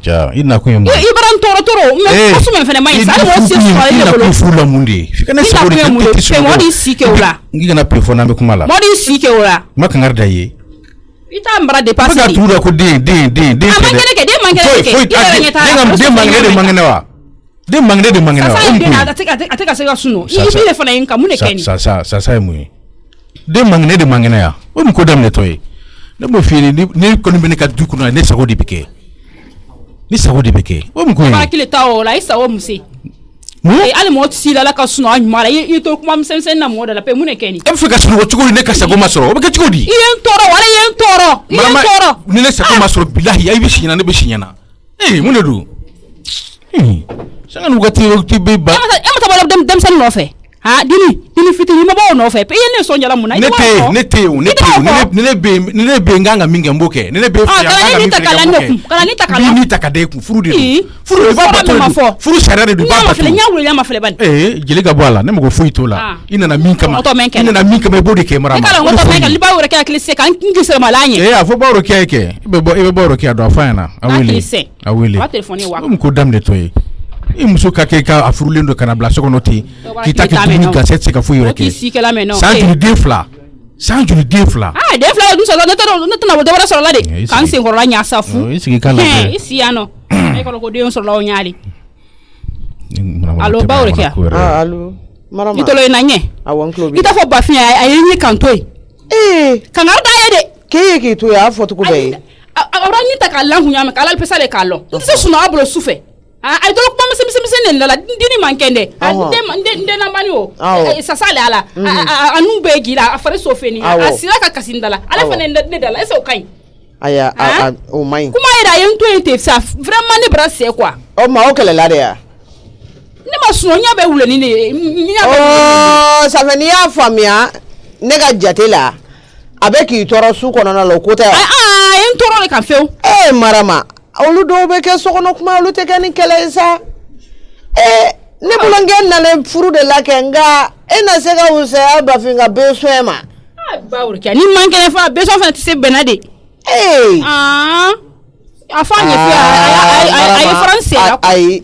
ja ina ko yemu ibaran toro me asuma fene mai sa wo si so la mundi fikana sabori ke modi sike ora ngi na telefone ambe kumala modi sike ora makangarda ye ita mbara dépasser ba tuura ko de mangene ke de mangene wa de mangene wa ateka se suno ibi le fana yinka mune keni sa mu de mangene ya o mu ko damne toy ne mo fini ni ko ni ka du kuno ne sago di beke o mu ko ba kile tawo la isa o musi ali mo tsi la ka suno an mara yi to kuma msen na mo da la pe mune keni e fika suno chugoli ne ka sago masoro o be ka chugodi yen toro ni ne sago masoro billahi ay bi shinya ne be shinya na mune du sanga nugati be ba emata bala dem san no fe ha dini fitini ma ba no fe pe yene so njala muna ne be nganga minga mboke ne be fi nganga minga ni takala ni takade ku furu ba ba furu sharare du ba ba fele nyawul ya ma fele ban jeli ga bwala ne mo fuito la ina na minka me bodi ke mara kala ngoto menka li ba wore ka klise kan ngise malanye afo ba wore ke be ba wore ke do fana awili wa telefone wa ko damne toy muso ka ke ka afurulendo kana bla sokonoti kita ke tuni ka setse ka fuyo reke sanjuli defla defla du so na wo debara so la de kan se ngoro la nya safu isi kala isi ano ay ko ko de so la o nyaali allo bawre kia allo marama itolo na nye awon klobi ita fo ba fin ay ni kantoy kan arda yede ke to ya foto ko be awra ni takalla hunya me kala pesa le kallo ntse suno ablo sufe ay dolo kuma mse ne la dini mankende de na bani o sa sale ala anu be gira afare sofeni asira ka kasindala ala fane ne dala eso kai aya o mai kuma ira yen to ente sa vraiment ne bra se quoi o ma o kele la de ya ne ma so nya be wule ni nya be ça fait ni ya famia ne ga jatela avec ki toro su kono na lo kota yen toro le kan feu marama olu do be ke sokono kuma olu te kani kele sa ne bulongen na le furu de la kenga na se ga unse aba finga beswema ba urkia ni mangene fa beso fa tise benade afanye fi ay français ay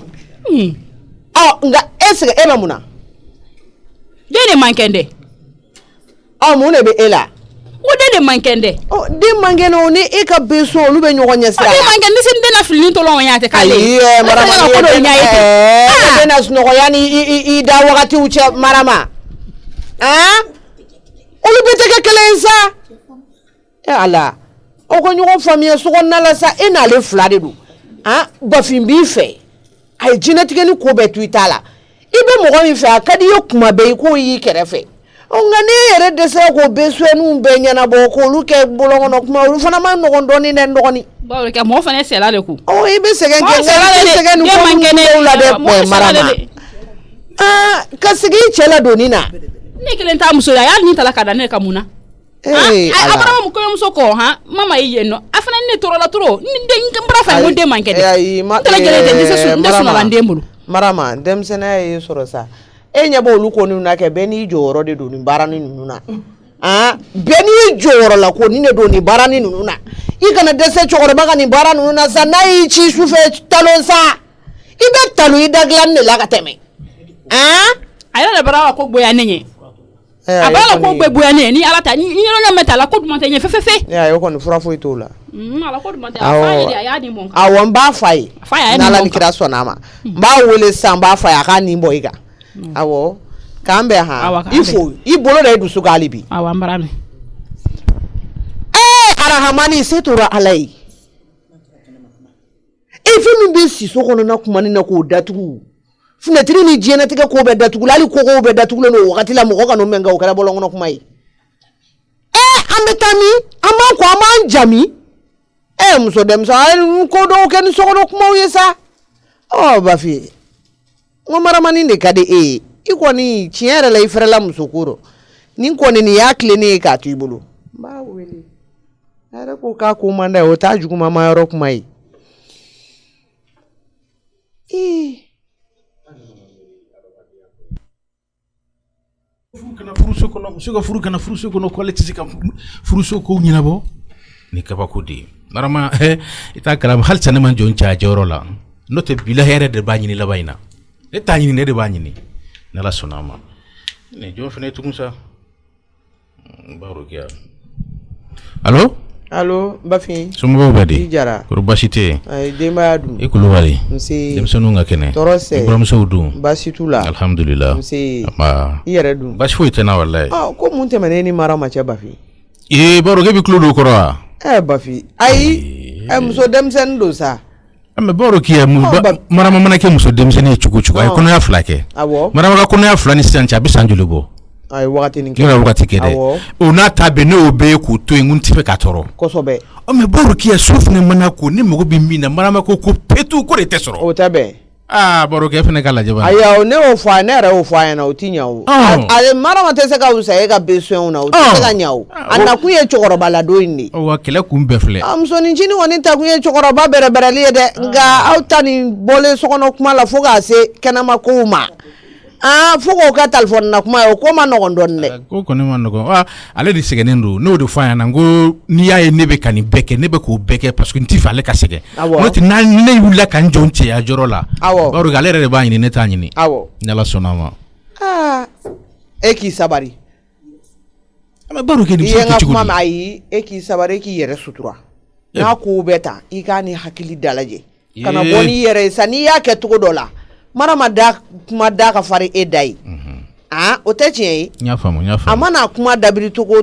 nga esga eba muna dene mankende mune be ela de mankende de mangene oni e ka beso olu be nyogonya sira de mangende sin de na filin to lo nyate kale marama ko do nyaite de na suno yani i da wakati uche marama olu be te kelensa ala o ko nyogo famille so na la sa e na le flade du ba fimbi fe ay genetique ni ko be tuitala ibe mo ko mi fe akadi yo kuma be ko yi kerefe ngani yere dese ko beswenu mbenya na boko luke bulongo no kuma ulu fana man no ndoni ne ndoni ba ke mo fana sela le ku ibe segen ko la de po marama kasigi chela donina ne kelen ta muso ya ni tala kada ne kamuna abara mo ko muso ko mama yiye no afana ne toro la toro ni de ngambra fa ngonde mankede tala gele de dise su ndesu na landembulu marama dem sena yi sorosa enya bo lu ko ni na ke beni joro de do ni barani nuna beni joro la ko ni ne do ni barani nuna ikana dese chokore baga ni barani nuna sa nai chi sufe talonsa ibe talu idaglan ne la ka teme ayala la bara ko boya nenye abala ko boya nenye ni alata ni no meta la ko dumante nye fefefe ya yo ko ni fura fo itola ala ko dumante afa ya ya ni mon awon ba fai na la ni kira so na ma ba wole san ba fai aka ni boyiga awo kambe ifo ibolo da edu suga alibi awa mbarame arahamani setura alai ifi mi be si sokono na kuma ni na ko datugu funa tiri ni jena tika ko be datugu lali ko be datugu no wakati la mo ko kanu menga o kala bolongo no kuma yi ametami ama ko ama njami muso dem sa ko do ken sokono kuma o yesa ba fi ngomara maninde kade iko ni chiere la ifrela musukuro ninko ni yakle ni ka tibulu ba wele ara ko ka ko manda o taju kuma ma yoro kuma yi furuso kono ko leti sika furuso ko nyina bo ni kaba ko de Marama ita kala hal sana man jon cha joro la no te bila here de ba nyini la bayna e ta nyini ne de ba nyini na la sonama ne jo fene tukunsa baro kia allo Bafi sumo badi jara ko basite ay demba dum e ko wali msi dem sonu nga kene torose ibrahim saudu basitula alhamdulillah msi ma yere dum bas fu itena wallahi ko munte maneni marama cha Bafi baro gebi kludo ko ra Bafi ay muso dem sen do sa amma baro kiya marama mana ke muso dem sen e chuku ay kono ya flake marama ka kono ya flani sancha bisanjulubo ay wakati ni kira wakati kede ona tabe ne obe ku to engun tipe katoro kosobe o me baro kiya sufne mana ko ni mo bi mina marama ko petu ko re tesoro o tabe baro ke fene kala jaba aya o ne o fa ne ra o fa na o tinya o ale marama tese ka usa e ka beso na o tese ka nyao anda ku ye chokoro bala do inni o wa kele ku mbefle so ni jini woni ta ku ye chokoro ba bere bere li de nga outani bole sokono kuma la foga se kenama ko ma fuko ka telephone na kuma o ko ma no gondonne ko ne man no ale di segenendo no do fa na ngo ni ya nebe kan beke nebe ko beke parce que nti fale ka sege no ti na ne yula kan jonche ya jorola baro galere re ba ni ne ta ni nala sonama eki sabari ama baro ke ni so ti kuma mai eki sabari ki yere sutura na ko beta igani hakili dalaje kana boni yere sani ya ke tugo dola marama da kuma da ka fari edai o te tiɲɛ nya famu amana kuma dabiri togo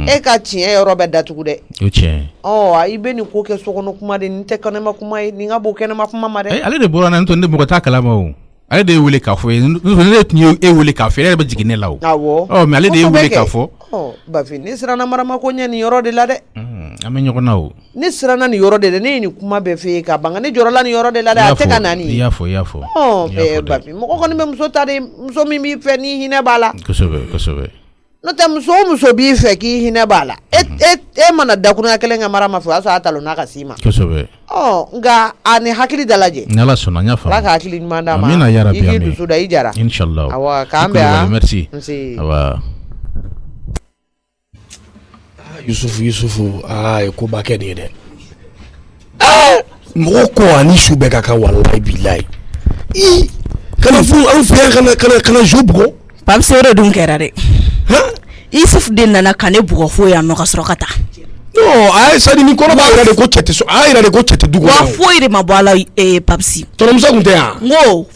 e ka tiɲɛ yɔrɔ bɛ datugu dɛ o tiɲɛ i bɛ nin ko kɛ sokɔnɔ kuma de nin tɛ kɛnɛma kuma ye nin ka bon kɛnɛma kuma ma dɛ ale de bɔra na ne mɔgɔ t'a kalama o ale de ye wele k'a fɔ ne tun ye e wele k'a fɔ e yɛrɛ bɛ jigin ne la o mais ale de ye wele k'a fɔ Bafi ne siranna marama ko ɲɛ nin yɔrɔ de la dɛ an bɛ ɲɔgɔn na o ne siranna nin yɔrɔ de la ne ye nin kuma bɛɛ f'e ka ban ne jɔrɔla nin yɔrɔ de la dɛ a tɛ ka na nin i y'a fɔ Bafi mɔgɔ kɔni bɛ muso ta de muso min b'i fɛ ni hinɛ b'a la kosɛbɛ n'o tɛ muso o muso b'i fɛ k'i hinɛ b'a la e mana dakurunya kelen kɛ marama fɛ o y'a sɔrɔ a talo n'a ka s'i ma kosɛbɛ nka a ni hakili dalajɛ ni Ala sɔnna n y'a faamu Ala ka hakili ɲuman d'a ma amina yarabi i k'i dusu da i jara inshallah awa k'an bɛn merci awa Yusufu ko ba kɛ de dɛ mɔgɔ ko ani su bɛɛ ka kan wallahi billahi kana fu an fɛ kana jo bugo Papsi o de dun kɛra dɛ Yusuf de nana ka ne bugɔ fo yan nɔ ka sɔrɔ ka taa non ay sadi ni kɔrɔ b'a yɛrɛ de ko cɛ tɛ so a yɛrɛ de ko cɛ tɛ dugu wa foyi de ma bɔ a la Papsi tɔnɔmuso kun tɛ yan n ko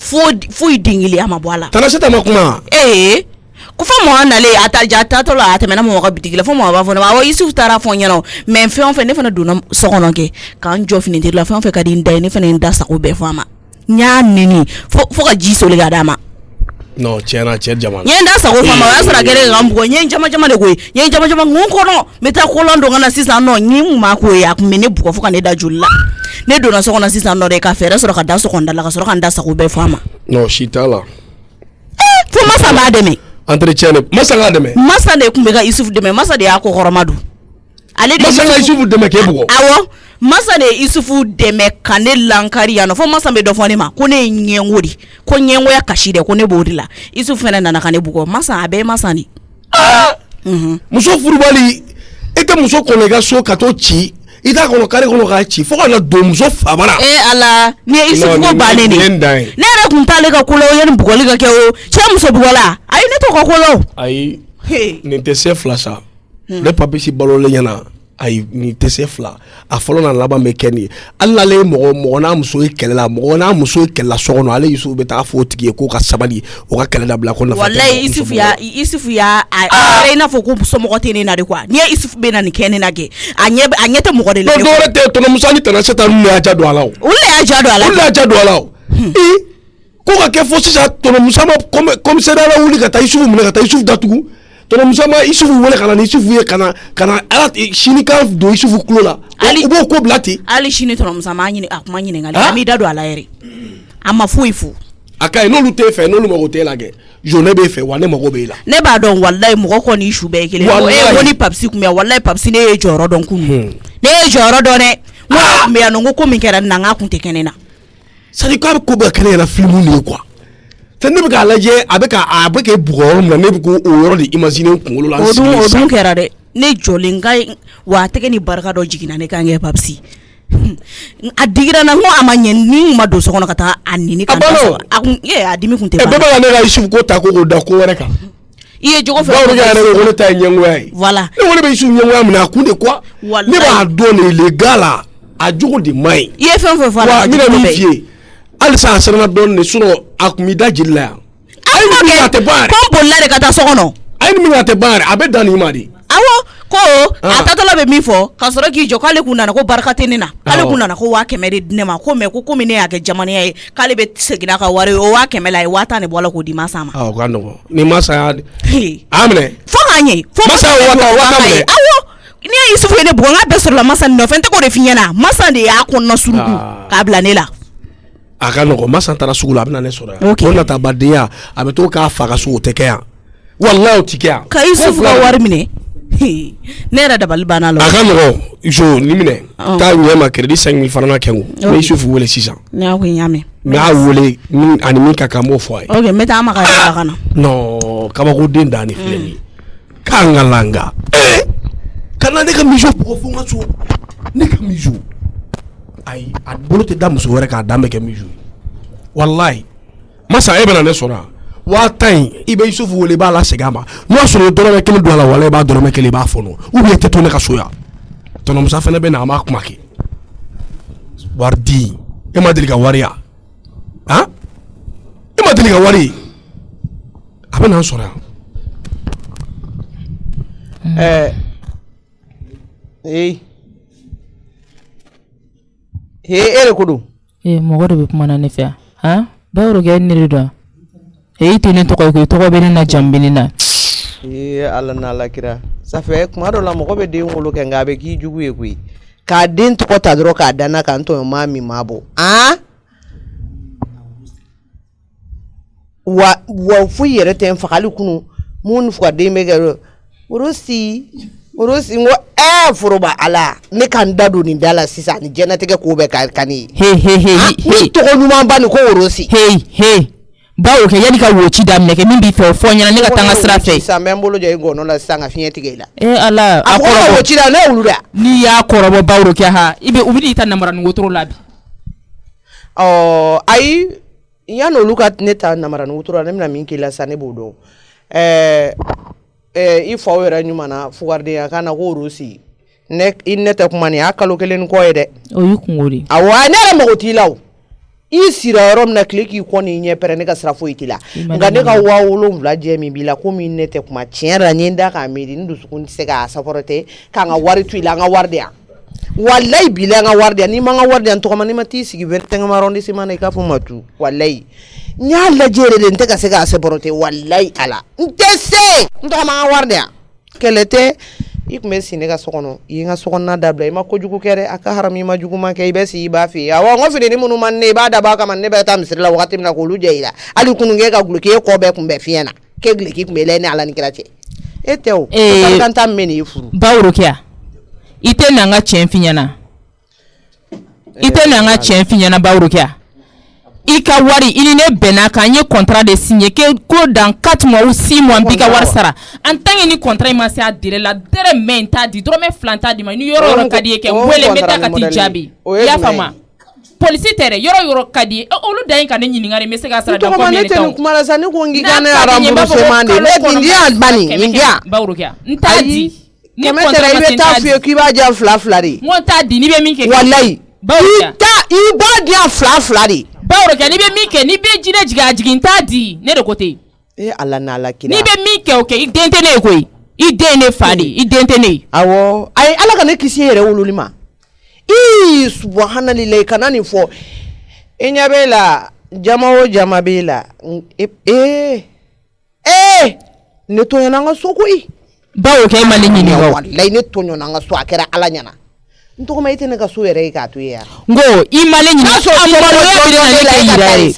foyi den kelen a ma bɔ a la Tanaseta ma kuma ko fɔ mɔgɔ nalen a tatɔ la a tɛmɛna mɔgɔ ka bitigi la fɔ mɔgɔ b'a fɔ ne ma Yusuf taara fɔ n ɲɛna mais fɛn o fɛn ne fana donna so kɔnɔ kɛ k'an jɔ finitiri la fɛn o fɛn ka di n da ye ne fana ye n da sago bɛɛ fɔ a ma n y'a neni fo ka ji soli ka d'a ma non tiɲɛna cɛ jamana n ye n da sago fɔ a ma o y'a sɔrɔ a kɛra ka n bugɔ n ye n jama de koyi n ye n jama n kɔnɔ n bɛ taa kolon dɔ ka na sisan nɔ n ye n kun b'a ko ye a kun bɛ ne bugɔ fo ka ne da joli la ne donna so kɔnɔ sisan nɔ de ka fɛɛrɛ sɔrɔ ka da sɔgɔnda la ka sɔrɔ ka n da sago bɛɛ fɔ a ma non si t'a la fo masa b'a dɛmɛ entretien de masa ka dɛmɛ masa de kun bɛ ka Yusuf dɛmɛ masa de y'a ko kɔrɔma dun ale de masa ka Yusuf dɛmɛ k'e bugɔ awɔ masa de Yusuf dɛmɛ ka ne lankari yan nɔ fo masa bɛ dɔ fɔ ne ma ko ne ye ɲɛngo de ko ɲɛngoya kasi dɛ ko ne b'o de la Yusuf fɛnɛ nana ka ne bugɔ masa a bɛɛ masa de muso furubali e tɛ muso kɔnɔ i ka so ka t'o ci i t'a kɔnɔ kare kɔnɔ k'a ci fo ka na don muso fama na Ala ni ye Yusuf ko bannen de ne yɛrɛ kun t'ale ka ko la o yanni bugɔli ka kɛ o cɛ muso bugɔla ayi ne t'o ka ko la o ayi nin tɛ se fila sa ne papisi balolen ɲɛna ayi nin tɛ se fila a fɔlɔ n'a laban bɛ kɛ nin ye hali n'ale ye mɔgɔ n'a muso ye kɛlɛ la mɔgɔ n'a muso ye kɛlɛ la so kɔnɔ ale Yusuf bɛ taa fɔ o tigi ye k'o ka sabali o ka kɛlɛ dabila ko nafa tɛ wallahi Yusuf y'a i n'a fɔ ko somɔgɔ tɛ ne na de quoi ni ye Yusuf bɛ na nin kɛ ne na kɛ a ɲɛ tɛ mɔgɔ de la dɔwɛrɛ tɛ tɔnɔmuso ni Tanaseta ninnu y'a ja don a la o olu y'a ja don a la o ko ka kɛ fo sisan tɔnɔmuso ma commissariat la wuli ka taa Yusuf minɛ ka taa Yusuf datugu tɔnɔmuso ma Yusuf wele ka na ni Yusuf ye ka na ala sini kan don Yusuf kulo la u b'o ko bila ten hali sini tɔnɔmuso ma a kuma ɲiningali a m'i da don a la yɛrɛ a ma foyi fo a ka ɲi n'olu t'e fɛ n'olu mago t'e la kɛ ne b'e fɛ wa ne mago b'e la ne b'a dɔn wallahi mɔgɔ kɔni su bɛɛ kelen ko ni Papsi kun bɛ wallahi Papsi ne ye jɔyɔrɔ dɔn kun ne ye jɔyɔrɔ dɔn dɛ n kun bɛ yan nɔ ko min kɛra na n k'a kun tɛ kɛnɛ na c'est à dire k'a bɛ ko bɛɛ kɛnɛ yɛrɛ film de ye quoi ne bɛ k'a lajɛ a bɛ k'e bugɔ yɔrɔ min na ne bɛ k'o yɔrɔ de imaginer kunkolo la o dun kɛra dɛ ne jolenga wa tege ni barka do jigina ne kan ge babsi a digira na ngo amanye ni ma do so kono kata anini kan ye adimi kunte ba baba ne ga Yusuf ko ta ko da ko were ka iye jogo fe ba ga ne ko ta nyengo ai voilà ne wole be Yusuf nyengo am na kunde quoi ne ba do ne legala a jogo de mai iye fe voilà mi na mi fie alisa asana don ne suno akumida jilla ay mi ga te bare ko bolla de kata so kono ay mi ga te bare abe dani mari awo ko atatola be mi fo ka soro ki jo kale kunana ko barkate ni na kale kunana ko wa kemere dinema ko me ko komine ya ke jamani ya kale be segina ka wari o wa kemela wa ta ne bola ko di masama ko ando ni masa ya amne fo anye fo masa wa kamle awo ni Yusufu ne bonga be sur la masa no fente ko de finyana masa de ya ko na surugu ka blanela aka no masa tara sugula abna ne sura ko na tabadia abeto ka faga su tekeya wallahi tikia ka Yusufu ka wari mine ne ra dabal bana lo aka no jo ni mine ta nyema credit 5000 francs kengu mais Yusufu wole 600 na ko nyame na wole min animi kaka mo foy okay meta ma ka kana no kama ko den dani fileni kangalanga kana ne ka mijo ko funga so ne ka mijo ay adbolo te dam so wore ka dam ke mijo wallahi masa ebena ne sora wa tan ibe Yusuf wole ba la segama no so do do kele do la wala ba do me kele ba fono ou bien teto ne ka soya to no musa fene be na ma kumaki wardi e ma deliga waria ha e ma deliga wari abena sora ere kudu mogo de be kuma na ne fɛ ha bawro ge ni do tene to ko be na jambini na ala na la kira safe kuma do la mogo be de ngolo ke ngabe ki jugu e kui ka den to ko ta dro ka dana kan to mami mabo wa fu yere ten fakali kunu mun fu de me ga urusi ngo furuba ala ne kan dadu ni dala sisa ni jenatike ko be kani he to ko nyuma bani ko urusi bawo ke yani ka wochi dam ne ke min bi fo nyana ne ka tanga strafe sa membolo je ngono la sanga finyeti gela ala akoro wochi da ne uluda ni ya korobo bawro ke ha ibe ubidi tan namara ngotoro labi ai yano luka neta namara ngotoro na min kila sane bodo ifo wera nyuma na fugarde ya kana ko rusi nek inneta kuma ni akalo kelen ko yede o yukungori awa ne mo tilaw isira rom na kliki ko ni nye pere ne ka srafo itila ngane ka wawolo mvla jemi bila ko mi nete kuma tienra nyenda ka medi ndu sukun sega saporete ka nga wari tuila nga wardia wallahi bila nga wardia ni manga wardia to kama ni mati sigi verte nga marondi simana ka fu matu wallahi nya la jere de nteka sega saporete wallahi ala ntese ndo kama wardia kelete ikme sinega sokono yinga sokonna dabla ima ko jugu kere aka harami ma jugu ma kay besi ba fi ya wa ngofide ni munu man ne ba da ba ka man ne ba tam sirla wakati mina ko lujeila ali kunu ngeka guluke ko be kumbe fiena ke gliki kumbe lene ala ni kirache etew kan tam meni ifuru bawro kia ite na nga chemfinyana bawro kia ika wari ini ne bena ka nye contrat de signer que ko dans 4 mois ou 6 mois bika war sara en tant ni contrat ma se adire la dere menta di drome flanta di ma ni yoro kadi ke wele meta ka ti jabi ya fama police tere yoro kadi olu dayin ka ne nyini ngare me se ga sara da ko ne to kuma la sani ko ngi kana remboursement de ne ndia bani ndia bawro kia ntadi ni contrat ibe ta fi ki ba ja fla di mo ta di ni be min ke wallahi iba dia fla di bawro ke ni be mike ni be jine jiga jigin tadi ne de kote ala na la kira ni be mike okay idente ne koi idene fadi idente ne awo ai ala ka ne kisi here wululima subhanallahi kanani fo enya bela jama bela ne to yana nga sokoi bawo ke mali nyini go wallahi ne to yana nga so akera ala nyana ntoko maite ne ka so yere ka to ya ngo imale nyini amalo ya bi na le yire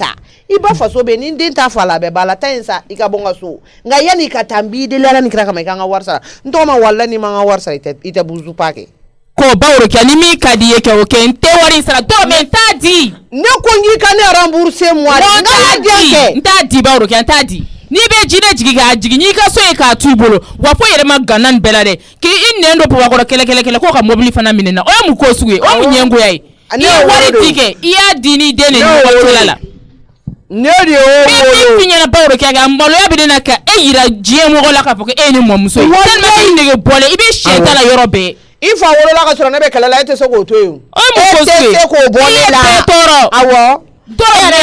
iba faso be ni ndin ta fala be bala tensa ikabonga so nga yani katambi de lara ni kira kama ikanga warsa ntoko ma walla ni manga warsa ite buzu pake ko bawro ke ni mi kadi yake oke nte wari sara to me ntadi ne ko ngi ka ne rembourser moi ntadi bawro ke ntadi N'i bɛ jinɛ jigi k'a jigi n'i ka so ye k'a tu i bolo wa fo yɛrɛ ma gana nin bɛɛ la dɛ k'i nɛn dɔ Babakɔrɔ kɛlɛ ko ka mobili fana minɛ na o ye mun ko sugu ye o ye mun ɲɛngoya ye i ye wari di kɛ i y'a di n'i den de ni ɲɔgɔn la ne de y'o wolo fi ɲɛna Babakɔrɔ kɛ a maloya bɛ ne na ka e yira diɲɛ mɔgɔ la k'a fɔ ko e ni mɔmuso ye tellement que i nege bɔlen i bɛ siyɛ ta la yɔrɔ bɛɛ i fa wolola ka sɔrɔ ne bɛ kɛlɛ la e tɛ se k'o to yen o ye mun ko sugu ye e tɛ se k'o bɔ ne la i ye bɛɛ tɔɔrɔ awɔ dɔw yɛrɛ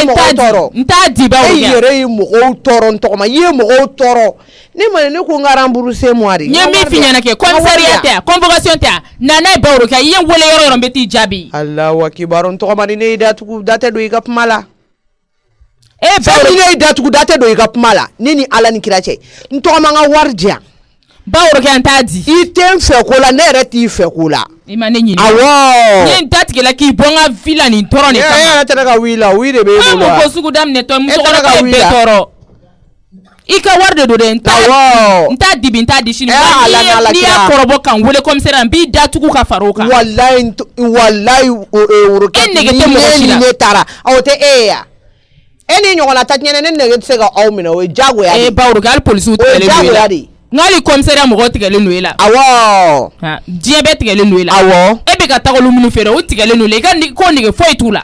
n t'a di Babakɔrɔ e yɛrɛ ye mɔgɔw tɔɔrɔ n tɔgɔma i ye mɔgɔw tɔɔrɔ ne ma ne ko n ka rembourser moi de n ye min f'i ɲɛna kɛ commissariat tɛ yan convocation tɛ yan na n'a ye Babakɔrɔ kɛ i ye n wele yɔrɔ yɔrɔ n bɛ t'i jaabi Alahu akibaru n tɔgɔma di ne y'i datugu da tɛ don i ka kuma la Babakɔrɔ ne y'i datugu da tɛ don i ka kuma la ne ni Ala ni kira cɛ n tɔgɔma n ka wari di yan Babakɔrɔ kɛ n t'a di i tɛ n fɛ ko la ne yɛrɛ t'i fɛ ko la i ma ne ɲininka awɔ n ye n datigɛla k'i bɔ n ka villa nin tɔɔrɔ nin kama e yɛrɛ tɛ ka wuli la wuli de b'e bolo wa ko sugu daminɛtɔ musokɔrɔba ye bɛɛ tɔɔrɔ i ka wari de don dɛ n t'a di bi n t'a di sini n'i y'a kɔrɔbɔ ka n wele commissariat n b'i datugu ka fara o kan walayi woro e nege tɛ mɔgɔ si la ne taara o tɛ e ye yan e ni ɲɔgɔnna ta tiɲɛ ne nege tɛ se ka aw minɛ o ye jagoya de ye Babakɔrɔ hali polisiw tigɛlen don e la n'hali commissariat mɔgɔw tigɛlen don e la awɔ diɲɛ bɛɛ tigɛlen don e la awɔ e bɛ ka tagalu minnu feere o tigɛlen don i ka ko nege foyi t'u la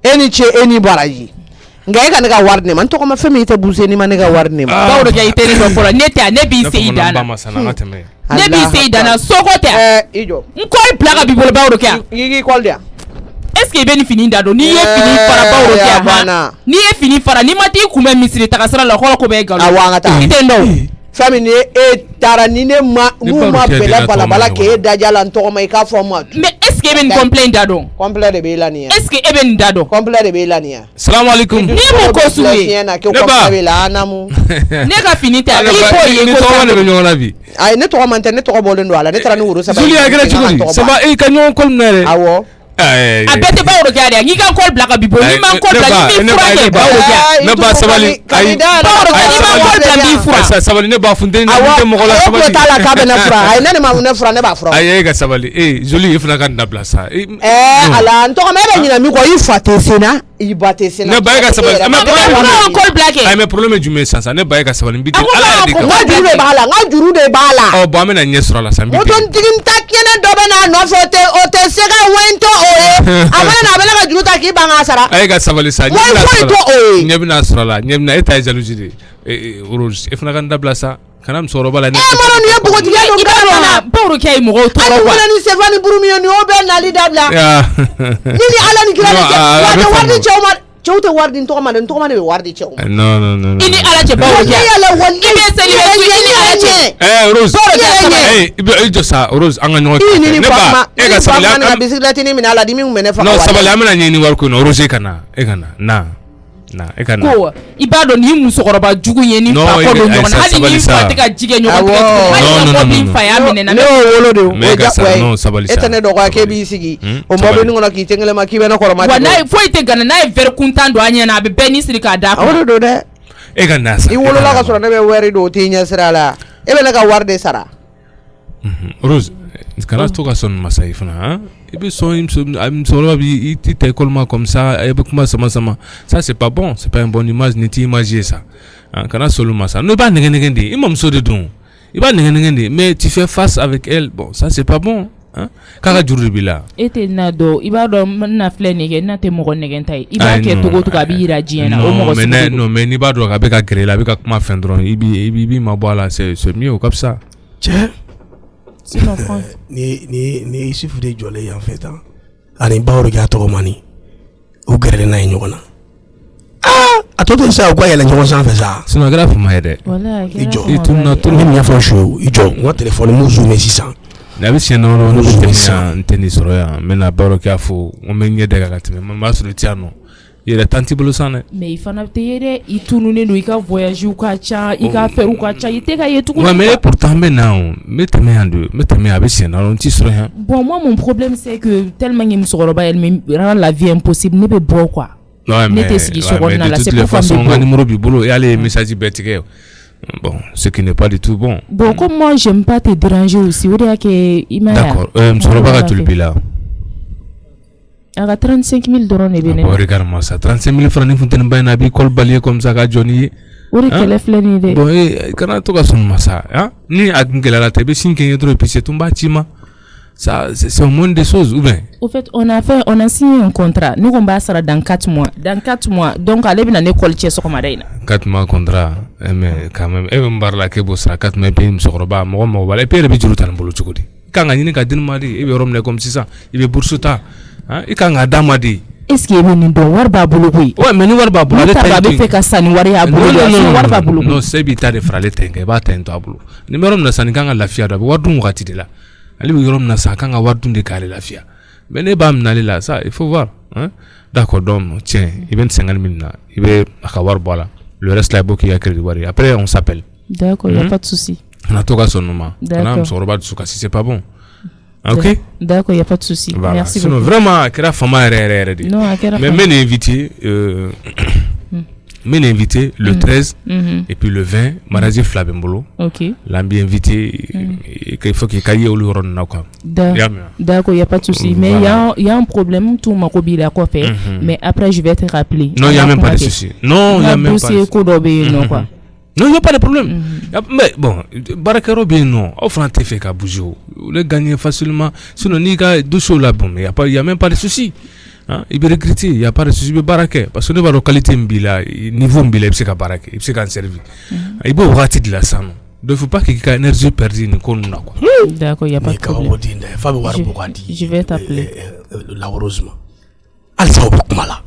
e ni ce e ni baraji nka e ka ne ka wari di ne ma n tɔgɔma fɛn min i tɛ bouse n'i ma ne ka wari di ne ma Babakɔrɔ kɛ i tɛ ne dɔn fɔlɔ ne tɛ yan ne b'i se i dan na ne b'i se i dan na soko tɛ yan i jɔ n kɔli bila ka b'i bolo Babakɔrɔ kɛ yan i k'i kɔli di yan est ce que i bɛ nin fini da dɔn n'i ye fini fara Babakɔrɔ kɛ yan n'i ye fini fara n'i ma t'i kunbɛn misiri taga sira la kɔrɔ ko bɛ nkalon awɔ an ka taa i tɛ n dɔn fɛn min e taara ni ne ma n'u ma bɛlɛ balabala k'e daja la n tɔgɔma i k'a fɔ n ma mais est ce que e bɛ nin complet da dɔn complet de b'e la nin yan est ce que e bɛ nin da dɔn complet de b'e la nin yan salamu alaikum ni mun ko sugu ye ne ba ne ka fini tɛ i b'o ye ko tɔgɔ de bɛ ɲɔgɔn na bi ayi ne tɔgɔ man tɛ ne tɔgɔ bɔlen don a la ne taara ni woro saba Zuli a kɛra cogo di saba e ka ɲɔgɔn kɔli minɛ dɛ awɔ a bɛɛ tɛ Babakɔrɔ kɛ yan n'i ka kɔli bila ka b'i bolo n'i ma kɔli bila n'i b'i fura kɛ Babakɔrɔ kɛ yan ne ba sabali ayi Babakɔrɔ kɛ n'i ma kɔli bila n'i fura sabali ne b'a funteni tɛ mɔgɔ la sabali awɔ t'a la k'a bɛ ne fura ayi ne de ma ne fura ne b'a fura ayi e ka sabali Zuli e fana ka dabila sa ala n tɔgɔma e bɛ ɲinɛ min kɔ i fa tɛ sen na i ba tɛ sen na ne ba e ka sabali kɔli bila kɛ ayi mais problème ye jumɛn ye sisan ne ba e ka sabali n b'i di Ala yɛrɛ de n ka juru de b'a la n ka juru de b'a la bon an bɛna ɲɛ sɔrɔ a la sa n b'i di motontigi ta kɛnɛ dɔ bɛ n'a nɔfɛ o tɛ se ka wɛn to o ye a mana na a bɛ ne ka juru ta k'i ban k'a sara a ye ka sabali sa wɛn foyi to o ye ɲɛ bɛna sɔrɔ a la ɲɛ bɛna e ta ye jalousie de Rose e fana ka n dabila sa kana musokɔrɔba la mɔrɔ nin ye bogotigiya don i b'a dɔn Babakɔrɔ kɛ ye mɔgɔw tɔɔrɔ quoi a ni sefa ni buru min ye nin o bɛɛ nali dabila ni ni Ala ni kira de cɛ wa tɛ wari di cɛw ma cɛw tɛ wari di n tɔgɔma de n tɔgɔma de bɛ wari di cɛw ma non i ni Ala cɛ Babakɔrɔ kɛ i bɛ seli bɛ su i ni Ala cɛ Rose i jɔ sa Rose an ka ɲɔgɔn kɛ ne ba e ka sabali an ka bisikilɛti ni minɛ a la di min kun bɛ ne faga non sabali an bɛna ɲɛɲini wari ko in na Rose e ka na e ka na ko i b'a dɔn nin musokɔrɔba jugu ye ni fa kɔ don ɲɔgɔn na hali ni fa tɛ ka ji kɛ ɲɔgɔn tigɛ hali ni mɔbili fa y'a minɛ na ne y'o wolo de o mais ka sa non sabali sa e tɛ ne dɔgɔya k'e b'i sigi o mɔbili kɔnɔ k'i tɛgɛlɛma k'i bɛ ne kɔrɔma wa n'a ye foyi tɛ gana n'a ye verre kuntan don a ɲɛ na a bɛ bɛɛ ni siri k'a d'a o de don dɛ e ka na sa i wolola ka sɔrɔ ne bɛ wari don o t'i ɲɛ sira la e bɛ ne ka wari de sara Rose kana to ka sɔn masa i fana i bɛ sɔn musokɔrɔba b'i ta école ma comme ça e bɛ kuma sama sama ça c'est pas bon c'est pas une bonne image ni t'i image ye sa kana sɔn olu ma sa i b'a nɛgɛ nɛgɛ de i mamuso de don i b'a nɛgɛ nɛgɛ de mais tu fais face avec elle bon ça c'est pas bon k'a ka juru de b'i la e tɛ n'a dɔn i b'a dɔn na filɛ nin kɛ n'a tɛ mɔgɔ nɛgɛn ta ye i b'a kɛ togo togo a b'i yira diɲɛ na o mɔgɔ sugu de don non mais n'i b'a dɔn a bɛ ka gɛrɛ i la a bɛ ka kuma fɛn dɔrɔn i b'i mabɔ a la c'est mieux o ka fisa cɛ sinon ni Isufu de jɔlen yan fɛ tan ani Babakɔrɔ kɛ a tɔgɔmani o gɛrɛlen n'a ye ɲɔgɔn na a tɔ to sisan u ka yɛlɛ ɲɔgɔn sanfɛ sa sinon a kɛra fama ye dɛ i jɔ i tununa ne min ɲɛfɔ su i jɔ n ka telefɔni m'u zoomé sisan a bɛ siɲɛ dɔrɔn ne bɛ n tɛ nin sɔrɔ yan n bɛna Babakɔrɔ kɛ a fɔ n bɛ ɲɛ dɛ ka tɛmɛ n b'a sɔrɔ i tɛ yan nɔ yɛrɛ tan t'i bolo san dɛ mais i fana tɛ ye dɛ i tununen don i ka voyage ka ca i ka affaire ka ca i tɛ ka ye tuguni mais pourtant n bɛ na o n bɛ tɛmɛ yan de n bɛ tɛmɛ a bɛ siɲɛ dɔrɔn n t'i sɔrɔ yan bon moi mon problème c'est que tellement que musokɔrɔba elle me rend la vie impossible ne bɛ bɔ quoi ne tɛ sigi so kɔnɔna la c'est pourquoi n bɛ bɔ n ka numéro b'i bolo e y'ale ye message bɛɛ tigɛ bon ce qui n'est pas du tout bon comme moi j'aime pas te déranger aussi o de y'a kɛ i ma ye d'accord musokɔrɔba ka joli b'i la a ka 35 000 dɔrɔn de bɛ ne na regarde moi ça 35 000 francs ni funteni ba in na a b'i kɔli bali comme ça ka jɔ n'i ye o de kɛlɛ filɛ nin ye dɛ. Bon kana to ka sɔn ma sa ni a kun gɛlɛyara ta i bɛ sin kɛ dɔrɔn puis c'est tout b'a ci ma. Ça c'est un monde de choses ou bien. Au fait on a signé un contrat ne ko b'a sara dans 4 mois donc ale bɛna ne kɔli cɛ sɔgɔmada in na. 4 mois contrat mais quand même e bɛ baara la k'e b'o sara 4 mois pe musokɔrɔba mɔgɔ b'a la e yɛrɛ bɛ juru ta nin bolo cogo di kan ka ɲini ka di ma di e bɛ yɔrɔ min na comme sisan i bɛ bourse ta i kan ka d'a ma di. Est-ce que e bɛ nin dɔn wari b'a bolo koyi. Ouais mais ni wari b'a bolo ale ta a bɛ fɛ ka sanni wari y'a bolo wari b'a bolo. Non c'est b'i ta de fara ale ta in kan i b'a ta in to a bolo ni bɛ yɔrɔ min na sanni kan ka lafiya dɔ a bɛ wari dun wagati de la ale bɛ yɔrɔ min na san kan ka wari dun de k'ale lafiya mais ne b'a minɛ ale la ça il faut voir d'accord donc tiens i bɛ 50 000 na i bɛ a ka wari bɔ a la le reste là i b'o k'i ka crédit wari après on s'appelle. D'accord y a pas de souci. On a to ka sɔn ma kana musokɔrɔba dusu kasi c'est pas bon. Ok. D'accord, il y a pas de souci. Voilà. Merci sinon, beaucoup. Vraiment, akira fama rere. Non, akira. Mais m'en invité le 13 et puis le 20 Maraji Flabembolo. OK. L'ambi invité qu'il faut qu'il caille au l'oron na quoi. D'accord, il y a pas de souci. Mais il y a un problème tout ma copie là quoi fait. Mais après je vais te rappeler. Non, il y a même pas de souci. Non, il y a même pas. Quoi. Non, il n'y a pas de problème. Mais bon, Barakero bien non. Offrant te fait qu'à bouger. Le gagner facilement. Sinon, il y a deux choses là. Bon, mais il n'y a même pas de souci. Il peut regretter. Il n'y a pas de souci. Il peut baraquer. Parce que nous avons qualité mbila, niveau mbila, il peut se baraquer. Il peut se servir. Il peut rater de la sang. Donc, il ne faut pas qu'il y ait une énergie perdue. D'accord, il n'y a pas de problème. Je vais t'appeler. Heureusement. Alsa Bokmala.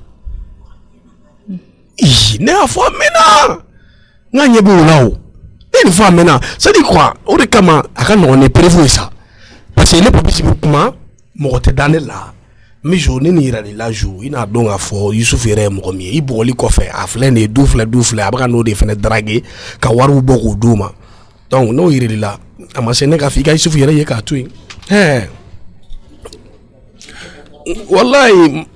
Il n'est pas fort maintenant. Nanye bo lao une fois maintenant ça dit quoi o de kama aka no ne prévu ça parce que il est pas possible comment mo te dans là mais journée ni ira la jour ina don afo Yusuf yere mo mi i boli ko fe afle ne doufle abaka no de fene draguer ka waru boko duma donc no ira la amasene ka fika Yusuf yere ye ka tu wallahi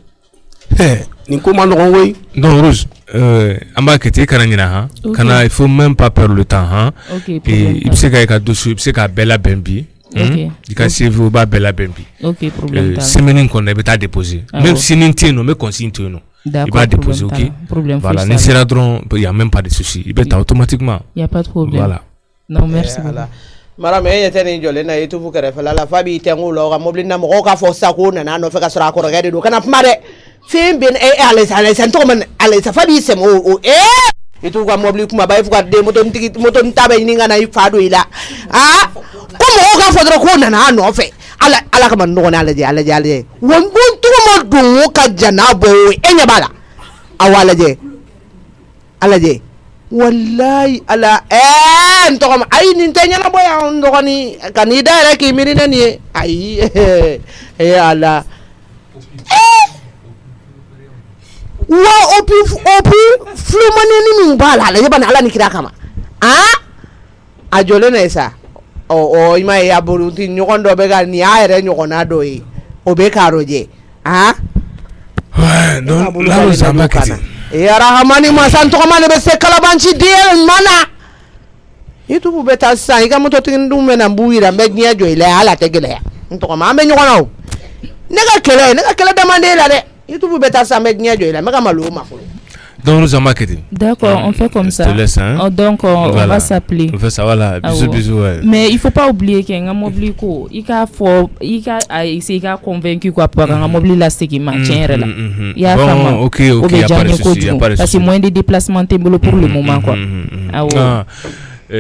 ni comment non oui non rouge amba kete kana nyina ha kana il faut même pas perdre le temps hein et il sait ka dossier il sait ka bella bembi il ka CV ba bella bembi OK problème semaine qu'on est ta déposer même si n'inté non mais consigne tu non il va déposer OK voilà ne sera dron il y a même pas de souci il va automatiquement il y a pas de problème voilà non merci beaucoup mara me yete ni jole na yitu fukere fala la fabi tengu lo ga mobli na mo ka fo sako na no fe ka sura ko ga de do kana pmare fin ben ale sento man ale sa fabi sem o yitu ga mobli kuma bay fuka de moto ntabe ni ngana ifado ila ko mo ka fo dro ko na no fe ala ka man no na alaje won bon to mo do ka jana bo enya bala awala je alaje wallahi ala ntoma ay ni tanya na boya ndogoni kanida re ki mirina ni ay ala wa opi flumani ni mbala la yebana ala ni kira kama ajole na esa o ima ya buruti nyokondo be ga ni ayere nyokona do yi obeka roje donc là nous avons quitté ya rahamani masanto kama ne be se kalabanchi diel mana itu bu beta sa iga moto tindu mena mbuira mbe nya jo ile ala tegele nto kama ambe nyokona o nega kele demande la de itu bu beta sa mbe nya jo ile mega malu makolo. Donc nous avons quitté. D'accord, on fait comme ça. Je te laisse, hein? Donc on va s'appeler. On fait ça, voilà. Bisous, ouais. Mais il faut pas oublier qu'il y a un mobile ko. Il a essayé de convaincre quoi pour un mobile là c'est qui maintient là. Il y a bon, ok, il y a pas de souci, parce que moins de déplacements pour le moment quoi. Il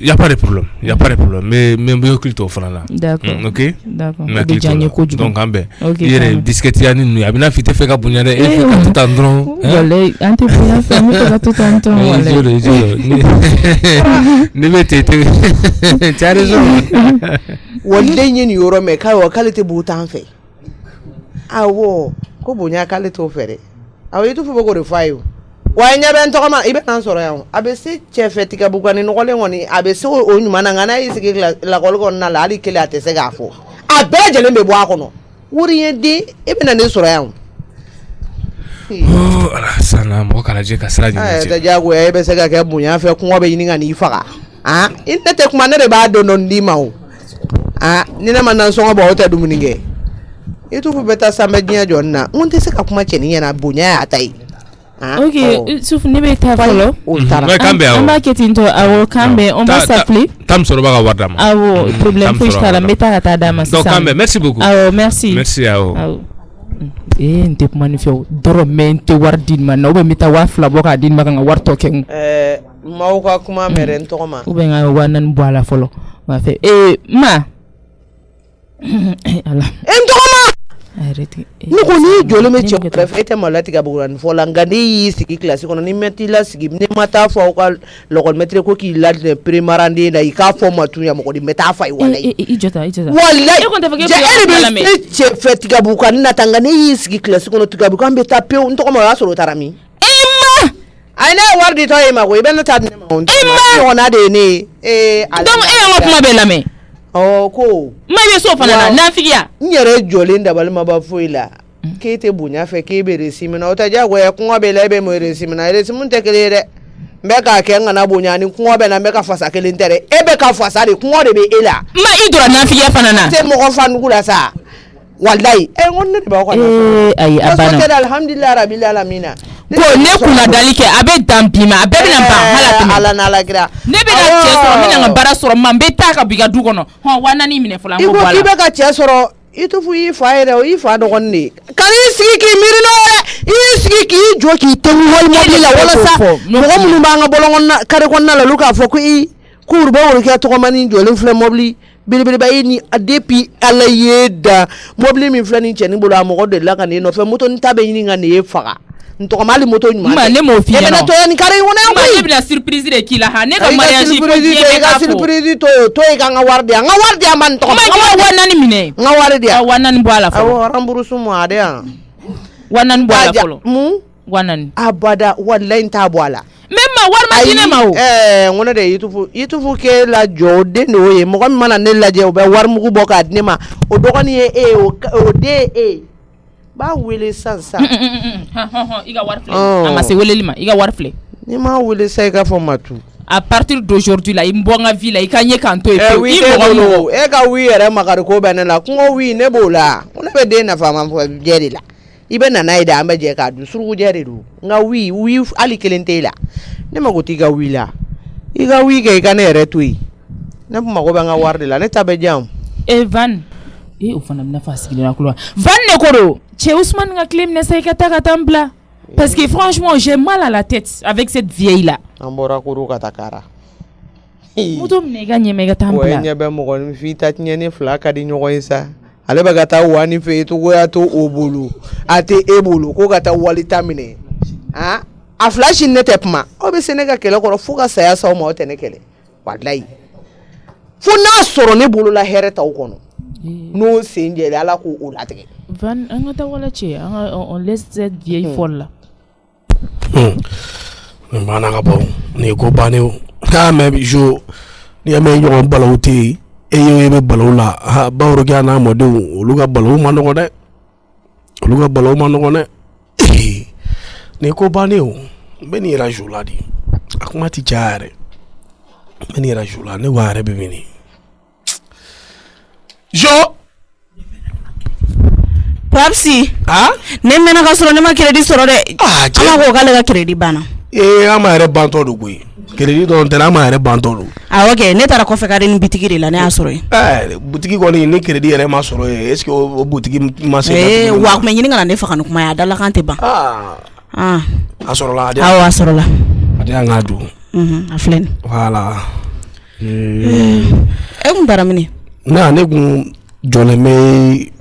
y a pas de problème, mais mieux que tout là. D'accord. OK? D'accord. Donc ambe. Il y a disquette ya ni abina fite fait ka bunyane e fait ka tout andron. Wala ante bunya famu ka tout andron wala. Ne mette tu as raison. Wonde nyi yoro me kai wa qualité butan fe. Awo ko bunya qualité ofere. Awo itu fu boko refayo. Wa nya ben to kama ibe nan soro yawo abese chef tika bugani no gole ngoni abese o nyuma na ngana isike la kolgo na la ali kele atese gafo abeje lembe bo akono wuri yedi ibe na ne soro yawo ala sana mo kala je ka sra ji ta jago ya ibe se ga ke bunya fe kun obe yininga ni faka inte te kuma ne ba do non di mawo ni na manan so bo ta dumuninge itu fu beta sambe nya jonna unte se ka kuma cheni yana bunya atai Ok, sauf ne bɛ taa fɔlɔ. An b'a kɛ ten tɔ awɔ k'an bɛn on va s'appeler. Tam sɔrɔ b'a ka wari d'a ma. Awɔ problème foyi t'a la n bɛ taa ka taa d'a ma sisan. Donc k'an bɛn merci beaucoup. Awɔ merci. Merci awɔ. N tɛ kuma ni fɛ o dɔrɔmɛ n tɛ wari di ma na n bɛ taa 2000 bɔ k'a di ma ka n ka wari tɔ kɛ n. Maaw ka kuma mɛrɛ n tɔgɔ ma. ou bien n ka 4000 bɔ a la fɔlɔ n b'a fɛ ma. Ala. N tɔgɔ ma. Ne ko ni jɔlen bɛ cɛ kɛrɛfɛ e tɛ malo tigɛ bugulanni fɔ la nka n'i y'i sigi kilasi kɔnɔ ni mɛtiri la sigi ne ma taa fɔ aw ka lɔgɔlimɛtiri ko k'i ladon prémaranden na i k'a fɔ ma tun ya mɔgɔ de bɛ taa fa ye walayi. I jɔ ta. Walayi e bɛ cɛ fɛ tigabu kan na tan nka n'i y'i sigi kilasi kɔnɔ tigabu kan bɛ taa pewu n tɔgɔ ma o y'a sɔrɔ o taara min. Ayi ne ye wari di tɔ e ma ko i bɛ ne ta di ne ma. Ɲɔgɔnna de ye ne ye. Donc e y'an ka kuma bɛɛ lamɛn. Ko ma bɛ so fana na nafigiya n yɛrɛ jɔlen dabali ma ba foyi la k'e tɛ bonya fɛ k'e bɛ récit minɛ o tɛ diyagoya kɔngɔ bɛ la e bɛ mun récit minɛ récit mun tɛ kelen ye dɛ n bɛ k'a kɛ n kana bonya ni kɔngɔ bɛ na n bɛ ka fasa kelen tɛ dɛ e bɛ ka fasa de kɔngɔ de bɛ e la. Ma i donna nafigiya fana na. tɛ mɔgɔ fa nugu la sa walayi n ko ne de b'aw ka ayi a banna alhamdulilayi rabil alamina. Ko ne kunna dali kɛ a bɛ dan bi ma a bɛɛ bɛna ban hala tɛmɛ ala n'ala kira ne bɛ ka cɛ sɔrɔ n bɛna n ka baara sɔrɔ ma n bɛ taa ka bi ka du kɔnɔ hɔn 4000 minɛ fɔlɔ an ko bɔ a la. I ko k'i bɛ ka cɛ sɔrɔ i to fɔ i fa yɛrɛ o i fa dɔgɔnin de ka n'i sigi k'i miiri n'o ye i y'i sigi k'i jɔ k'i tɛgu walimobili la walasa mɔgɔ minnu b'an ka bɔlɔn kare kɔnɔna la olu k'a fɔ ko k'u bɛ worokɛ tɔgɔmani jɔlen filɛ mobili belebeleba ye ni depuis ala ye da mobili min filɛ nin cɛnin bolo a mɔgɔ de la ka n'e nɔfɛ moto ni ta bɛ ɲini ka n'e faga. Ntɔgɔmali moto ɲuman ma ne m'o f'i ɲɛna. E bɛna to yan ni kari ŋɔnɔ ye koyi. Ne bɛna surprise de k'i la ha ne ka mariage ko diɲɛ bɛɛ k'a fɔ. I ka surprise to ye k'an ka wari di yan n ka wari di yan ma nin tɔgɔ. Ma k'i ka 4000 minɛ. N ka wari di yan. 4000 bɔ a la fɔlɔ. Awɔ rembourse moi a di yan. 4000 bɔ a la fɔlɔ. Mun? 4000. Abada walayi n t'a bɔ a la. Même ma wari ma di ne ma o. N ko ne de Yutufu k'e lajɔ o den de y'o ye mɔgɔ min mana ne lajɛ o bɛ warimugu bɔ k'a di ne ma o dɔgɔnin ye e ye o den ye e ye. B'a wele sisan i ka wari filɛ a ma se weleli ma i ka wari filɛ ni m'a wele sa i ka fɔ ma tu à partir d'aujourd'hui la i bɔ n ka vie la i ka ɲɛ k'an to yen pewu i mɔgɔ e ka wi yɛrɛ makari ko bɛ ne la kɔngɔ wi ne b'o la ko ne bɛ den nafa ma fɔ jɛ de la i bɛ nana ye de an bɛ jɛ k'a dun surugujɛ de don nka wi hali kelen t'e la ne mago t'i ka wi la i ka wi kɛ i ka ne yɛrɛ to yen ne mago bɛ n ka wari de la ne ta bɛ diyan Van o fana bɛna fa sigilen kulo Van ne ko do cɛ Ousmane ka clé minɛ sa i ka taa ka taa n bila parce que franchement j'ai mal à la tête avec cette vieille là an bɔra koro ka taa kara moto minɛ i ka ɲɛmɛ i ka taa n bila o ɲɛ bɛ mɔgɔninfin ta tiɲɛni fila ka di ɲɔgɔn ye sa ale bɛ ka taa wani fɛ togoya to o bolo a tɛ e bolo ko ka taa wali ta minɛ a fila si ne tɛ kuma aw bɛ se ne ka kɛlɛ kɔrɔ fo ka saya s'aw ma aw tɛ ne kɛlɛ walayi fo n'a sɔrɔ ne bolo la hɛrɛ t'aw kɔnɔ n'o sen jɛlen ala k'o latigɛ. Van an ka taa wala cɛ on laisse cette vieille folle là. Nin banna ka bɔ nin ye ko bannen o mɛ jo n'i y'a mɛn ɲɔgɔn balawu tɛ yen e ye bɛ balawu la Baworokɛ n'a mɔdenw olu ka balawu ma nɔgɔn dɛ olu ka balawu ma nɔgɔn dɛ nin ye ko bannen o n bɛ nin yɛrɛ jo la de a kuma tɛ caya yɛrɛ n bɛ nin yɛrɛ jo la ne ko a yɛrɛ bɛ min jo Papsi ne mɛna ka sɔrɔ ne ma crédit sɔrɔ dɛ ala ko k'ale ka crédit banna an ma yɛrɛ bantɔ don koyi crédit dɔrɔn tɛ an ma yɛrɛ bantɔ don ok ne taara kɔfɛ ka di ni bitigi de la ne y'a sɔrɔ yen butigi kɔni ni crédit yɛrɛ ma sɔrɔ yen est ce que o butigi ma se wa a kun bɛ ɲini ka na ne faga ni kuma ye a dalakan tɛ ban a sɔrɔla awɔ a sɔrɔla a de y'an ka don a filɛ nin voilà e kun taara mini ne kun jɔlen bɛ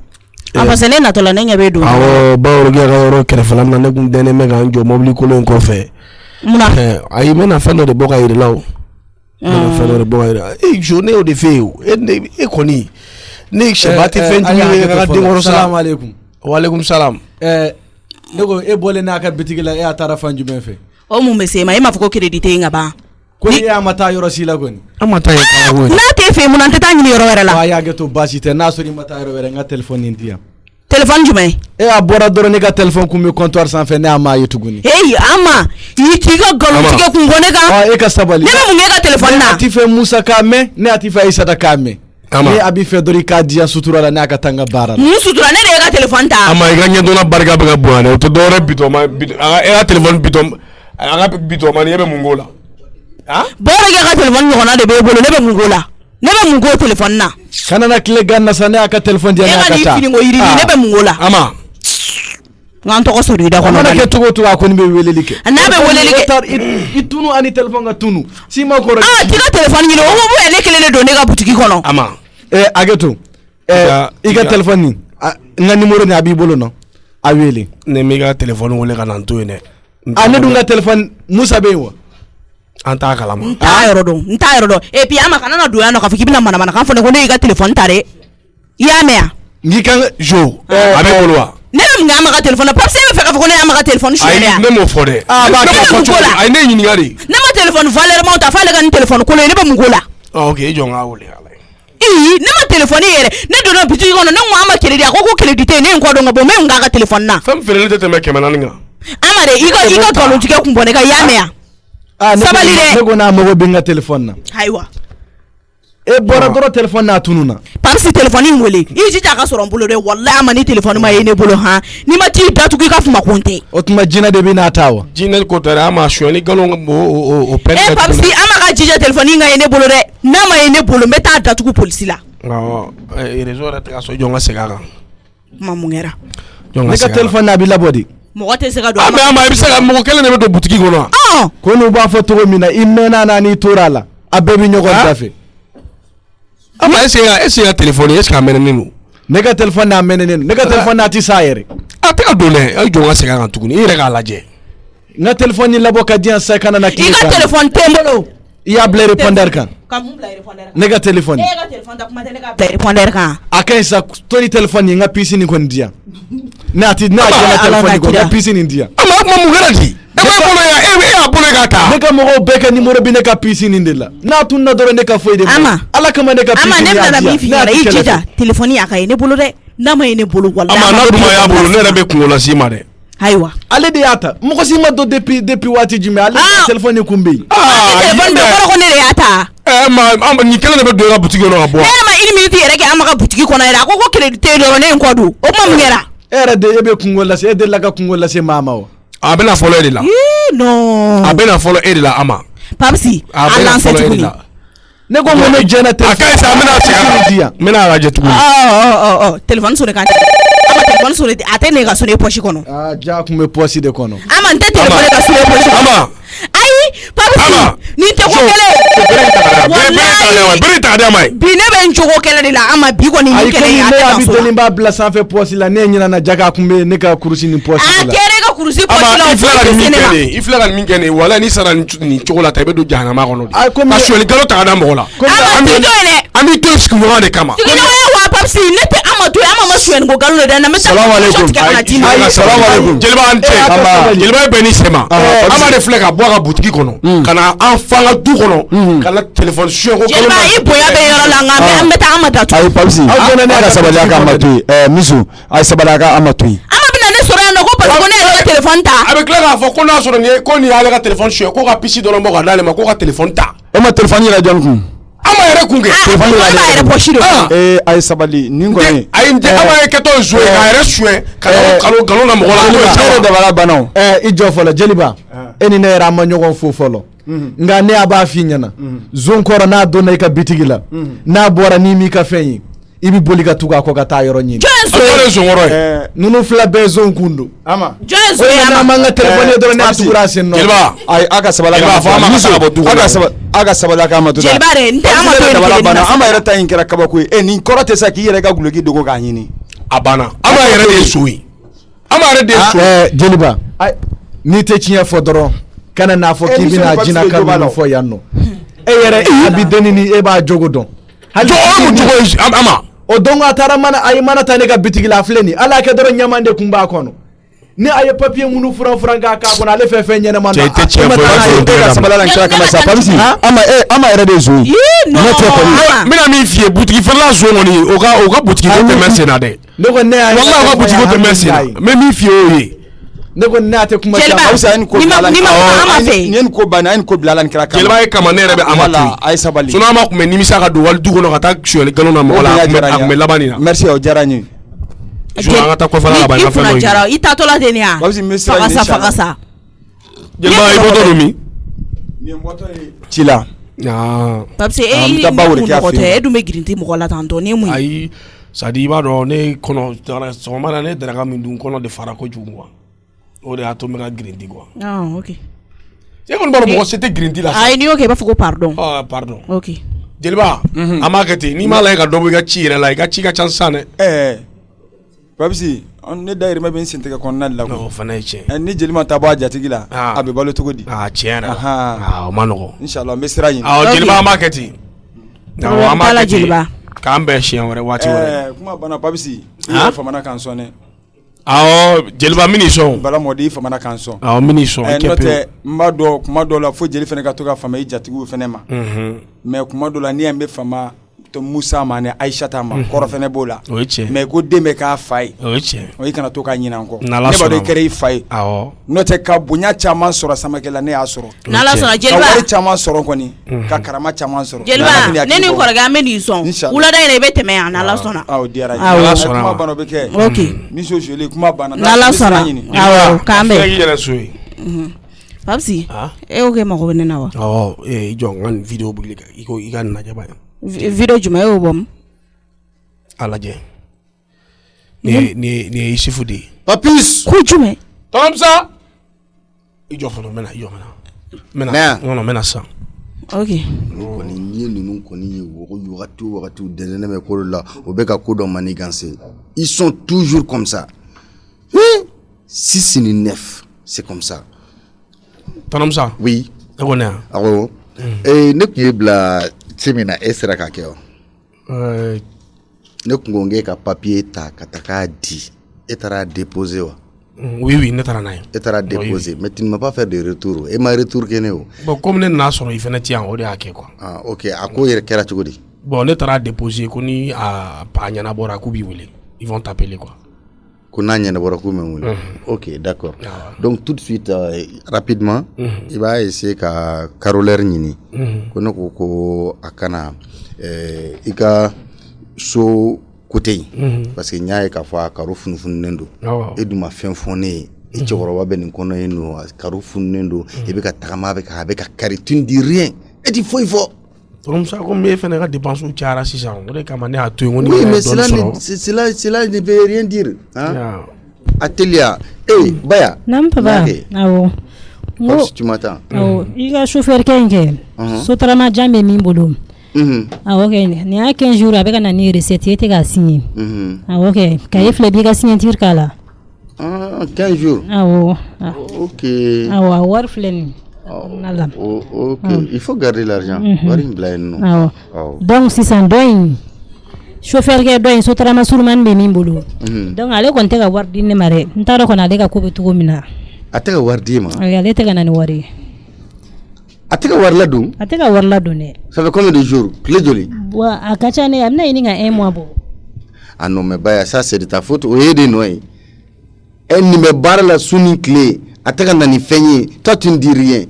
parce que ne natɔla ne ɲɛ bɛ don awɔ Baworokɛ ka yɔrɔ kɛrɛfɛla min na ne kun dɛnnen bɛ k'an jɔ mobili kolon in kɔfɛ munna ayi n bɛna fɛn dɔ de bɔ ka yir'i la o fɛn dɔ de bɔ ka yir'i la jo ne y'o de fɛ yen o e kɔni ne sɛba tɛ fɛn jugu ye ka denkɔrɔ sa salamaleykum waaleykum salam ne ko e bɔlen n'a ka bitigi la e y'a taara fan jumɛn fɛ o mun bɛ se ma e m'a fɔ ko crédit tɛ yen ka ban ko e y'a ma taa yɔrɔ si la kɔni an ma taa yen kala koyi n'a t'e fɛ yen mun na an tɛ taa ɲini yɔrɔ wɛrɛ la a y'a kɛ to baasi tɛ n'a sɔrɔ i ma taa yɔrɔ wɛrɛ n ka téléphone di yan téléphone jumɛn e a bɔra dɔrɔn ne ka téléphone kun bɛ comptoir sanfɛ ne y'a ma ye tuguni ama i k'i ka nkalon tigɛ kun bɔ ne kan e ka sabali ne bɛ mun kɛ e ka téléphone na ne a t'i fɛ Musa k'a mɛn ne a t'i fɛ Aïssata k'a mɛn ni abi fɛ dɔrɔn i k'a diya sutura la n'a ka taa n ka baara la. mun sutura ne de ye ka téléphone ta. ama i ka ɲɛdɔnna barika bɛ ka bonya dɛ o tɛ dɔwɛrɛ bitɔn ma e ka téléphone bitɔn a ka bitɔn ma ni e bɛ mun k'o la. bɔrɔ kɛ ka téléphone ɲɔgɔnna de b'e bolo ne bɛ mun k'o la ne bɛ mun k'o téléphone na. kana na tile ganna sa ne y'a ka téléphone diya n'a ka taa. e ka nin fini ko yiri ne bɛ mun k'o la. ama. n tɔgɔ sɔrɔ i da kɔnɔ. mana kɛ cogo o cogo a kɔni bɛ weleli kɛ. n'a bɛ weleli kɛ. i tunu ani téléphone ka tunu. si ma kɔrɔ. t'i ka téléphone ɲini o bɛ ne kelen de don ne ka butigi kɔnɔ. ama. Ageto. I ka téléphone nin n ka numéro nin a b'i bolo nɔ a wele. ne m'i ka téléphone wele ka na n to yen dɛ. ne dun ka téléphone Musa bɛ yen wa. an t'a kalama. n t'a yɔrɔ dɔn et puis ama kana na don yan nɔ k'a fɔ k'i bɛna manamanakan fɔ ne ko ne y'i ka téléphone ta dɛ i y'a mɛn yan. n'i kan jo a bɛ bolo wa. ne bɛ mun kɛ ama ka téléphone na parce que e bɛ fɛ k'a fɔ ko ne y'ama ka téléphone suɲɛ yan. ayi ne m'o fɔ dɛ. a b'a kɛ fɔ cogo la. a ye ne ɲininka de. ne ma téléphone valeur ma ta f'ale ka nin téléphone kolo ye ne bɛ mun k'o la. ok i jɔ n k'a wele. ne ma téléphone yɛrɛ ne donna bitigi kɔnɔ ne ko an ma crédit a ko crédit tɛ ne ye n kɔ dɔn ka bɔ n bɛ mun k'a ka téléphone na. fɛn feereli tɛ tɛmɛ 400 kan. ama de i ka nkalon tigɛ kun bɔ ne ka i y'a mɛn yan. sabali dɛ. ne ko n'a mago bɛ n ka téléphone na. ayiwa. e bɔra dɔrɔn téléphone n'a tununa. parce que téléphone in wele i jija a ka sɔrɔ n bolo dɛ walayi ama ni téléphone ma ye ne bolo han n'i ma t'i datugu i ka kuma kun tɛ. o tuma jinɛ de bɛ n'a ta wa. jinɛ ko tɛ dɛ ama sonyɛli nkalon o pɛrɛn. parce que ama ka jija téléphone in ka ye ne bolo dɛ n'a ma ye ne bolo n bɛ taa datugu polisi la. réseau yɛrɛ tɛ ka sɔn jɔn ka segin a kan. kuma mun kɛra. ne ka téléphone n'a bɛ labɔ de. mɔgɔ tɛ se ka don. mais ama i bɛ se ka mɔgɔ kelen de bɛ don butigi kɔnɔ wa. ko n'u b'a fɔ cogo min na i mɛnna n'a n'i tora a la a bɛɛ bɛ ɲɔgɔn dafɛ. ama est-ce que ka téléphone est-ce que a mɛnɛnen don. ne ka téléphone n'a mɛnɛnen don ne ka téléphone n'a ti s'a yɛrɛ. a tɛ ka don dɛ a ye jɔn ka segin a kan tuguni i yɛrɛ k'a lajɛ. n ka téléphone ni labɔ ka diyan sa kana na tile i ka téléphone tɛ n bolo. i y'a bila répondeur kan. ka mun bila répondeur kan. ne ka téléphone. e ka téléphone ta kuma tɛ ne ka bila répondeur kan. a ka ɲi sa to ni téléphone ye n ka puce nin kɔni di yan. ne a ti ne a jɛna téléphone nin kɔ n ka puce nin di yan. ama o kuma mun kɛra di. e b'a bolo yan e y'a bolo k'a ta. ne ka mɔgɔw bɛɛ ka numéro bɛ ne ka puce nin de la n'a tununa dɔrɔn ne ka foyi de ma. ama ala kama ne ka puce nin y'a di yan. ama ne bɛna min f'i ɲɛna i jija téléphone y'a ka ye ne bolo dɛ n'a ma ye ne bolo walayi. ama n'a dun ma y'a bolo ne yɛrɛ bɛ kungo las'i ma dɛ. ayiwa. ale de y'a ta mɔgɔ si ma don depuis waati jumɛn ale ka téléphone kun bɛ yen. téléphone bɛ kɔrɔ ko ne de y'a ta. nin kelen de bɛ don i ka butigi kɔnɔ ka bɔ. ne yɛrɛ ma une minute yɛrɛ kɛ an ma ka butigi kɔnɔ yɛrɛ a ko crédit tɛ yen dɔrɔn ne ye n kɔ don o kuma mun kɛra. e yɛrɛ de e bɛ kungo lase e delila ka kungo lase maa ma wa. a bɛna fɔlɔ e de la. non. a bɛna fɔlɔ e de la ama. papisi a lancé tuguni. ne ko mun ne jɛna téléphone. a ka ɲi sa n bɛna segin a kan n bɛna lajɛ tuguni. téléphone sonné kan tɛ ama téléphone sonné a tɛ ne ka sonné poche kɔnɔ. ja kun bɛ poche de kɔnɔ. ama n tɛ téléphone ka sonné poche kɔnɔ. ama. ayi papisi nin tɛ ko kɛlɛ. bere ta di a ma ye. bi ne bɛ n jogo kɛlɛ de la ama bi kɔni nin kɛlɛ ye a tɛ ka so la. ayi komi ne y'a bi dɔɔni b'a bila sanfɛ poche la ne ɲinɛna jaga kun bɛ ne ka kurusi nin poche la. a kɛra e ka kurusi poche la o filɛ ka nin min kɛ nin i filɛ ka nin min kɛ nin wala n'i sara nin cogo la ta i bɛ don jahanama kɔnɔ de. ka sonyali nkalon ta ka da mɔgɔ la. ama tɛ to ye dɛ. an b'i to sigiɲɔgɔn de kama. sigiɲɔgɔnya wa papisi ne tɛ ama to ye ama ma sonyali ko nkalon de da na n bɛ taa sɔn tigɛ ka na d'i ma. jeliba an tɛ jeliba ye bɛn ni sɛma ama de filɛ ka bɔ a ka butigi kɔnɔ ka na an fa ka du kɔnɔ ka na téléphone suɲɛ ko. jeliba i bonya bɛ yɔrɔ la nka an bɛ taa ama datugu. ayi papisi aw jɛna ne ka sabali a ka ama to yen misu a ye sabali a ka ama to yen. ama bɛna ne sɔrɔ yan nɔ ko parce que ko ne yɛrɛ ka téléphone ta. a bɛ tila k'a fɔ ko n'a sɔrɔ nin ye ko nin y'ale ka téléphone suɲɛ ko ka pisi dɔrɔn bɔ ka d'ale ma ko ka téléphone ta. e ma téléphone yɛrɛ jɔn kun. ama yɛrɛ kun kɛ. téléphone yɛrɛ poche de kɔnɔ. a ye sabali nin kɔni. ayi n tɛ ama ye kɛtɔ ye zo ye k'a yɛrɛ suɲɛ ka nkalon na mɔgɔ la. e dabala banaw. i jɔ fɔlɔ jeliba e ni ne yɛrɛ an ma ɲɔgɔn fo fɔlɔ. nka ne a b'a f'i ɲɛna zon kɔrɔ n'a donna i ka bitigi la n'a bɔra n'i m'i ka fɛn ye i bɛ boli ka tugu a kɔ ka taa yɔrɔ ɲini. jɔn ye zon kɔrɔ ye. ninnu fila bɛɛ zon kun don. ama jɔn ye zon ye ama. n'an m'an ka téléphone ye dɔrɔn ne a tugura a sen nɔ. jeliba ayi a ka sabali a ka ama to a ka sabali a ka ama to. jeliba de n tɛ ama to yen dabala banna ama yɛrɛ ta in kɛra kabako ye nin kɔrɔ tɛ sa k'i yɛrɛ ka guloki dogo k'a ɲini. a banna ama yɛrɛ de ye so ye ama yɛrɛ de ye so. jeliba n'i tɛ tiɲɛ fɔ dɔrɔn kana n'a fɔ k'i bɛna jinaka minnu fɔ yan nɔ e yɛrɛ a bi denni ni e b'a jogo dɔn. hali jogo ye ama. o don a taara mana a ye mana ta ne ka bitigi la a filɛ nin ala kɛ dɔrɔn ɲaman de kun b'a kɔnɔ ni a ye papier ŋunu furan k'a kɔnɔ ale fɛn fɛn ɲɛnama na. cɛ i tɛ tiɲɛ fɔ i ka sabala nin kira kama sa papisi ama yɛrɛ de ye zon ye. ne tɛ kɔni n bɛna min f'i ye butigi feerela zon kɔni o ka butigi ko tɛmɛ sen na dɛ. ne ko ne y'a ye walahi o ka butigi ko tɛmɛ sen na n bɛ min f'i ye o ye. ne ko n'a tɛ kuma Jeliba, caman. ni ma ama fɛ. Ni ko banna ni ko bilala ni kira kama. Jeliba ye kama ne yɛrɛ bɛ ama ay sabali. Sinon ama kun bɛ nimisa ka don wali du kɔnɔ ka taa suyɛli galon na mɔgɔ la a kun bɛ laban nin na. Merci o diyara n ye. Sinon an ka taa kɔfɛla la ba ka fɛn dɔ jara i tatɔla ten ya. Fagasa. Jeliba i bɔtɔ don min? Ci la. Parce que e mɔgɔ tɛ e dun bɛ girinti mɔgɔ la tan tɔ ne mun. Ayi sadi i b'a dɔn ne kɔnɔ sɔgɔma la ne daraka min dun kɔnɔ de fara kojugu quoi. O de y'a to n bɛ ka girinti quoi. Ok. E kɔni b'a dɔn mɔgɔ se tɛ girinti la. Ayi n'i y'o kɛ i b'a fɔ ko pardon. Pardon. Ok. Jeliba an b'a kɛ ten n'i m'a lajɛ ka dɔ bɔ i ka ci yɛrɛ la i ka ci ka ca sisan dɛ. Babisi ne dayirimɛ bɛ n sen tigɛ kɔnɔna de la. O fana ye tiɲɛ. Ni jeli ma ta bɔ a jatigi la a bɛ balo cogo di? Tiɲɛ yɛrɛ o ma nɔgɔ. Inshallah n bɛ sira ɲini. Jeliba an b'a kɛ ten. An b'a la Jeliba. K'an bɛn siɲɛ wɛrɛ waati wɛrɛ. Kuma banna Babisi i yɛrɛ famana k'an sɔn dɛ. Jeliba min sɔn. Bala mɔdi i famana k'an sɔn. Min sɔn. N'o tɛ n b'a dɔn kuma dɔw la fo jeli fana ka to ka fama i jatigiw fana ma. Mais kuma dɔw la ni yan bɛ fama Musa ma ni Aïssata ma kɔrɔ fana b'o la. O ye tiɲɛ. Mais ko den bɛ k'a fa ye. O ye tiɲɛ. O i kana to k'a ɲinɛ an kɔ. Ne b'a dɔn i kɛra i fa ye. N'o tɛ ka bonya caman sɔrɔ Samakɛla ne y'a sɔrɔ. N'Ala sɔnna Jeliba. Ka wari caman sɔrɔ kɔni ka karama caman sɔrɔ. Jeliba ne ni kɔrɔkɛ an bɛ nin sɔn. Wulada in i bɛ tɛmɛ yan n'Ala sɔnna. O diyara n ye. Kuma banna o bɛ kɛ. Ok. Mission joué kuma banna. N'Ala sɔnna. Awɔ k'an bɛn. Fɛn k'i yɛrɛ so ye. Babsi e y'o kɛ mago bɛ ne na wa? I jɔ n ka nin video boli i ko i ka nin lajɛ ba ye. Video jumɛn e y'o bɔ min? A lajɛ nin ye Isufu de ye. Papis. Ko jumɛn? Tɔnɔmusa i jɔ fɔlɔ n bɛna n bɛna san. Ok. Kɔni n'i ye ninnu kɔni ye wagati o wagati u dɛsɛlen bɛ ko la o bɛ ka ko dɔ manigancer ils sont toujours comme ça. 6 ni 9 c'est comme ça. Tɔnɔmusa. Oui. E ko ne yan. Awɔ. Ne kun ye bila ci min na e sera k'a kɛ wa? Ne kun ko n k'e ka papier ta ka taa k'a di e taara déposer wa? Oui ne taara n'a ye. E taara déposer mais tu ne m'as pas fait de retour e ma retour kɛ ne o. Bon comme ne nana sɔrɔ i fɛnɛ ti yan o de y'a kɛ quoi. Ok a ko yɛrɛ kɛra cogo di? Bon ne taara déposer ko ni a ɲɛnabɔra k'u b'i wele ils vont t'appeler quoi. Ko n'a ɲɛnabɔra k'u bɛ wele. Ok d'accord. Donc tout de suite rapidement i b'a essayer ka caroleur ɲini ko ne ko a kana i ka so côté parce que n y'a ye k'a fɔ a karo funufununen don e dun ma fɛn fɔ ne ye i cɛkɔrɔba bɛ nin kɔnɔ yen nɔ karo fununen don i bɛ ka tagama a bɛ ka kari tu ne dis rien e ti foyi fɔ. Tɔnɔmusa komi e fɛnɛ ka dépenses cayara sisan o de kama ne y'a to yen ko ni oui mais cela ne veut rien dire hein. Atelier Baya. Nam papa. Awɔ. Parce que tu m'attends. Awɔ i ka chauffeur kɛ in kɛ sotarama jan bɛ min bolo. Awɔ kɛ nin y'a 15 jours a bɛ ka na ni recette e tɛ k'a signer. Awɔ kɛ cahier filɛ b'i ka signature k'a la. 15 jours. Awɔ. Ok. Awɔ a wari filɛ nin. Ok il faut garder l'argent. Wari in bila yen nɔ. Awɔ. Donc sisan dɔ in chauffeur kɛ dɔ in sotarama surumani bɛ min bolo. Donc ale kɔni tɛ ka wari di ne ma dɛ n t'a dɔn kɔni ale ka ko bɛ cogo min na. A tɛ ka wari di ma. Ale tɛ ka na ni wari ye. A tɛ ka wari ladon. A tɛ ka wari ladon dɛ. Ça fait combien de jours? Tile joli? Wa a ka ca ne a bɛna ɲini ka 1 mois bɔ. Ah non mais Baya ça c'est de ta faute o ye de nɔ ye. E nin bɛ baara la su ni tile a tɛ ka na ni fɛn ye toi tu ne dis rien.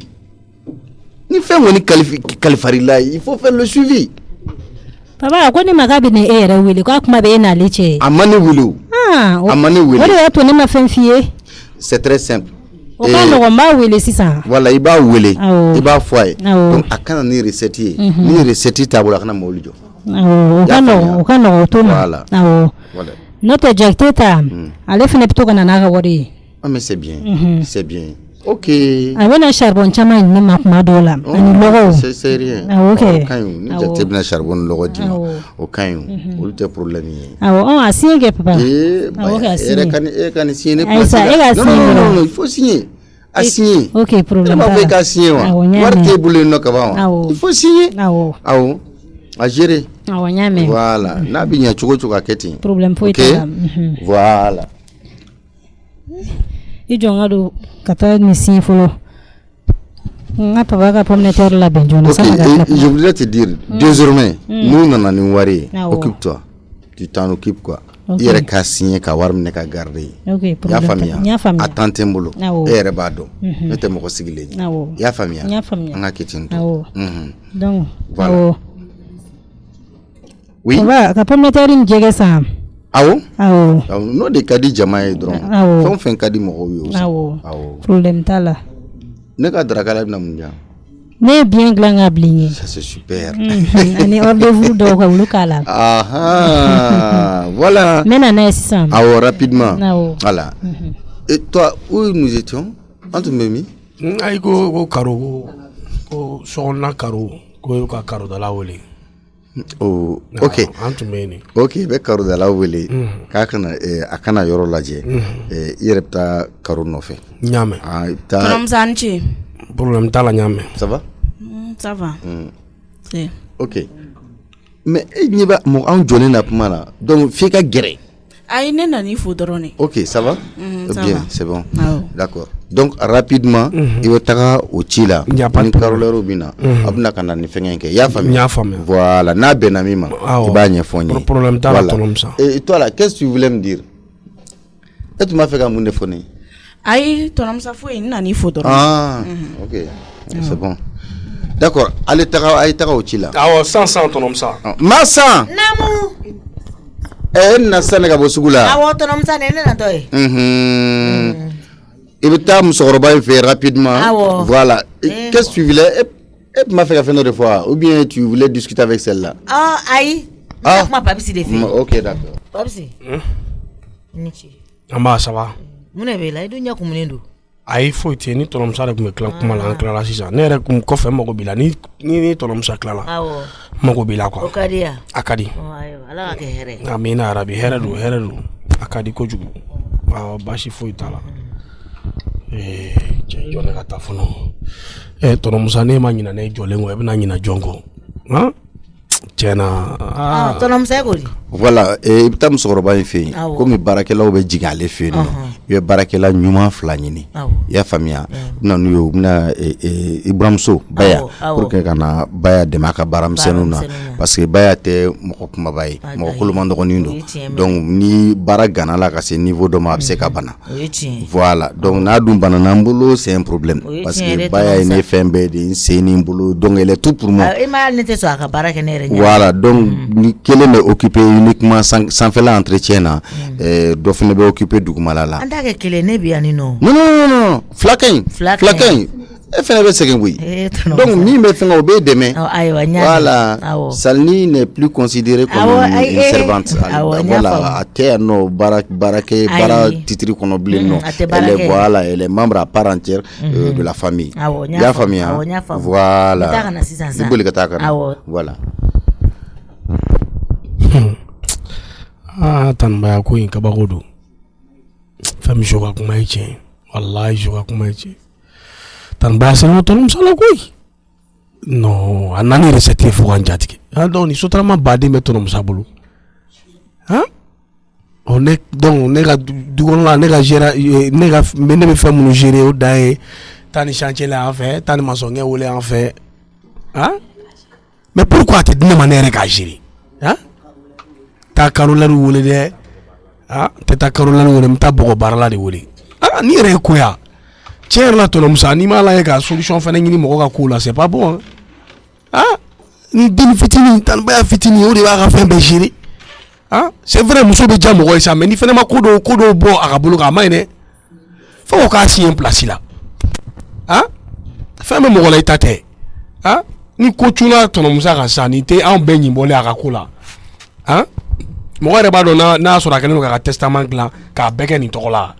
Ni fɛn kɔni kalifarila il faut faire le suivi. Papa ko ne ma k'a bɛ ne e yɛrɛ wele k'a kuma bɛ e n'ale cɛ. A ma ne wele o. A ma ne wele. O de y'a to ne ma fɛn f'i ye. C'est très simple. O ka nɔgɔn n b'a wele sisan. Voilà i b'a wele i b'a fɔ a ye donc a kana ni recette ye ni recette t'a bolo a kana mobili jɔ. O ka nɔgɔn o t'o ma. Awɔ. N'o tɛ Jakite ta ale fana bɛ to ka na n'a ka wari ye. Ah mais c'est bien c'est bien. Ok. A bɛna charbon caman ɲini ne ma kuma dɔw la ani lɔgɔw. C'est rien. Awɔ kɛ. O ka ɲi ni Jakite bɛna charbon ni lɔgɔ d'i ma o ka ɲi olu tɛ problème ye. Awɔ a signé kɛ papa. Awɔ kɛ a signé. E ka nin signé ne place. Ayisa e ka signé. Non il faut signer. A signé. Ok problème t'a la. Ne b'a fɔ i ka signé wa. Wari t'e bolo yen nɔ ka ban wa. Il faut signer. Awɔ. A gérer. Awɔ n y'a mɛn. Voilà n'a bɛ ɲɛ cogo o cogo a kɛ ten. Problème foyi t'a la. Voilà. I jɔ n ka don ka taa nin signé fɔlɔ. N ka papa ka pomme de terre labɛn joona. Ok je voudrais te dire désormais n'u nana ni wari ye occupe-toi tu t'en occupes quoi. yɛrɛ ka signé ka wari minɛ ka garder y'a faamuya a temps tɛ n bolo e yɛrɛ b'a dɔn ne tɛ mɔgɔ sigilen ye y'a faamuya an ka kɛ ten tɔ donc voilà oui ka pomme de terre ni jɛgɛ san awɔ n'o de ka di jama ye dɔrɔn fɛn o fɛn ka di mɔgɔw ye aussi awɔ problème t'a la ne ka darakala bɛna mun diyan ne ye bien dilan ka bilen ye ça c'est super ani ordre dɔw ka wulu k'a la voilà n bɛna n'a ye sisan awɔ rapidement voilà et toi où nous étions an tun bɛ min ayi ko karo ko sokɔnɔna karo ko ka karodala wele ok ok i bɛ karodala wele k'a kana a kana yɔrɔ lajɛ i yɛrɛ bɛ taa karo nɔfɛ n y'a mɛn tɔnɔmusa ni ce problème t'a la n y'a mɛn ça va ça va ok mais e ɲɛ bɛ mɔgɔ anw jɔlen na kuma na donc f'i ka gɛrɛ ayi ne nana i fo dɔrɔn de ok ça va bien c'est bon d'accord donc rapidement i bɛ taga o ci la ni karolɛriw bɛ na a bɛna ka na ni fɛngɛ in kɛ i y'a faamuya voilà n'a bɛnna min ma i b'a ɲɛfɔ n ye problème t'a la tɔnɔmusa et toi là qu'est-ce que tu voulais me dire e tun b'a fɛ ka mun de fɔ ne ye ayi tɔnɔmusa foyi n nana i fo dɔrɔn ok c'est bon d'accord ale taga a ye taga o ci la awɔ 100 tɔnɔmusa ma san naamu e na sisan ne ka bɔ sugu la awɔ tɔnɔmusa ne natɔ ye i bɛ taa musokɔrɔba in fɛ rapidement voilà qu'est-ce que tu voulais e tun b'a fɛ ka fɛn dɔ de fɔ ou bien tu voulais discuter avec celle-là ayi n bɛ kuma papisi de fɛ ok d'accord papisi ni ci an b'a ça va mun de b'e la i dun ɲɛ kumunen don ayi foyi tɛ ni tɔnɔmusa de tun bɛ tila kuma la an tilala sisan ne yɛrɛ kun kɔfɛ mago b'i la ni tɔnɔmusa tilala mago b'i la quoi o ka di yan a ka di ala ka kɛ hɛrɛ amina arabi hɛrɛ don a ka di kojugu awɔ baasi foyi t'a la cɛ jɔ ne ka taa fɔlɔ tɔnɔmusa ne ma ɲinɛ ne jɔlen kɔ e bɛna ɲinɛ jɔn kɔ tiɲɛna tɔnɔmusa ko di voilà i bɛ taa musokɔrɔba in fɛ yen komi baarakɛlaw bɛ jigin ale fɛ yen nɔ i bɛ baarakɛla ɲuman 2 ɲini i y'a faamuya u bɛna n'u ye u bɛna i buramuso Baya pour que ka na Baya dɛmɛ a ka baaramisɛnninw na parce que Baya tɛ mɔgɔ kumaba ye mɔgɔ koloman dɔgɔnin don donc ni baara gana la ka se niveau dɔ ma a bɛ se ka bana voilà donc n'a dun banana n bolo c'est un problème parce que Baya ye ne fɛn bɛɛ de n sen ni n bolo donc elle est tout pour moi ne tɛ sɔn a ka baara kɛ ne yɛrɛ voilà donc ni kelen bɛ occupé uniquement sanfɛla entretien na dɔ fana bɛ occupé dugumala la an t'a kɛ kelen ne bi yan ni nɔ non filakan in e fana bɛ sɛgɛn koyi donc min bɛ fɛngɛ o bɛ dɛmɛ voilà Salini n'est plus considérée comme une servante voilà a tɛ yan nɔ baara titiri kɔnɔ bilen nɔ elle est membre à part entière de la famille i y'a faamuya voilà i boli ka taa kana voilà tanbaya ko in kabako don fɛn min ka kuma ye tiɲɛ wallahi ka kuma ye tiɲɛ tanbaya sɛnɛ tɔnɔmusa la koyi non a nani recette fo kan jatigɛ donc ni sotarama baden bɛ tɔnɔmusa bolo ne ka dukɔnɔla ne bɛ fɛn minnu gérer o dan ye taa ni chantier la an fɛ taa ni maçonkɛ wele an fɛ mais pourquoi a tɛ di ne ma ne yɛrɛ k'a gérer taa karolɛriw wele dɛ tɛ taa karolɛriw wele n bɛ taa bɔgɔ baarala de wele ni yɛrɛ ye koya tiɲɛ yɛrɛ la tɔnɔmusa n'i m'a lajɛ ka solution fana ɲini mɔgɔ ka ko la c'est pas bon ni den fitinin tanbaya fitinin o de b'a ka fɛn bɛɛ gérer c'est vrai muso bɛ diya mɔgɔ ye sa mais ni fana ma ko dɔw bɔ a ka bolo kan a ma ɲi dɛ fo k'a siɲɛ place la fɛn bɛ mɔgɔ la i ta tɛ ni ko cunna tɔnɔmusa kan sa nin tɛ anw bɛɛ ɲinbɔlen a ka ko la mɔgɔ yɛrɛ b'a dɔn n'a sɔrɔ a kɛlen don k'a ka testament dilan k'a bɛɛ kɛ nin tɔgɔ la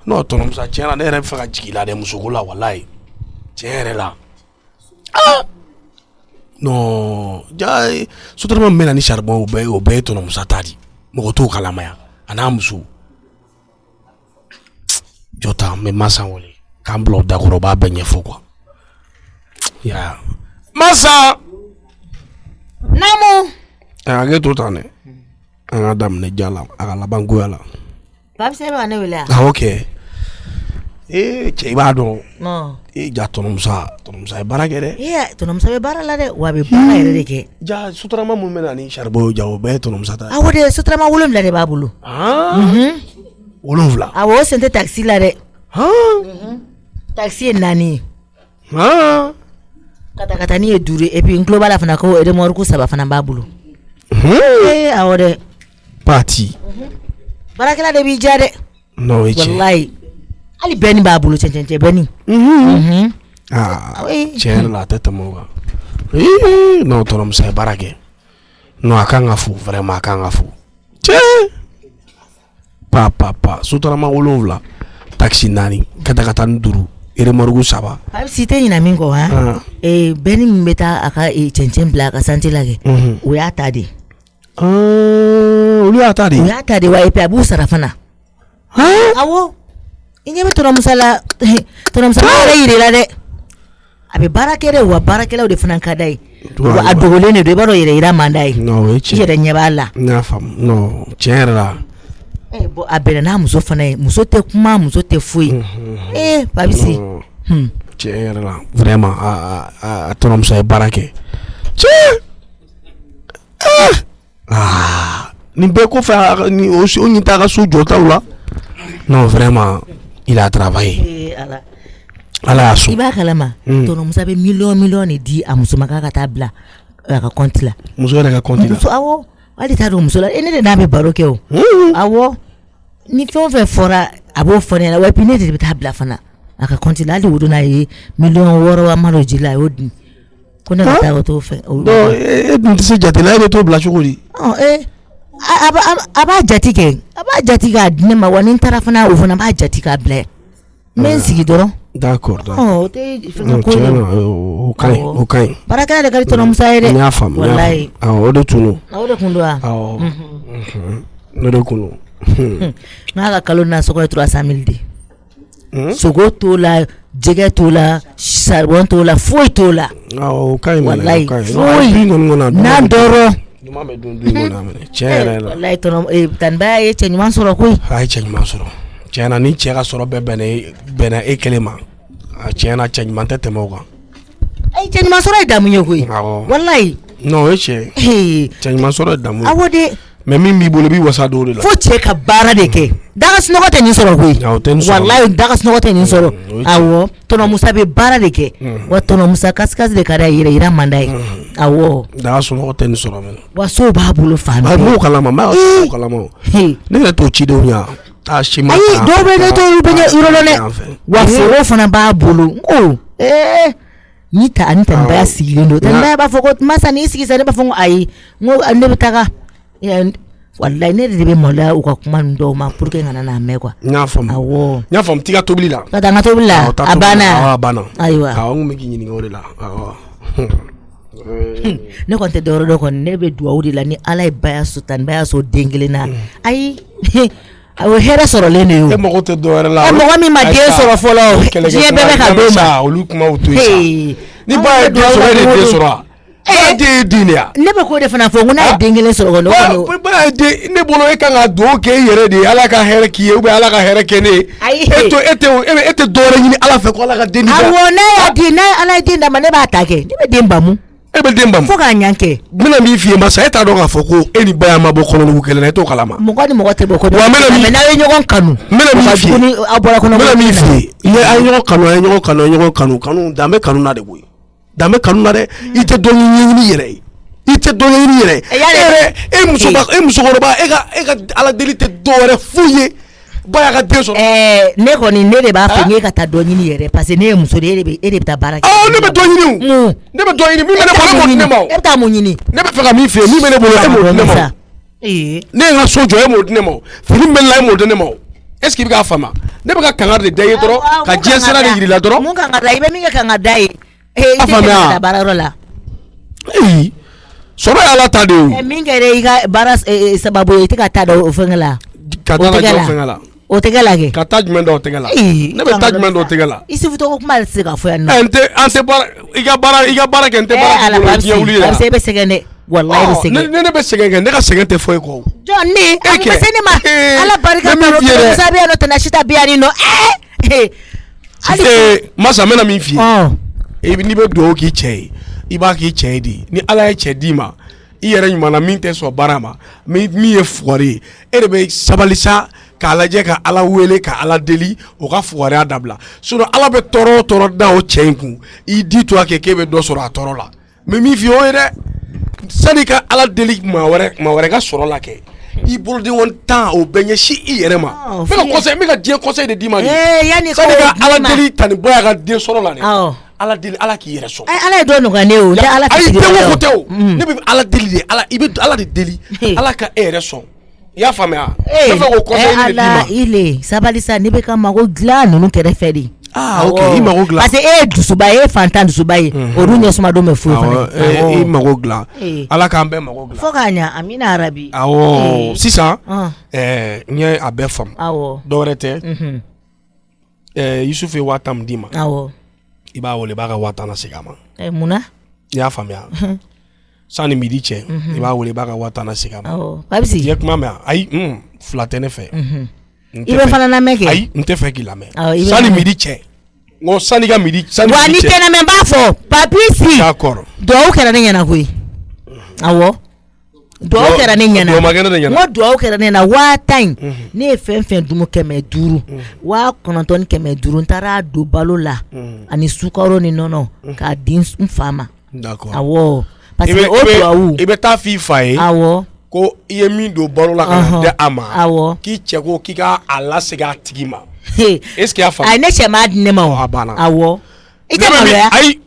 non tɔnɔmusa tiɲɛ na ne yɛrɛ bɛ fɛ ka jigin la dɛ musoko la walayi tiɲɛ yɛrɛ la non sotarama min bɛ na ni charbon o bɛɛ ye tɔnɔmusa ta di mɔgɔ t'o kalama yan a n'a muso jɔ ta n bɛ masa wele k'an bila o da kɔrɔ o b'a bɛɛ ɲɛfɔ quoi masa naamu hakɛ to tan dɛ an ka daminɛ ja la a ka laban goya la papisi e bɛ ka ne wele awɔ kɛ cɛ i b'a dɔn non ja tɔnɔmusa ye baara kɛ dɛ tɔnɔmusa bɛ baara la dɛ wa a bɛ baara yɛrɛ de kɛ ja sotarama mun bɛ na ni saribɔ ja o bɛɛ ye tɔnɔmusa ta awɔ de sotarama 7 de b'a bolo 7 awɔ o sen tɛ taxi la dɛ taxi ye 4 kata ni ye 5 et puis n tulo b'a la fana ko remorque 7 fana b'a bolo awɔ dɛ parti baarakɛla de b'i ja dɛ non o ye tiɲɛ wallahi hali bɛni b'a bolo cɛncɛncɛ bɛni tiɲɛ yɛrɛ la a tɛ tɛmɛ o kan non tɔnɔmusa ye baara kɛ non a kan ka fo vraiment a kan ka fo tiɲɛ pa sotarama 7 taxi 4 kata ni 5 remorque 7 a bɛ si tɛ ɲina min kɔ ha bɛni min bɛ taa a ka cɛncɛn bila a ka santi la kɛ o y'a ta de olu y'a ta de wa et puis a b'u sara fana awɔ i ɲɛ bɛ tɔnɔmusa la tɔnɔmusa yɛrɛ yiri la dɛ a bɛ baara kɛ dɛ wa baarakɛlaw de fana ka d'a ye wa a dogolen de don i b'a dɔn yɛrɛ yira man d'a ye i yɛrɛ ɲɛ b'a la n y'a faamu non tiɲɛ yɛrɛ la bon a bɛnna n'a muso fana ye muso tɛ kuma muso tɛ foyi Babisi tiɲɛ yɛrɛ la vraiment a tɔnɔmusa ye baara kɛ nin bɛɛ kɔfɛ o ɲin t'a ka so jɔtaw la non vraiment il a travaillé ala y'a so i b'a kalama tɔnɔmusa bɛ million de di a muso ma k'a ka taa bila a ka compte la muso yɛrɛ ka compte la awɔ hali t'a dɔn muso la ne de n'a bɛ baro kɛ o awɔ ni fɛn o fɛn fɔra a b'o fɔ ne la wa puis ne de bɛ taa bila fana a ka compte la hali o don n'a ye 600,000 amadu ji la a y'o di ko ne ka taa o t'o fɛ non e dun tɛ se jate la e bɛ t'o bila cogo di a b'a jati kɛ k'a di ne ma wa ni n taara fana o fana b'a jati k'a bila n bɛ n sigi dɔrɔn d'accord o tɛ fɛn ko ye o ka ɲi baarakɛla de ka di tɔnɔmusa ye dɛ n y'a faamu wallahi o de tun don o de kun don wa ne de kun don n'a ka kalo nasɔgɔ ye 300,000 de sogo t'o la jɛgɛ t'o la charbon t'o la foyi t'o la o ka ɲi wallahi foyi n'a dɔrɔn ɲuman bɛ dun kɔnɔ a minɛ tiɲɛ yɛrɛ la wallahi Taniba ye cɛ ɲuman sɔrɔ koyi a ye cɛ ɲuman sɔrɔ tiɲɛ na ni cɛ ka sɔrɔ bɛɛ bɛnna e kelen ma tiɲɛ na cɛ ɲuman tɛ tɛmɛ o kan cɛ ɲuman sɔrɔ ye damu ye koyi wallahi non o ye tiɲɛ cɛ ɲuman sɔrɔ ye damu ye awɔ de mais min b'i bolo i b'i wasa don o de la fo cɛ ka baara de kɛ daga sunɔgɔ tɛ nin sɔrɔ koyi wallahi daga sunɔgɔ tɛ nin sɔrɔ awɔ tɔnɔmusa bɛ baara de kɛ wa tɔnɔmusa kasikasi de ka d'a ye yɛrɛ manda ye awɔ daga sunɔgɔ tɛ nin sɔrɔ mɛ wa so b'a bolo fan bɛɛ a b'o kalama n b'a o kalama ne yɛrɛ t'o cidenw ɲa taa si ma ayi dɔw bɛ ne to olu bɛ ɲɛ yɔrɔ dɔn dɛ wa foro fana b'a bolo ko ni ta ani Taniba sigilen don Taniba b'a fɔ ko masa n'i sigi sa ne b'a fɔ ko ayi n ko ne bɛ taga wallahi ne de bɛ maloya u ka kuma ninnu dɔw ma pour que n kana n'a mɛn quoi n y'a faamu awɔ n y'a faamu t'i ka tobili la ka taa n ka tobili la a banna ayiwa awɔ n kun bɛ k'i ɲininka o de la awɔ ne kɔni tɛ dɔwɛrɛ dɔn kɔni ne bɛ dugawu de la ni ala ye Baya so Taniba y'a so den kelen na ayi o ye hɛrɛ sɔrɔlen de ye o e mago tɛ dɔwɛrɛ la mɔgɔ min ma den sɔrɔ fɔlɔ diɲɛ bɛɛ bɛ ka d'o ma olu kumaw to yen sa ni ba ye den sɔrɔ e de den sɔrɔ wa ba den ye den de ya ne bɛ k'o de fana fɔ ko n'a ye den kelen sɔrɔ kɔni ba ye den ne bolo e kan ka dugawu kɛ e yɛrɛ de ye ala ka hɛrɛ k'i ye ou bien ala ka hɛrɛ kɛ ne ye e tɛ dɔwɛrɛ ɲini ala fɛ ko ala ka den di awɔ n'a ala ye den d'a ma ne b'a ta kɛ ne bɛ den bamu e bɛ den bamu fo k'a ɲan kɛ n bɛna min f'i ye masa e t'a dɔn k'a fɔ ko e ni Baya ma bɔ kɔnɔnugu kelen na e t'o kalama mɔgɔ ni mɔgɔ tɛ bɔ kɔnɔnugu kelen na mais n'aw ye ɲɔgɔn kanu n bɛna min f'i ye aw bɔra kɔnɔnugu n bɛna min f'i ye a ye ɲɔgɔn kanu dan bɛ kanu na de koyi dan bɛ kanu na dɛ i tɛ dɔn ɲɛɲini yɛrɛ ye i tɛ dɔn ɲɛɲini yɛrɛ ye e musokɔrɔba e ka ala deli tɛ dɔwɛrɛ foyi ye Baya ka den sɔrɔ ne kɔni ne de b'a fɛ n' ka taa dɔ ɲini yɛrɛ parce que ne ye muso de e de bɛ taa baara kɛ ne bɛ dɔ ɲini o ne bɛ dɔ ɲini min bɛ ne bolo e m'o di ne ma o e bɛ taa mun ɲini ne bɛ fɛ ka min f'i ye min bɛ ne bolo e m'o di ne ma o ne ye n ka so jɔ e m'o di ne ma o fini min bɛ ne la e m'o di ne ma o est ce que i bɛ k'a faamu ne bɛ ka kangari de da i ye dɔrɔn ka diɲɛ sira de yir'i la dɔrɔn mun kan ka da i bɛ min kɛ kan ka da ye i tɛ ka taa baarayɔrɔ la sɔrɔ ye ala ta de ye o min kɛra i ka baara sababu ye i tɛ ka taa da o fɛngɛ la ka taa lajɛ o fɛngɛ la o tɛgɛ la kɛ ka taa jumɛn da o tɛgɛ la ne bɛ taa jumɛn da o tɛgɛ la i sifutɔ ko kuma tɛ se ka fɔ yan nɔ an tɛ baara i ka baara kɛ n tɛ baara kɛ diɲɛ wuli la e bɛ sɛgɛn dɛ walayi i bɛ sɛgɛn ne bɛ sɛgɛn kɛ ne ka sɛgɛn tɛ fɔ e kɔ jɔn ne a ma se ne ma ala barika ma musa bɛ yan nɔ tɛna sita bɛ yan nɔ masa mena min fi e ni be do ki che i ba ki che di ni ala ye che di ma i yɛrɛ ɲuman min tɛ sɔn baara ma min ye fugari e de bɛ sabali sa k'a lajɛ ka ala wele ka ala deli o ka fugariya dabila sinon ala bɛ tɔɔrɔ o tɔɔrɔ da o cɛ in kun i di to a kɛ k'e bɛ dɔ sɔrɔ a tɔɔrɔ la mais min fi o ye dɛ sani ka ala deli maa wɛrɛ ka sɔrɔ la kɛ i boloden 10 o bɛɛ ɲɛsin i yɛrɛ ma n bɛ ka diɲɛ conseil de d'i ma nin sani ka ala deli ta ni bɔ a ka den sɔrɔ la dɛ ala deli ala k'i yɛrɛ sɔn ala ye dɔ nɔgɔya ne o ala ayi den ko tɛ o ne bɛ ala deli de ala i bɛ ala de deli ala ka e yɛrɛ sɔn i y'a faamuya ne fɛ k'o conseil de d'i ma ile sabali sa ne bɛ ka mago dilan ninnu kɛrɛfɛ de ok i mago dilan parce que e ye dusuba ye e ye fantan dusuba ye olu ɲɛsuma don bɛ foyi fana i mago dilan ala k'an bɛɛ mago dilan fo k'a ɲa amina arabi awɔ sisan n ye a bɛɛ faamu dɔwɛrɛ tɛ Yusuf ye 1000 min d'i ma awɔ i b'a wele i b'a ka 1000 segin a ma munna i y'a faamuya sani midi cɛ i b'a wele i b'a ka 1000 segin a ma awɔ babisi i ye kuma mɛn ayi fila tɛ ne fɛ i bɛ fana lamɛn kɛ ayi n tɛ fɛ k'i lamɛn sani midi cɛ n ko sani ka midi sani wa ni tɛnɛ mɛn b'a fɔ babisi d'accord duwawu kɛra ne ɲɛna koyi awɔ duwawu kɛra ne ɲɛna n ko duwawu kɛra ne ɲɛna 1000 ne ye fɛn fɛn dun 500 995 n taara don balo la ani sukaro ni nɔnɔ k'a di n fa ma d'accord awɔ parce que o duwawu i bɛ taa f'i fa ye awɔ ko i ye min don balo la ka na di a ma awɔ k'i cɛ ko k'i ka a lasegin a tigi ma est ce que y'a faamu ayi ne cɛ m'a di ne ma o a banna awɔ i tɛ maloya ayi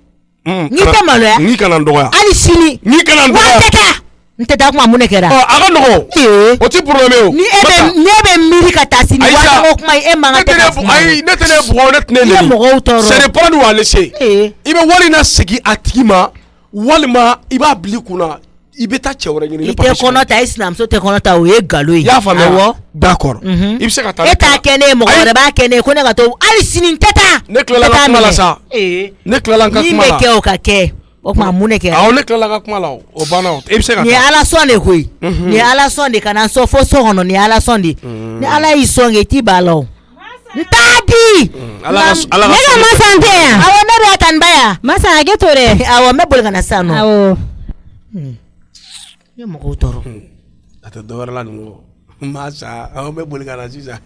n'i tɛ maloya n'i kana n dɔgɔya hali sini n'i kana n dɔgɔya n tɛ taa kuma mun de kɛra a ka nɔgɔ o ti problème o ni e bɛ miiri ka taa sini waati kuma e man ka tɛ ka kuma ayi ne tɛ ne bugɔ ne tɛ ne neni i bɛ mɔgɔw tɔɔrɔ c'est pas nous à laisser i bɛ wari na segin a tigi ma walima i b'a bila kunna i bɛ taa cɛ wɛrɛ ɲini i tɛ kɔnɔ ta i sinamuso tɛ kɔnɔ ta o ye nkalon ye i y'a faamuya awɔ d'accord i bɛ se ka taa e t'a kɛ ne ye mɔgɔ wɛrɛ b'a kɛ ne ye ko ne ka to hali sini n tɛ taa ne tilala n ka kuma la sa ne tilala n ka kuma la min bɛ kɛ o ka kɛ o kuma mun de kɛ awɔ ne tilala n ka kuma la o banna o i bɛ se ka taa nin ye ala sɔn de koyi nin ye ala sɔn de ka na sɔn fo so kɔnɔ nin ye ala sɔn de ni ala y'i sɔn kɛ i t'i ban a la o n t'a di ne ka masa n tɛ yan awɔ ne de y'a ta nin ba yan masa hakɛ to dɛ awɔ n bɛ boli ka na sisan nɔ awɔ n ye mɔgɔw tɔɔrɔ a tɛ dɔ wɛrɛ la nin ko masa aw bɛ boli ka na sisan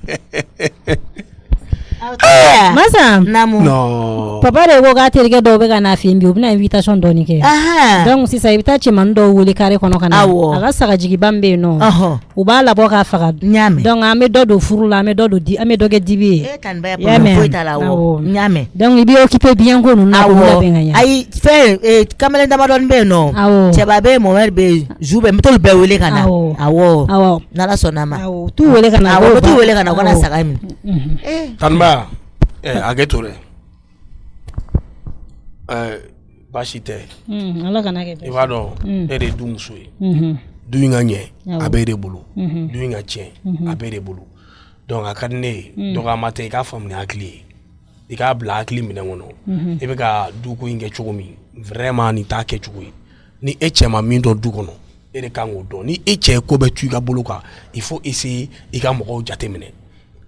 masa namu papa de ko k'a terikɛ dɔw bɛ ka n'a fɛ yen bi u bɛna invitation dɔɔni kɛ donc sisan i bɛ taa cɛmanin dɔw wele carré kɔnɔ ka na a ka sagajigiba min bɛ yen nɔ u b'a labɔ k'a faga donc an bɛ dɔ don furu la an bɛ dɔ kɛ dibi ye e kan bɛ foyi t'a la o n y'a mɛn donc i b'i occupé bien ko ninnu na k'u labɛn ka ɲɛ ayi fɛn kamalen damadɔni bɛ yen nɔ cɛba bɛ yen mɔmɛri bɛ yen zu bɛ yen n bɛ t'olu bɛɛ wele ka na awɔ n'ala sɔnn'a ma t'u wele ka na awɔ t'u wele ka na u ka na saga min tanba hakɛ to dɛ baasi tɛ ala kana kɛ i b'a dɔn e de ye du muso ye du in ka ɲɛ a bɛ e de bolo du in ka tiɲɛ a bɛ e de bolo donc a ka di ne ye dɔgɔyama tɛ i k'a faamu ni hakili ye i k'a bila hakili minɛn kɔnɔ i bɛ ka du ko in kɛ cogo min vraiment nin t'a kɛ cogo ye ni e cɛ ma min dɔn du kɔnɔ e de kan k'o dɔn ni e cɛ ko bɛ tu i ka bolo kan il faut essayer i ka mɔgɔw jateminɛ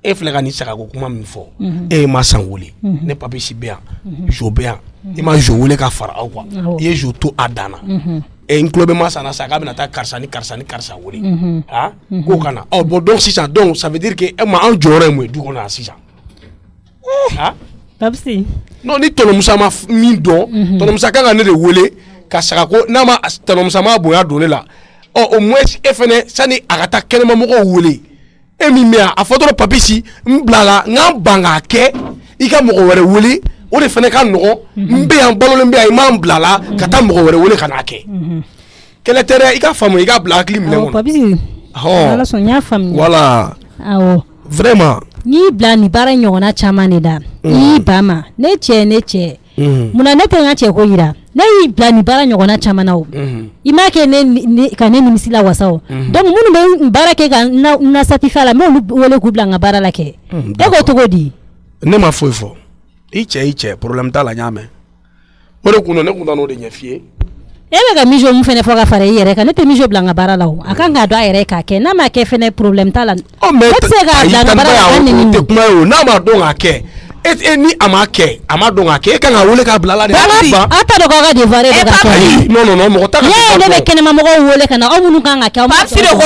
e filɛ ka nin sagako kuma min fɔ e ma san wele ne papisi bɛ yan jo bɛ yan i ma jo wele ka fara aw kan i ye jo to a dan na n tulo bɛ ma san na sa k'a bɛna taa karisa ni karisa ni karisa wele k'o ka na bon donc sisan donc ça veut dire que e ma an jɔyɔrɔ ye mun ye du kɔnɔ yan sisan papisi non ni tɔnɔmusa ma min dɔn tɔnɔmusa kan ka ne de wele ka sagako n'a ma tɔnɔmusa ma bonya don ne la au moins e fɛnɛ sani a ka taa kɛnɛma mɔgɔw wele e min bɛ yan a fɔ dɔrɔn papisi n bila la n k'an ban k'a kɛ i ka mɔgɔ wɛrɛ wele o de fɛnɛ ka nɔgɔn n bɛ yan balolen bɛ yan i m'an bila la ka taa mɔgɔ wɛrɛ wele ka n'a kɛ kɛlɛ tɛ dɛ i ka faamu i ka bila hakili minɛ kɔnɔ papisi ala sɔn n y'a faamuya voilà awɔ vraiment n'i bila nin baara ɲɔgɔnna caman de la i y'i ban ma ne cɛ munna ne tɛ n ka cɛ ko yira ne y'i bila nin baara ɲɔgɔnna caman na o i m'a kɛ ka ne nimisi la wasa o donc minnu bɛ baara kɛ ka n na satisfait la n b'olu wele k'u bila n ka baara la kɛ e ko cogo di ne ma foyi fɔ i cɛ problème t'a la n y'a mɛn o de kun ne kun t'o de ɲɛ f'i ye e bɛ ka mijo mun fɛnɛ fɔ ka fara i yɛrɛ kan ne tɛ mijo bila n ka baara la o a kan k'a dɔn a yɛrɛ k'a kɛ n'a ma kɛ fɛnɛ problème t'a la ne tɛ se k'a bila n ka baara la a ka nɛni o tɛ kuma ye o n'a ma dɔn k'a kɛ ni amake amado ngake kan wole ka blala de ata do ka devoir do ka non mo ta ye ne be kenema mo wole kana o munu kan ngake o ma si de ko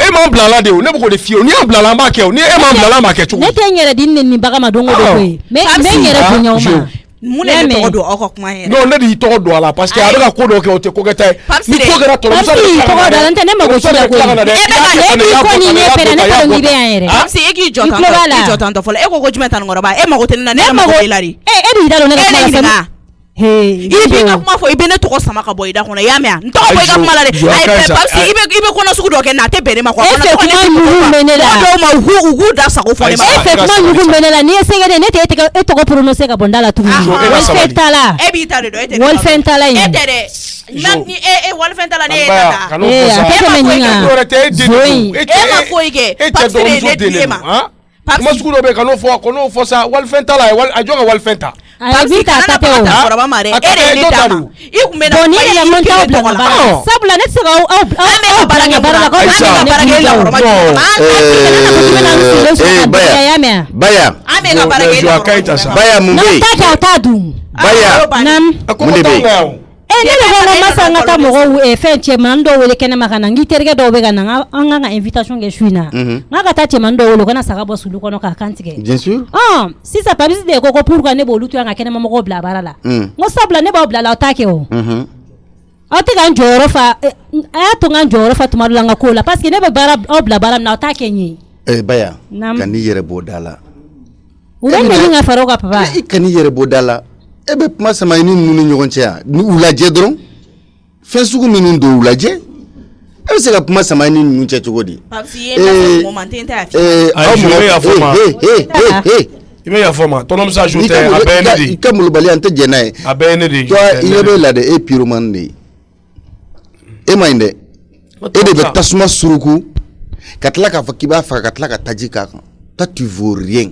e ma blala de ne bo de fio ni blala ma ke ni e ma blala ma ke chu ne te nyere din ni baga ma dongo do ko me nyere ko nyoma mune ne to do oko kuma here non ne di to do ala parce que abeka ko do ke o te ko geta ni ko gara to sa to do ala ntene mo go so ko e ko ni ne pere ne ko ni be here si e ki jotan to fole e ko jumenta ngoro ba e ma go tenna ne ma go ilari e di dalo ne ka sama hey ibe ka kuma fo ibe ne to ko sama ka boy da kono ya me an to ko ga kuma la de ai papsi ibe ko na sugu do ke na te bere ma ko na ko ni menela do ma ugu da sa ko fole ma e fe kuma ugu menela ni se ga ne te to ko prononcer ka bondala tu wol fetala e bi ta de do e te wol fetala e te de ni wol fetala ne ta e te meninga e ma fo ige papsi ne de ma ma sugu do be ka no fo sa wol fetala wal ajoga wol feta Abi ta ta o ba mare ere ni dama I ku mena boni ya mon ta bla ba sabula ne se au baranga baranga ko na baranga la ro baya ame ga baranga baya mumbe ta ta du baya nam mumbe ne le masanga ta mo fenche mando wele kena makana ngiterge do be kana anga invitation ge shuina ngaka ta mando wele kana saka bo sulu kono ka kantige bien sûr si ça pas de ko pour ka ne bo lutu anga kena mo go bla barala mo sabla ne bo bla la otake o ati kan joro fa aya to ngan joro fa tumaru langa kola parce que ne be bara bla bara na otake nyi baya kan ni yere bo dala ure me nga faroga papa kan ni yere bo dala ebe kuma sama ni nunu ɲɔgɔn cɛ yan ni wulajɛ dɔrɔn fɛn sugu minnu don wulajɛ e bɛ se ka kuma sama ni nunu cɛ cogo di i bɛ yafa ma tɔnɔmusa jo tɛ a bɛɛ ne de i ka molobaliya n tɛ jɛn n'a ye a bɛɛ ne de toi i ɲɛ bɛ la de e pyromane de ye e ma ɲi dɛ e de bɛ tasuma suruku ka tila k'a fɔ k'i b'a faga ka tila ka taji k'a kan toi tu vaux rien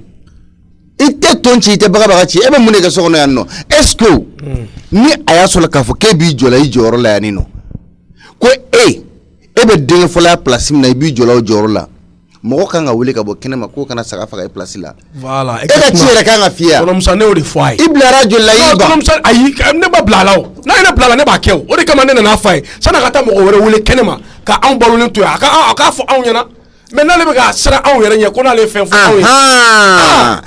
ite tonchi ite baga chi ebe mun ke sokono yanno est-ce que ni aya sola ka fo ke bi jola I joro la yanino ko ebe de fola place na bi jola o joro la mo ka nga wule ka bo kenema ko kana saka faga place la voilà e ka tire ka nga fia kono msa ne o de foi ibla radio la yiba kono msa ayi ne ba blala o na ne blala ne ba kew o de kama ne na fai sana ka ta mo wore wule kenema ka an balo ne to ya ka fo an yana mais na le be ka sira an yere nya ko na le fen fo an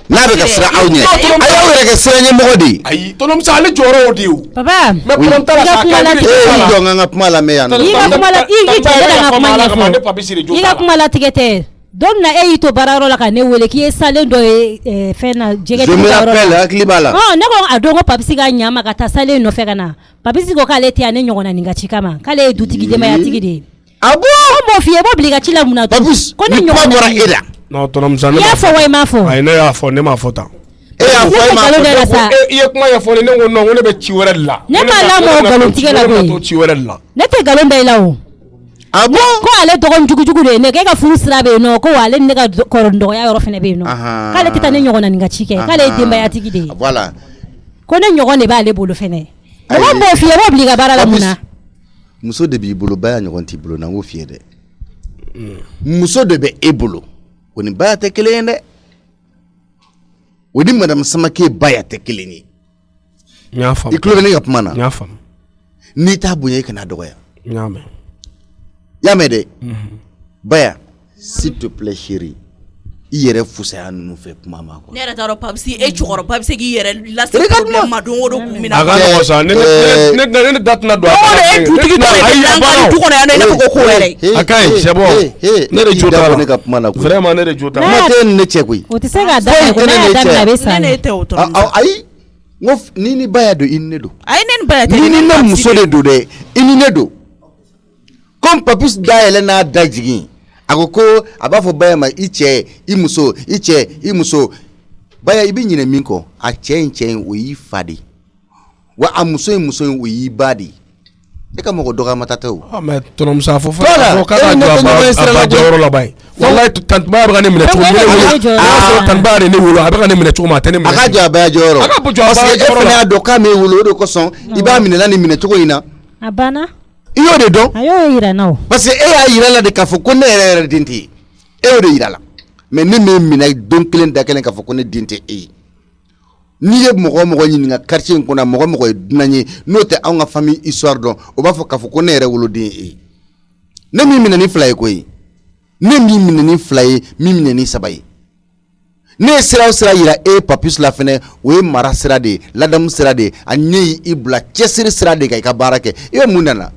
n'a bɛ ka sira aw ɲɛ a y'aw yɛrɛ kɛ sira ɲɛmɔgɔ de ye ayi tɔnɔmuso ale jɔyɔrɔ o de ye o papa mais problème t'a la sa ka jɔ n ka kuma lamɛn yan i ka kuma la i jɔ ne ka kuma ɲɛfɔ i ka kuma latigɛ tɛ don na e y'i to baarayɔrɔ la ka ne wele k'i ye salen dɔ ye fɛn na jɛgɛ je me rappelle hakili b'a la ne ko a don ko papisi ka ɲa ma ka taa salen nɔfɛ ka na papisi ko k'ale tɛ yan ne ɲɔgɔnna nin ka ci kama k'ale ye dutigi denbayatigi de ye ah bon ko m'o f'i ye bɔ bila i ka ci la mun na papis ko ne ɲɔgɔnna bɔra e la non tɔnɔmuso ne y'a fɔ wa i m'a fɔ ayi ne y'a fɔ ne m'a fɔ tan e y'a fɔ e m'a fɔ i ye kuma ɲɛfɔ ne ko non ko ne bɛ ci wɛrɛ de la ne m'a lamɔ nkalon tigɛ la koyi ci wɛrɛ de la ne tɛ nkalon da i la o ah bon ko ale dɔgɔnin jugujugu de ye ne k'e ka furu sira bɛ yen nɔ ko ale ni ne ka kɔrɔ dɔgɔya yɔrɔ fana bɛ yen nɔ k'ale tɛ taa ne ɲɔgɔnna nin ka ci kɛ k'ale ye denbayatigi de ye voilà ko ne ɲɔgɔn de b'ale bolo fɛnɛ mɔgɔ m'o f'i ye b'o bila i ka baara la mun na muso de b'i bolo baya ɲɔgɔn t'i bolo na n k'o f'i ye dɛ muso de bɛ e bolo o ni baya tɛ kelen ye dɛ o ni madame Samake baya tɛ kelen ye n y'a faamu i tulo bɛ ne ka kuma na n y'a faamu n'i t'a bonya i kana dɔgɔya n y'a mɛn i y'a mɛn dɛ baya s'il te plaît chérie i yɛrɛ fusaya ninnu fɛ kuma ma quoi ne yɛrɛ t'a dɔn papisi e cɛkɔrɔba bɛ se k'i yɛrɛ lase problème ma don o don kun min na a ka nɔgɔn sa ne da tɛna don a kan dutigi dɔ de bɛ dankari du kɔnɔ yan nɔ i n'a fɔ ko ko wɛrɛ a ka ɲi c'est bon ne de jo t'a la ne ka kuma na vraiment ne de jo t'a la kuma tɛ ne cɛ koyi o tɛ se ka daminɛ ko ne y'a daminɛ a bɛ sa ne tɛ o tɔrɔ ayi n ko ni ni baya don i ni ne don a ye ne ni baya tɛ ni ni ne muso de don dɛ i ni ne don comme papis dayɛlɛ n'a da jigin a ko a b'a fɔ baya ma i cɛ i muso i cɛ i muso baya i bɛ ɲinɛ min kɔ a cɛ in o y'i fa de wa a muso in o y'i ba de e ka mɔgɔ dɔgɔyama ta tɛ o. mais tɔnɔmuso a fɔ k'a ka jɔ a ba jɔyɔrɔ la ba ye walayi tantiba bɛ ka ne minɛ cogo min ne wolo a y'a sɔrɔ tantiba de ne wolo a bɛ ka ne minɛ cogo min a tɛ ne minɛ. a ka jɔ a baya jɔyɔrɔ a ka jɔ a baya jɔyɔrɔ la parce que e fana y'a dɔn k'a m'e wolo o de kosɔn i b'a minɛ nin minɛ cogo in na. a banna. i y'o de dɔn. a y'o yira n na o. parce que e y'a yira la de k'a fɔ ko ne yɛrɛ den tɛ ye e y'o de yira la mais ne m'e minɛ don kelen da kelen k'a fɔ ko ne den tɛ e ye n'i ye mɔgɔ ɲininka quartier in kɔnɔ mɔgɔ ye dunan ye n'o tɛ anw ka famille histoire dɔn o b'a fɔ k'a fɔ ko ne yɛrɛ woloden ye ne min minɛ ni 2 ye koyi ne min minɛ ni 2 ye min minɛ ni 3 ye ne ye sira o sira yira e Papis la fɛnɛ o ye mara sira de ye ladamu sira de ye a ɲɛ i bila cɛsiri sira de kan i ka baara kɛ i bɛ mun nana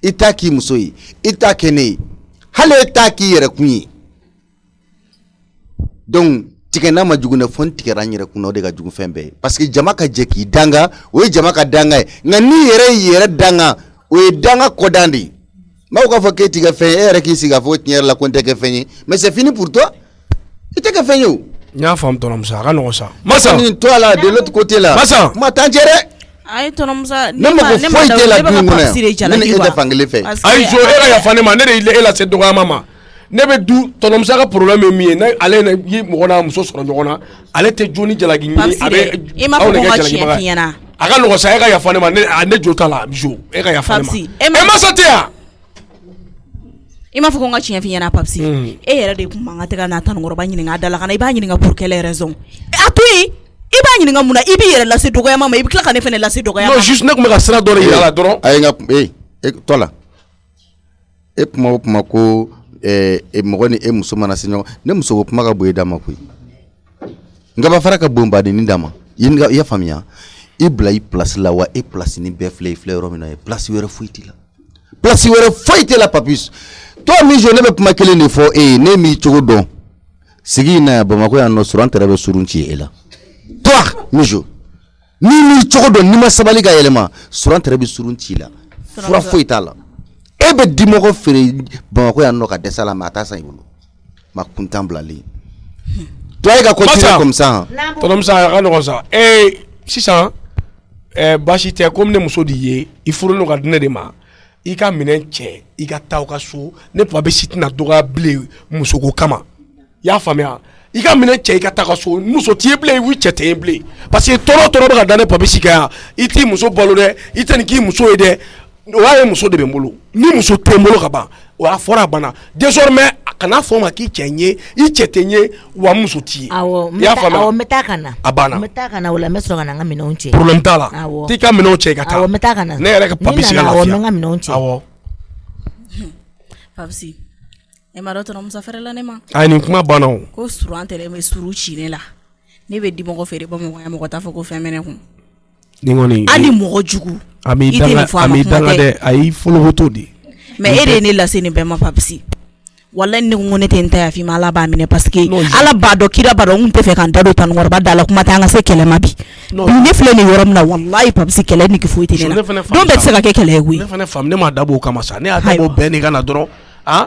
i t'a k'i muso ye i t'a kɛ ne ye hali e t'a k'i yɛrɛ kun ye donc tigɛ n'a ma jugu ne fɔ n tigɛra n yɛrɛ kunna o de ka jugu fɛn bɛɛ ye parce que jama ka jɛ k'i danga o ye jama ka danga ye nka n'i yɛrɛ danga o ye danga kɔdan de ye maaw k'a fɔ k'e ti kɛ fɛn ye e yɛrɛ k'i sigi k'a fɔ tiɲɛ yɛrɛ la ko n tɛ kɛ fɛn ye mais c'est fini pour toi i tɛ kɛ fɛn ye o. n y'a faamu tɔnɔmusa a ka nɔgɔn sa. Masa ni toi là de l'autre côté là. Masa kuma t'an cɛ dɛ. Ayi tɔnɔmusa ne mako foyi tɛ la du in kɔnɔ yan ne ni e tɛ fankelen fɛ. ayi jo e ka yafa ne ma ne de ye e lase dɔgɔyama ma ne bɛ du tɔnɔmusa ka problème ye min ye ne ale ye mɔgɔ n'a muso sɔrɔ ɲɔgɔn na ale tɛ jo ni jalaki ɲini a bɛ aw de kɛ jalakibaga a ka nɔgɔn sa e ka yafa ne ma ne jo t'a la jo e ka yafa ne ma e masa tɛ yan. I m'a fɔ ko n ka tiɲɛ f'i ɲɛna Papsi e yɛrɛ de kun man ka tɛgɛ n'a tanukɔrɔba ɲininka a da la ka na i b'a ɲininka pour quelle raison a to yen i b'a ɲininka mun na i b'i yɛrɛ lase dɔgɔyama ma i bɛ tila ka ne fɛnɛ lase dɔgɔyama. non juste ne tun bɛ ka sira dɔ de yira la dɔrɔn. a ye n ka tɔ la e kuma o kuma ko mɔgɔ ni e muso mana se ɲɔgɔn ne muso ko kuma ka bon e da ma koyi nka ba fara ka bon baden ni da ma i y'a faamuya i bila i place la wa e place ni bɛɛ filɛ i filɛ yɔrɔ min na ye place wɛrɛ foyi t'i la place wɛrɛ foyi t'i la Papis. Toi Mijo ne bɛ kuma kelen de fɔ e ye ne m'i cogo dɔn sigi in na yan Bamakɔ yan nɔ suran tɛrɛ bɛ surun ci e la toi Mijo ni m'i cogo dɔn n'i ma sabali ka yɛlɛma suran tɛrɛ bɛ surun ci la fura foyi t'a la e bɛ dimɔgɔ feere Bamakɔ yan nɔ ka dɛsɛ la mais a t'a san i bolo ma kuntan bilalen toi e ka continuer comme ça tɔnɔmusa a ka nɔgɔn sa sisan baasi tɛ comme ne muso de ye i furu n'o ka di ne de ma i ka minɛn cɛ i ka taa u ka so ne papa bɛ si tɛna dɔgɔya bilen musoko kama i y'a faamuya i ka minɛn cɛ i ka taa ka so muso t'i ye bilen i cɛ tɛ ye bilen parce que tɔɔrɔ bɛ ka da ne papa si kan yan i t'i muso balo dɛ i tɛ nin k'i muso ye dɛ o y'a ye muso de bɛ n bolo ni muso tɛ n bolo ka ban o y'a fɔra a banna désormais kana fɔ ma k'i cɛ n ye i cɛ tɛ n ye wa muso t'i ye i y'a faamuya awɔ n bɛ taa ka na a banna n bɛ taa ka na o la n bɛ sɔrɔ ka na n ka minɛnw cɛ problème t'a la t'i ka minɛnw cɛ i ka taa awɔ n bɛ taa ka na ne yɛrɛ ka papi si ka lafiya awɔ n bɛ n ka minɛnw cɛ awɔ Papsi e ma dɔn tɔnɔmusa fɛrɛla ne ma ayi nin kuma banna o ko suran tɛrɛ bɛ suru ci ne la ne bɛ dimɔgɔ feere Bamakɔ yan mɔgɔ t'a fɔ ko fɛn bɛ ne kun ni kɔni hali mɔgɔ jugu a m'i danga dɛ a y'i folokoto de mais e de ye ne lase nin bɛɛ ma Papsi walahi ne ko ne tɛ n ta yafi ma Ala b'a minɛ parce que Ala b'a dɔn kira b'a dɔn n tun tɛ fɛ ka n da don tanukɔrɔba da la kuma tɛ an ka se kɛlɛ ma bi ne filɛ nin yɔrɔ min na walahi Papsi kɛlɛ nege foyi tɛ ne la don bɛɛ tɛ se ka kɛ kɛlɛ ye koyi ne fana faamu ne ma dabɔ o kama sa ne y'a dabɔ bɛɛ de ka na dɔrɔn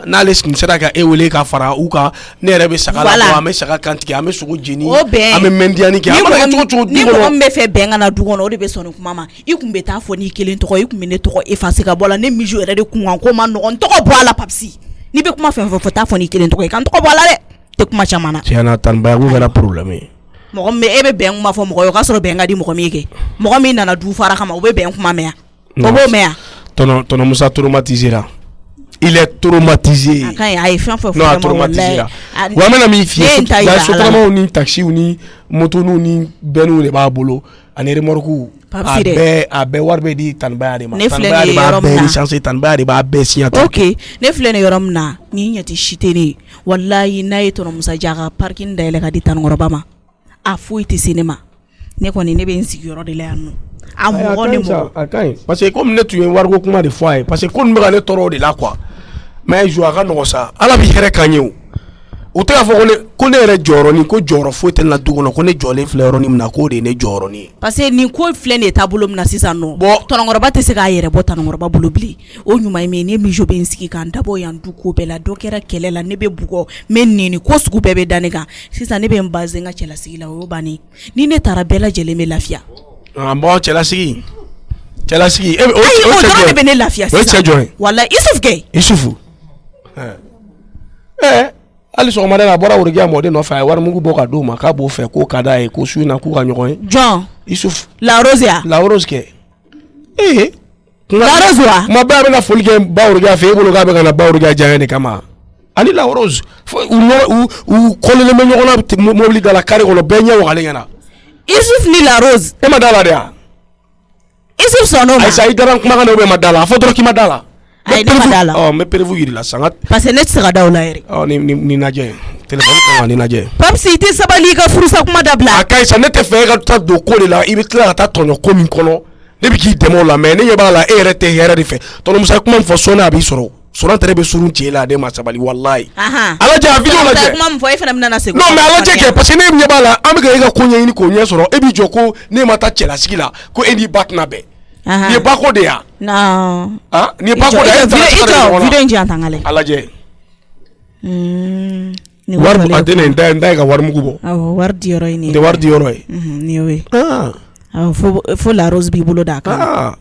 n'ale sera ka e wele ka fara u kan ne yɛrɛ bɛ saga la bɔ an bɛ saga kantigɛ an bɛ sogo jeni an bɛ mɛndiyanni kɛ an mana kɛ cogo cogo du kɔnɔ ni mɔgɔ min bɛ fɛ bɛn ka na du kɔnɔ o de bɛ sɔn nin kuma ma i kun bɛ taa fɔ n'i kelen tɔgɔ i kun bɛ ne tɔgɔ effacer ka bɔ a la ne Mijo yɛrɛ de kun kan ko ma nɔgɔn n tɔgɔ bɔ a la Papsi n'i bɛ kuma fɛn fɛn fɔ taa fɔ n'i kelen tɔgɔ ye kan tɔgɔ bɔ a la dɛ tɛ kuma caman na tiɲɛna tanbaya ko kɛra problème ye mɔgɔ min e bɛ bɛn kuma fɔ mɔgɔ ye o k'a sɔrɔ bɛn ka di mɔgɔ min ye kɛ mɔgɔ min nana du fara kama o bɛ bɛn kuma mɛn yan o b'o mɛn yan tɔnɔ Musa traumatisera il est traumatisé. Non, traumatisé. Wa mana min fi ya sotramaw ni taxiw ni moto ni benu de b'a bolo ani remorque a bɛɛ wari bɛ di tanbaya de ma tanbaya de b'a bɛɛ licence tanbaya de b'a bɛɛ signature ok ne filɛ nin yɔrɔ min na ni ɲɛti si tɛ ne ye wallahi n'a ye tɔnɔ Musa ja ka parking dayɛlɛ ka di tanukɔrɔba ma a foyi tɛ se ne ma ne kɔni ne bɛ n sigiyɔrɔ de la yan nɔ a mɔgɔ ni mɔgɔ a ka ɲi parce que comme ne tun ye wariko kuma de fɔ a ye parce que ko nin bɛ ka ne tɔɔrɔ o de la quoi mais jo a ka nɔgɔn sa Ala b'i hɛrɛ k'an ye o tɛ k'a fɔ ko ne yɛrɛ jɔyɔrɔnin ko jɔyɔrɔ foyi tɛ ne la du kɔnɔ ko ne jɔlen filɛ yɔrɔnin min na k'o de ye ne jɔyɔrɔnin ye parce que nin ko filɛ nin ye taabolo min na sisan nɔ tɔnɔkɔrɔba tɛ se k'a yɛrɛ bɔ tanukɔrɔba bolo bilen o ɲuman ye min ye ne Mijo bɛ n sigi k'an dabɔ yan du ko bɛɛ la dɔ kɛra kɛlɛ la ne bɛ bugɔ n bɛ nɛni ko sugu bɛɛ bɛ da ne kan sisan ne bɛ n basé n ka cɛlasigi la o y'o bannen ni ne taara bɛɛ lajɛlen bɛ lafiya bon cɛlasigi o dɔrɔn de bɛ ne lafiya sisan o ye cɛ jɔn ye walahi Isufu kɛ Isufu hali sɔgɔmada la a bɔra worokiya mɔden nɔfɛ a ye warimugu bɔ ka d'o ma k'a b'o fɛ k'o ka d'a ye ko su in na k'u ka ɲɔgɔn ye jɔn Isufu La Rose ya La Rose kɛ La Rose wa kuma bɛɛ a bɛna foli kɛ ba worokiya fɛ e bolo k'a bɛ ka na ba worokiya diya de kama ani La Rose u kɔlilen bɛ ɲɔgɔn na mobili da la kare kɔnɔ bɛɛ ɲɛ wagalen ɲɛna Isuf ni la rose e ma dala de ya Isuf sono ma Aïssa i dara kuma kana o ma dala fo doro ki ma dala ay ne ma dala oh me prévu yiri la sanga parce que ne sera dawla yere oh ni naje téléphone ko ni naje papsi ti sabali ka furusa kuma dabla Aïssa ne te fait ka ta do ko de la i bi tla ta tonyo ko min kono ne bi ki demo la mais ne yeba la e rete here de fe tono musa kuma fo sona bi soro sona tere be surun ti la de ma sabali wallahi ala ja video la je kuma mfo e fena mna na sego non mais ala je ke parce que ne yeba la am ga ga ko nyi ni ko nyi soro e bi joko ne mata chela sikila ko eni batna be ni ba ko de ya non ah ni ba ko de ya video nji antangale ala je ni war adene ndai ga war mugubo war dioro ni de war dioro ni we faut la rose bi bulo da ka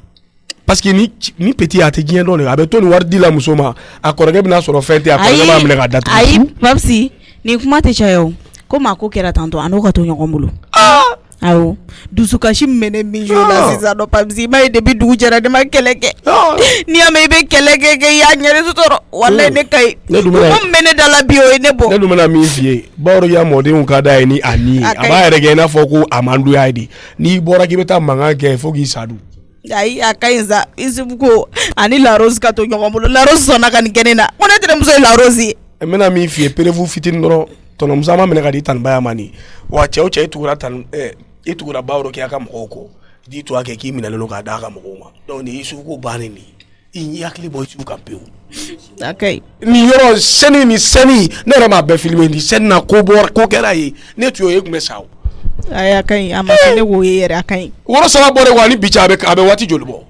parce que ni petit a te gien don abe to ni war di la musoma akorege bina soro fete akorege ba mle ga datu ai papsi ni kuma te chayo ko mako kera tanto anoka to nyokombulu awo dusukashi mene mijola sisa no papsi mai de bi du jara de makeleke ni ame be keleke ke ya nyere sutoro walla ne kai ko mene dala bio ne bo ne dumena mi fie bawro ya mode un kada ni ani aba rege na foko amandu yaidi ni bora ki beta manga ke fogi sadu ai akainza isibuko ani la rose ka to nyokombulu la rose sona kan kenena ona tere muso la rose mena mi fie perevu fitin no tono mzama mene kadi tan baya mani wa cheo che tukura tan itukura bawro ki aka moko di to ake ki mina lelo ka daga moko donc ni isu ko bani ni inyi akli boy su kampeu okay ni yoro seni ni seni ne rama be filmer ni sen na ko bor ko kera yi ne tuyo ye kuma sawo aya kai ama ne wo yere akai woro sala bore wani bicha abe wati jolbo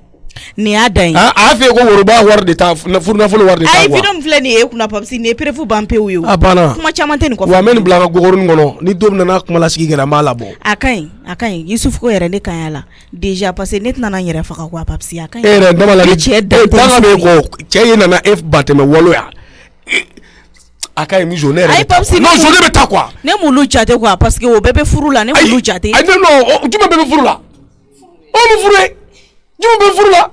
ni adai a fe ko woro ba war de ta na furna fulu war de ta ai bidon fle ni e kuna papsi ne prefu bampe wo abana kuma chamante ni ko wa men blanga gogorun ngono ni dom na kuma la sigi gara mala bo akai Yusuf ko yere ne kanyala déjà passé net nana yere faka ko papsi akai ere ndama la ni tanga be ko cheye na f bateme wolo ya akai mi jonere ai papsi non jone be ta quoi ne mulu chate quoi parce que o bébé furula ne mulu chate ai non tu me bébé furula o mu furé tu me furula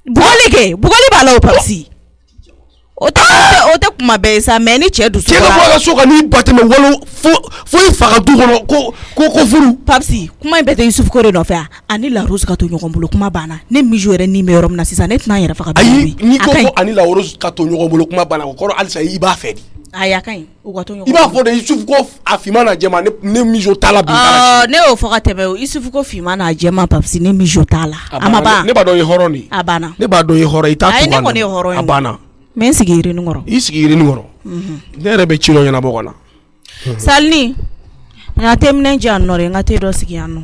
bugoli bala o papsi ote kuma be sa meni che du so ko so ka ni bateme wolo fo ifaka du ko furu papsi kuma bete Yusuf ko re no fa ani la rose ka to nyokombolo kuma bana ne mi jore ni me rom na sisa net na yera faka bi ni ko ani la rose ka to nyokombolo kuma bana ko alisa i ba fe di aya kan o ka to nyokombolo i ba fo de Yusuf ko afima na jema ne mi jo tala bi ne o faka tebe Yusuf ko fima na jema papsi ne mi jo tala amaba ne ba do ye horoni abana ne ba do ye horo ita to abana men sigiri ni ngoro isigiri ni ngoro dere be chiro yana bokona salni na temne janore ngate do sigi anu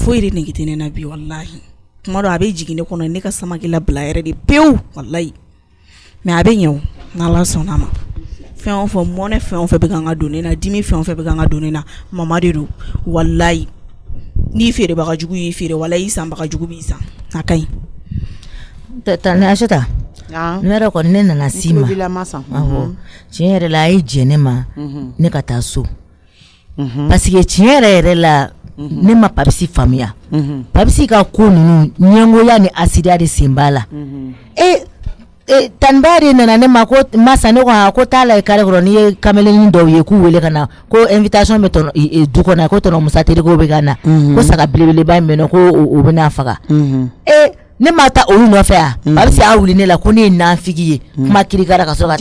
foiri ni gitene na bi wallahi kuma do abe jigine kono ne ka sama gila blaire di pew wallahi me abe nyew na la sonama fen fo mone fen fo be ganga doni na dimi fen fo be ganga doni na mama de do wallahi ni fere baka jugu yi fere wallahi san baka jugu bi san akai tana ashata nera ko ne na sima tiɲɛ la ai jene ma ne ka taa so parce que tiɲɛ la ne ma papisi faamuya papisi ka ko ninnu ɲɛngoya ni asidiya de sen b'a la tanba de nana ne ma ko masa ne ko t'a la kare kɔrɔ n'i ye kamalenin dɔw ye k'u wele ka na ko invitation bɛ du kɔnɔ ko tɔnɔ musa teriko bɛ ka na ko saga belebeleba in bɛ na ko o bɛ n'a faga ne ma taa olu nɔfɛ a ba bɛ se a wuli ne la ko ne ye nafigi ye kuma kirikara ka sɔrɔ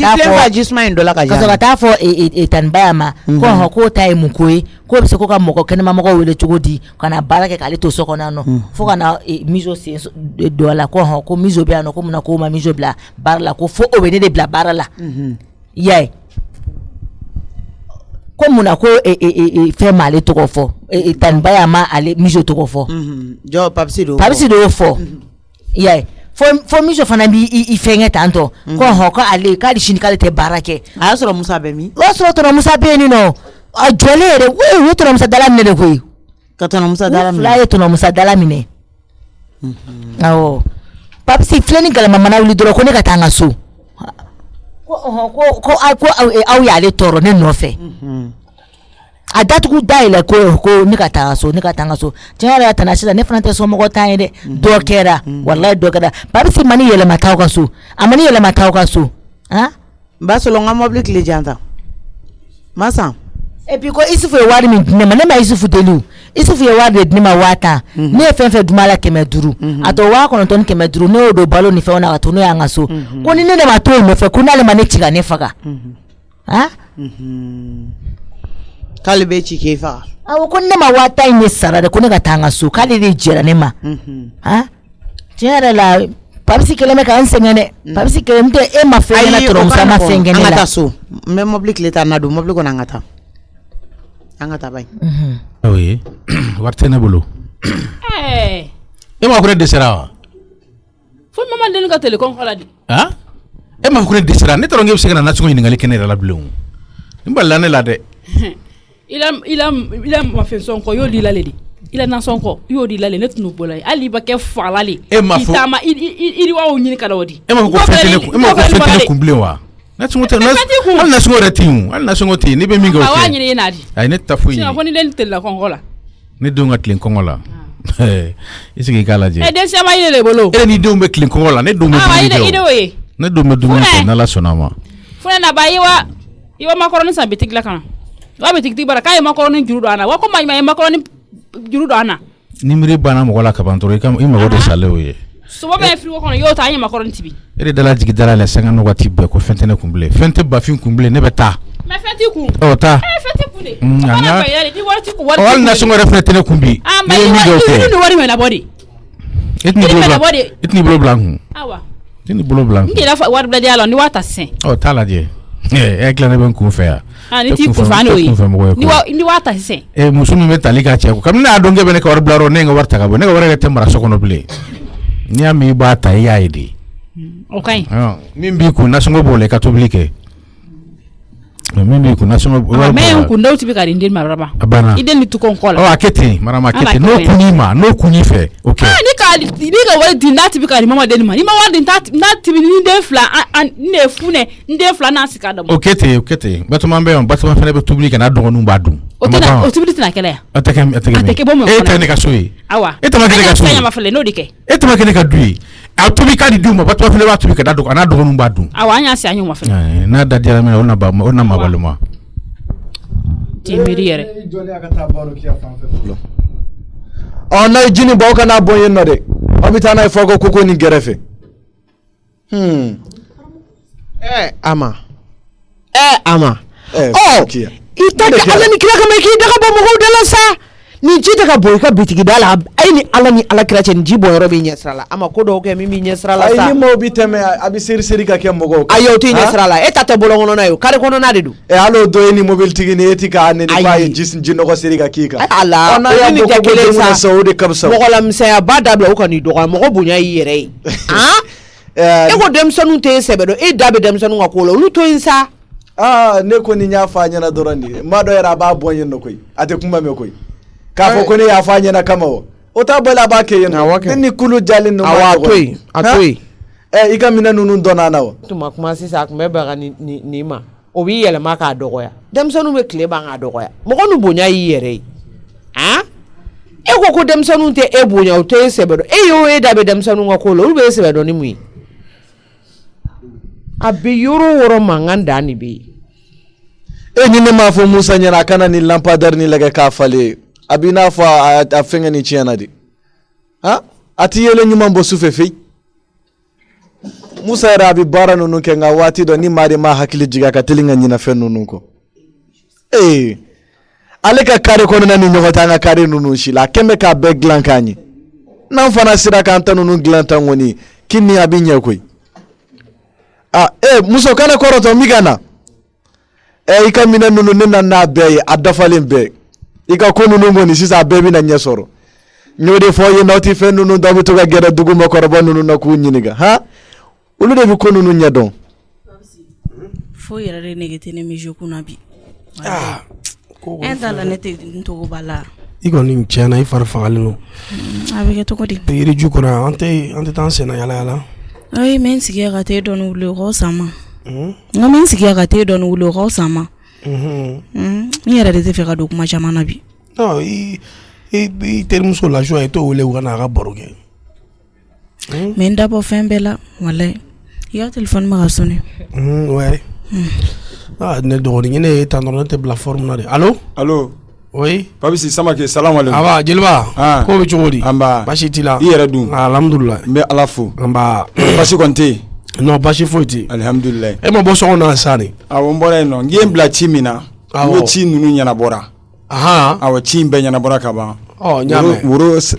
ka taa fɔ tanbaya ma ko hɔn k'o ta ye mun ko ye k'o bɛ se ko ka mɔgɔ kɛnɛma mɔgɔw wele cogo di ka na baara kɛ k'ale to so kɔnɔ nɔ fo ka na miso sen dɔ la ko hɔn ko miso bɛ yan nɔ ko mun na k'o ma miso bila baara la ko fo o bɛ ne de bila baara la y'a ye ko mun na ko fɛn m'ale tɔgɔ fɔ tanbaya ma ale miso tɔgɔ fɔ papisi de y'o fɔ. Yeah, fo miso fana bi I fɛngɛ tantɔ ko hɔn ko ale k'ale sini k'ale tɛ baara kɛ a y'a sɔrɔ Musa bɛ min o y'a sɔrɔ tɔnɔ Musa bɛ yen nɔ a jɔlen yɛrɛ o ye tɔnɔ Musa dala minɛ de koyi ka tɔnɔ Musa dala minɛ fila ye tɔnɔ Musa dala minɛ awɔ papisi filɛ ni galama mana wuli dɔrɔn ko ne ka taa n ka so ko aw y'ale tɔɔrɔ ne nɔfɛ a datugu da yɛlɛ ko ne ka taa so tiɲɛ yɛrɛ la tana sisan ne fana tɛ somɔgɔ tan ye dɛ dɔ kɛra wallahi dɔ kɛra papisi mani yɛlɛma t'aw ka so a mani yɛlɛma t'aw ka so ba sɔrɔ n ka mɔbili tile jan ta Masa et puis ko isufu ye wari min ne ma isufu delu isufu ye wari de ma wata ne fenfe dumala keme duru ato wa kono ton keme duru ne odo balo ni fe ona atono ya ngaso ko ni ne ma to me fe kuna le mane chiga ne faga ha kalbe chike fa awo ko ne ma wata ni sara de ko ne ga tanga so kale de jera ne ma ha jera la papsi keleme ka ensengene papsi kelemte e ma fe na toro sama fengene la ngata so me mobli kleta na do mobli ko na ngata bay oui wartene bolo eh e ma ko de sera fo mama den ka telecom kala di ha e ma ko de sera ne toro ngem segana na tsungo ni ngali kenera la bleu mballa ne la de il a ma fait son ko yo di la ledi ila na sonko yo di lale net nu bolay ali ba ke falale itama iri wa onyini kada wodi e ma ko fetele ku ble wa na tsungo te na songo retiu al na songo te ni be minga o wa nyini nadi ay net tafu ni sina foni den tel la kongola ne do ngat len kongola isi kala je e den sama ile le bolo e ni do me len kongola ne do me ne do me na la sonama fona na ba iwa makaroni sa bitik la kana wa bitik ti baraka e makaroni juru do ana wa ko ma makaroni juru do ana nimri bana mo wala ka bantoro kam ima wode sale oye so ba be frigo kono yo ta anya makaroni tibi ere dala jigi dala la sanga no wati be ko fentene kumble fente ba fin kumble ne beta ma fenti ku o ta fenti ku de ana ba yale di warti ku warti wal na songo refletene kumbi ni wari me na body etni blo blanc awa etni blo blanc ndi la war bla dialo ni wata sen o tala je klane ben ku fe ani ti ku fano yi ni wata sen musumu metali ka cheko kamna adonge bene ka war blaro ne nga warta ka bo ne nga warga tembara sokono ble ni ami bata yaidi okay min bi ku nasungo bole ka toblike min bi ku nasungo bole me ku ndo tibi ka rindin maraba iden ni tukon kola o akete marama akete no kunima no kunife okay ni ka wadi na tibi ka mama den ma ni ma wadi na tibi ni den fla ne fune den fla na sika da okete batuma fene be toblike na dogo nu badu o tibi tina kele atake bomo tane ka soyi awa ma kele ka soyi ma fele no dike ma kele ka dui a tobi ka di duma batuma fele ba tobi ka da dogo ana dogo nu badu awa anya si anyu ma fele na da dia me ona ma baluma timiri yere na jini ba kana boye no de obitana ifogo koko ni gerefe ama itaka ala ni kila kama ikidaka ba mo dala sa ni jita ka boy ka bitigi dala ay ni ala kira chen jibo robe nyesrala ama kodo ke mimi nyesrala sa ay ni mo biteme abi seri ka ke mogo ayo ti nyesrala tate bolongo no yo kare kono na dedu alo do ni mobile tigi ni etika ne ni baye jis jino ko seri ka kika ala ni jakele sa so de kabsa mo la mse ya badabla o kan do mo bunya yere e go dem sanu te sebedo e dabe dem sanu ngakolo lu to insa ne ko ni nya fanya na dorani ma do era ba bonyen no koy ate kuma me koy ka fo ko ne ya fanya na kama o ta bala ba ke yen ni kulu jalin no ma atoy ika mina nunu dona nawo tuma kuma sisa kuma ba ni ma o wi yele ma ka dogo ya dem sanu me kle ba nga dogo ya mo ko nu bonya yere e ko dem sanu te e bonya o te sebedo e yo e dabe dem sanu ngakolo lu be sebedo ni mu abi yoro woro manganda ni be ni ne ma fo Musa nyana kana ni lampadar ni lega ka fale abi na fo a fenga ni chiana di ati yele nyuma mbo sufefe Musa era abi bara nunu ke nga wati do ni mari ma hakili jiga ka telinga nyina fe nunu ko ale ka kare kono na ni nyogota nga kare nunu shila kembe ka be glan kanyi nan fana sira kan ta nunu glan tan woni kinni abi nyakoi muso kana koroto migana ika mina nunu nena na be adafalen be ika ko nunu ngoni sisa bebi na nyesoro nyode fo ye noti fe nunu do to ga gera dugu mo korobo nunu na ku nyiniga ulu de bi ko nunu nyadon fo yere negetene mi jokuna bi ko la nete to go bala iko ni chana ifar fangalo avec to ko di yiri jukuna ante tan sena yala ay men sigi ga te don wulo ko sama men sigi ga te don wulo ko sama ni yere de fe ga do kuma jamana bi no i termuso la joie to wule wana ga boroge men dabo fembela wala ya telephone ma sonné ouais Ah, ne dɔgɔnin ne ye tan dɔrɔn ne tɛ bila forme na de. Allo? Allo? Oui. Papisi Samake, salam alaikum. Aba, Jeliba. Ko bɛ cogo di? Anba. Basi t'i la? I yɛrɛ dun? Alhamdulillah. N bɛ Ala fo. Anba. Basi kɔni tɛ yen? Non, basi foyi tɛ yen. Alhamdulillah. E ma bɔ sɔgɔn na sa ni? Awɔ, n bɔra yen nɔ. N ye n bila ci min na. Awɔ. N ko ci ninnu ɲɛnabɔra. Ahan. Awɔ, ci in bɛɛ ɲɛnabɔra ka ban. Ɔ, n y'a mɛn.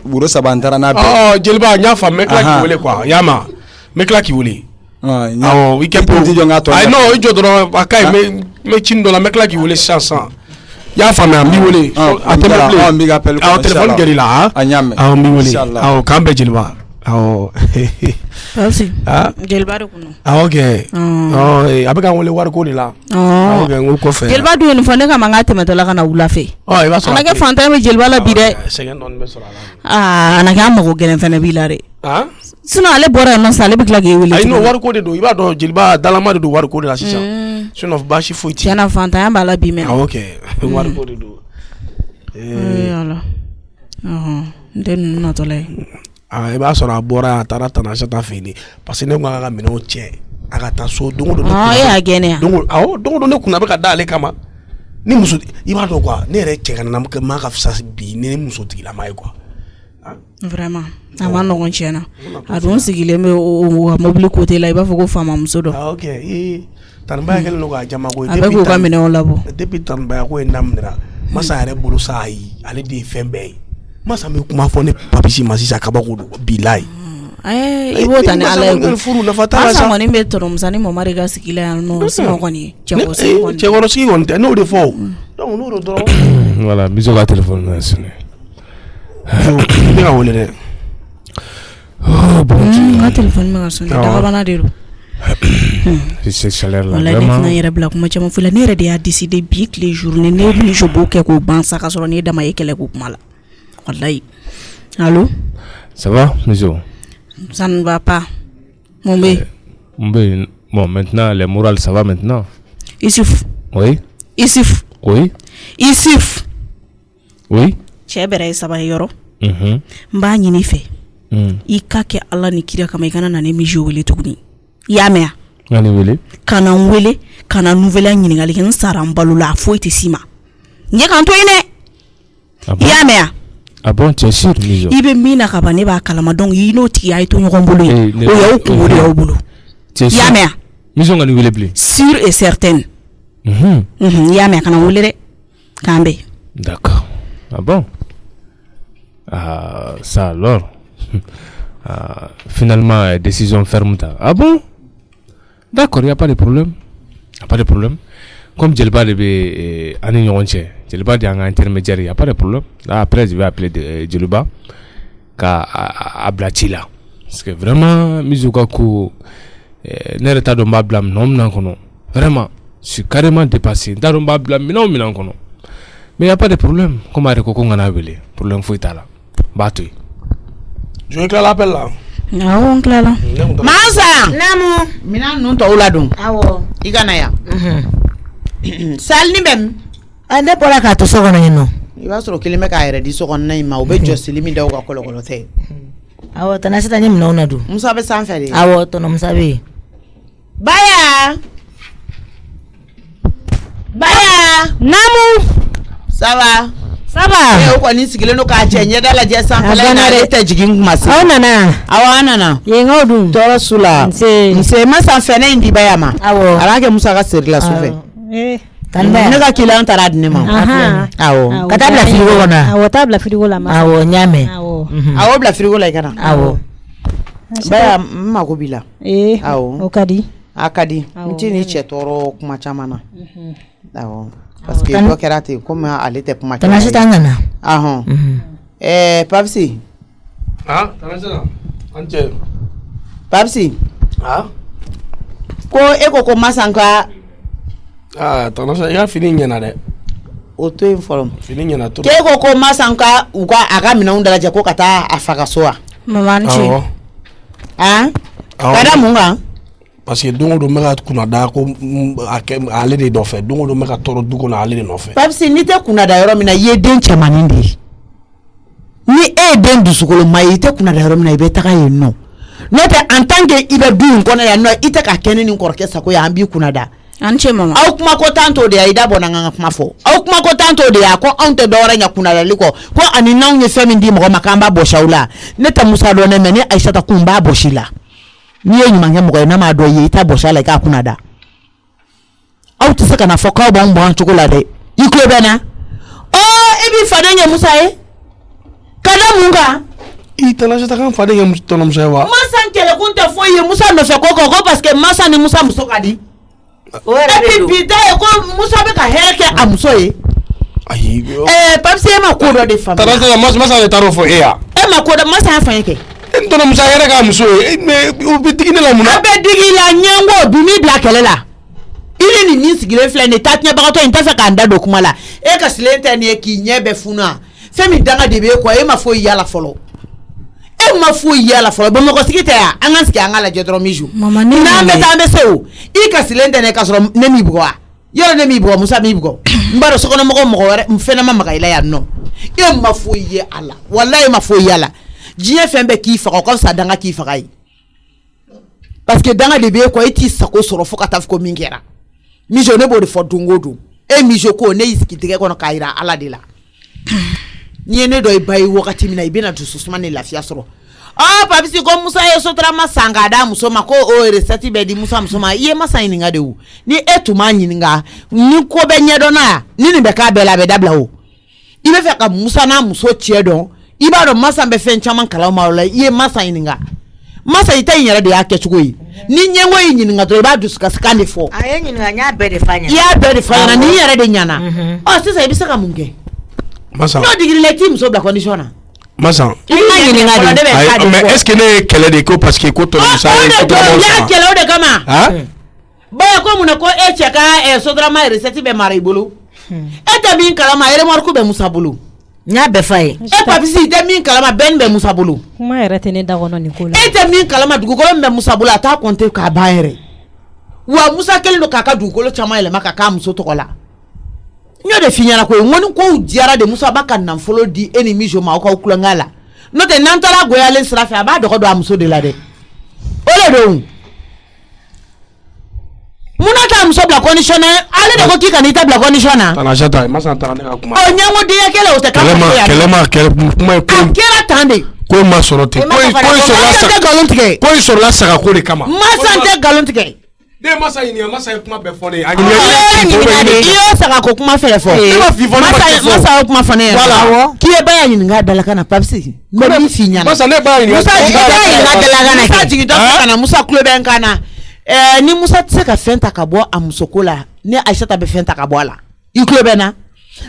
Woro saba n taara n'a bɛɛ. Ɔ, Jeliba, n y'a faamu. N bɛ tila k'i wele quoi. Y'a ma. N bɛ tila k'i wele. Awɔ, i kɛ po. Ayi non, i jɔ dɔrɔn a ka ɲi. N bɛ ci dɔ la n bɛ tila k'i wele sisan. Y'a faamuya, n b'i wele. A tɛ mɛn bilen. Awɔ, téléphone gɛrɛ i la. A ɲ'a mɛn. Awɔ, n b'i wele. Awɔ, k'an bɛɛ Jeliba. Awɔ. Papisi. Jeliba de kun. Awɔ kɛ. A bɛ k'an wele wariko de la. Awɔ kɛ, n ko kɔfɛ. Jeliba dun ye nin fɔ ne ka mankan tɛmɛtɔla ka na wula fɛ. I b'a sɔrɔ. A na kɛ fantan bɛ Jeliba la bi dɛ. Sɛgɛn dɔɔni bɛ sɔrɔ a la. A na kɛ an mago gɛlɛn fɛnɛ b'i la dɛ. Sinon ale bɔra yan nɔ sisan ale bɛ tila k'e wele. Ayi non wariko de don, i b'a dɔn Jeliba dalama de don wariko de la sisan. Sinon baasi foyi tɛ. Tiɲɛna fantanya b'a la bi mɛn. Awɔ kɛ, wariko de don. Ala. N tɛ ninnu natɔla ye. I b'a sɔrɔ a bɔra a taara Tanasata fɛ yen parce que ne ko a ka minɛnw cɛ a ka taa so don o don. E y'a gɛnɛ yan. Don o don ne kunna bɛ ka da ale kama ni muso i b'a dɔn quoi ne yɛrɛ cɛ ka na ma ka fisa bi ni musotigilama ye quoi. Vraiment a ma nɔgɔn tiɲɛna a dun sigilen bɛ o mobili côté la i b'a fɔ ko faamamuso dɔ. Ok tanibaya kɛlen don k'a jama ko ye. A bɛ k'u ka minɛnw labɔ. Depuis tanibaya ko in daminɛra masa yɛrɛ bolo sa ayi ale de ye fɛn bɛɛ ye. Masa bɛ kuma fɔ ne Papisi ma sisan kabako don bilayi. I b'o ta ni Ala ye ko masa kɔni bɛ tɔnɔmusa ni Mamari ka sigi la yan nɔ sinon kɔni cɛkɔrɔsigi kɔni tɛ n'o de fɔ o donc n'o de dɔrɔn. Voilà n bɛ ka téléphone na sonné. Ne ka wele dɛ. N ka téléphone bɛ ka sonné dagabana de don. C'est chaleur là vraiment. Wala ne yɛrɛ bila kuma caman fɔ la ne yɛrɛ de y'a décidé bi tile journée ne ni je b'o kɛ k'o ban sa ka sɔrɔ ne dama ye kɛlɛ k'o kuma la. Wallahi. Allô? Ça va, Miso? Ça ne va pas. Mon bé. Bon, maintenant, les morales, ça va maintenant? Issouf. Oui? Issouf. Oui? Issouf. Oui? Cɛ bɛrɛ ye saba yɔrɔ. N b'a ɲini fɛ. I ka kɛ Ala ni kira kama i kana na ne Mijo wele tuguni. I y'a mɛn wa? N wele? Ka na n wele, ka na nouvelle ɲininkali kɛ n sara n balo la a foyi tɛ s'i ma. N ye kan to yen dɛ. I y'a mɛn wa? Ah bon, tu es sûr, Mijo? I bɛ min na ka ban ne b'a kalama donc i n'o tigi a ye to ɲɔgɔn bolo ye. O y'aw kungo de y'aw bolo. Tu es sûr? I y'a mɛn wa? Mijo ka nin wele bilen? Sûr et certain. I y'a mɛn, ka na wele dɛ. K'an bɛn. D'accord. Ah bon? Ah, ça alors. Finalement, décision ferme. Ah bon? D'accord, il n'y a pas de problème. Il n'y a pas de problème. Comme Djelba est en union, Djelba est en intermédiaire, il n'y a pas de problème. Là, après, je vais appeler Djelba à Blatila. Parce que vraiment, Mizukaku, n'est pas de ma blâme, non, vraiment, je suis carrément dépassé. Dans ma blâme, non, mais il n'y a pas de problème. Comme à Rekoko, on a appelé. Problème, il faut être là. Battu. Je vais éclairer l'appel là. Awɔ n tilala. Masa. Naamu. Mina ninnu tɔw la dun. Awɔ. I ka na yan. Sali ni bɛ min. Ne bɔra k'a to so kɔnɔ yen nɔ. I b'a sɔrɔ kelen bɛ k'a yɛrɛ di so kɔnɔna in ma u bɛ jɔsili min da u ka kɔlɔkɔlɔ tɛ. Awɔ tana sisan n ye minɛnw na dun. Musa bɛ sanfɛ de. Awɔ tɔnɔ Musa bɛ yen. Baya. Baya. Naamu. Ça va. Ça va. O kɔni sigilen don k'a cɛ ɲɛda lajɛ sanfɛla na ale tɛ jigin kuma se. Aw nana. Awɔ an nana. Yen ŋaw dun. Tɔɔrɔ su la. Nse ma sanfɛ ne in di Baya ma. Awɔ. A b'a kɛ Musa ka seri la su fɛ. Ne ka client taara di ne ma. Awɔ. Ka taa bila frigo kɔnɔ. Awɔ taa bila frigo la. Awɔ n y'a mɛn. Awɔ bila frigo la i ka na. Awɔ. Baya n mako b'i la. Awɔ. O ka di. A ka di. N t'i ni cɛ tɔɔrɔ kuma caman na. Awɔ. Parce que dɔ kɛra ten comme ale tɛ kuma kɛ. Tanasi t'an nana. Papisi. Tanasi na. An cɛ. Papisi. Ko e ko Masa ka. Tanasi i ka fini ɲɛna dɛ. O to yen fɔlɔ. Fini ɲɛna trop. K'e ko Masa ka u ka a ka minɛnw dalajɛ ko ka taa a fa ka so wa. Maman ni ce. Ka da mun kan. Parce que don o don n bɛ ka kunna da ko ale de nɔfɛ don o don n bɛ ka tɔɔrɔ du kɔnɔ ale de nɔfɛ. Papisi n'i tɛ kunna da yɔrɔ min na i ye den cɛmannin de ye. Ni e ye den dusukoloma ye i tɛ kunna da yɔrɔ min na i bɛ taga yen nɔ. N'o tɛ en tant que i bɛ du in kɔnɔ yan nɔ i tɛ ka kɛ ne ni n kɔrɔkɛ sago ye an b'i kunna da Anche mama. Au kuma ko tanto de aida bonanga kuma fo. Au kuma ko tanto de ko onte dora nya kuna la liko. Ko ani naw nye femi ndi mo makamba bo shaula. Neta Musa do ne meni Aisha ta kumba bo shila. Ni enyi manya mo na ma do yi ta bo shala ka kuna da. Au tse kana fo ka bon bon chocolate. Iko bena. Oh, ebi fadenya Musa e. Kada munga. Itala jata kan fadenya Musa wa. Masa nkele kunta fo ye Musa no fe ko parce que Masa ni Musa muso kadi. Et puis ko Musa be ka heke amuso ye. Ayi. Papsi e ma ko do de fam. Tala Masa le taro fo e ya. E ma ko do Masa fa yeke. Ntona Musa here ka amuso e me o be digine la muna. Abe digila nyango bimi bla kelela. Ili ni sigile fle ne tatnya bagato intafa ka nda do kuma la. E ka silente ni e ki nyebe funa. Femi danga de be ko e ma fo yala folo. E ma fo yala folo bo mo ko sigite ya anganski angala jedro miju. Mama ni na mbeta mbeseu. I ka silente ne ka so ne mi bugwa. Yoro ne mi bugwa Musa mi bugwa. Mbaro so kono mo wore mfena mama ka ila ya no. E ma fo ye ala. Wallahi ma fo yala. Jiye fembe ki fa ko sa danga ki fa kai. Parce que danga de be ko iti sako soro fo kataf ko mingera. Mijo ne bodi fo dungodu. E mijo ko ne iskitike kono kaira ala de la. Niene do ibai wakati mina ibena tususuma ne lafia soro. Ah papisi ko Musa ye sotra masanga da musoma ko o resati be di Musa musoma iye masaini ngade wu. Ni etuma nyininga ni ko be nyedo na ni be ka bela be dabla o. Ibe fe ka Musa na muso chiedo iba do masa be fen chaman kala mawla iye masaini nga. Masa ita yinyara de yake chukui. Ni nyengo yininga to iba duska skande fo. Aye nyinga nya be de fanya. Ya be de fanya ni yara de nyana. Oh sisa ibisa ka munge. Masa. No digiri le team so bla conditioner. Masa. Mais est-ce que ne kele de ko parce que ko to Musa e to ya kele o de kama. Hein? Ba ko mun ko e cheka e so drama reset be mara ibulu. E te min kala ma ere marku be Musa bulu. Nya be fay. E papisi te min kala ma ben be Musa bulu. Kuma ere te ne da wono ni ko la. E te min kala ma dugu ko be Musa bulu ata konte ka ba ere. Wa Musa kele no kaka dugu ko chama ele maka ka muso to kola. Nyo de finyana ko ngoni ko diara de Musa baka nan follow di enemy jo ma ko kulangala. No te nantara go yale srafe aba do ko do amuso de la de. Ole do. Muna ka amuso bla conditioner ale de ko kika ni ta bla conditioner. Tana jata Masa tana ne ka kuma. O nyango de yakele o te ka. Kelema kuma ko. Akela tande. Ko ma sorote. Ko so la saka ko de kama. Masa te galontike. De Masa yini Masa kuma be fone. Iyo saka ko kuma fere fo. Masa kuma fone. Voilà. Ki e baya yini nga dala kana papsi. Ko mi finya. Masa ne baya yini. Musa nga dala kana. Musa jigito kana Musa kule ben kana. Ni Musa tseka fenta kabo amusokola. Ni Aisha ta be fenta kabo ala. Ikule bena.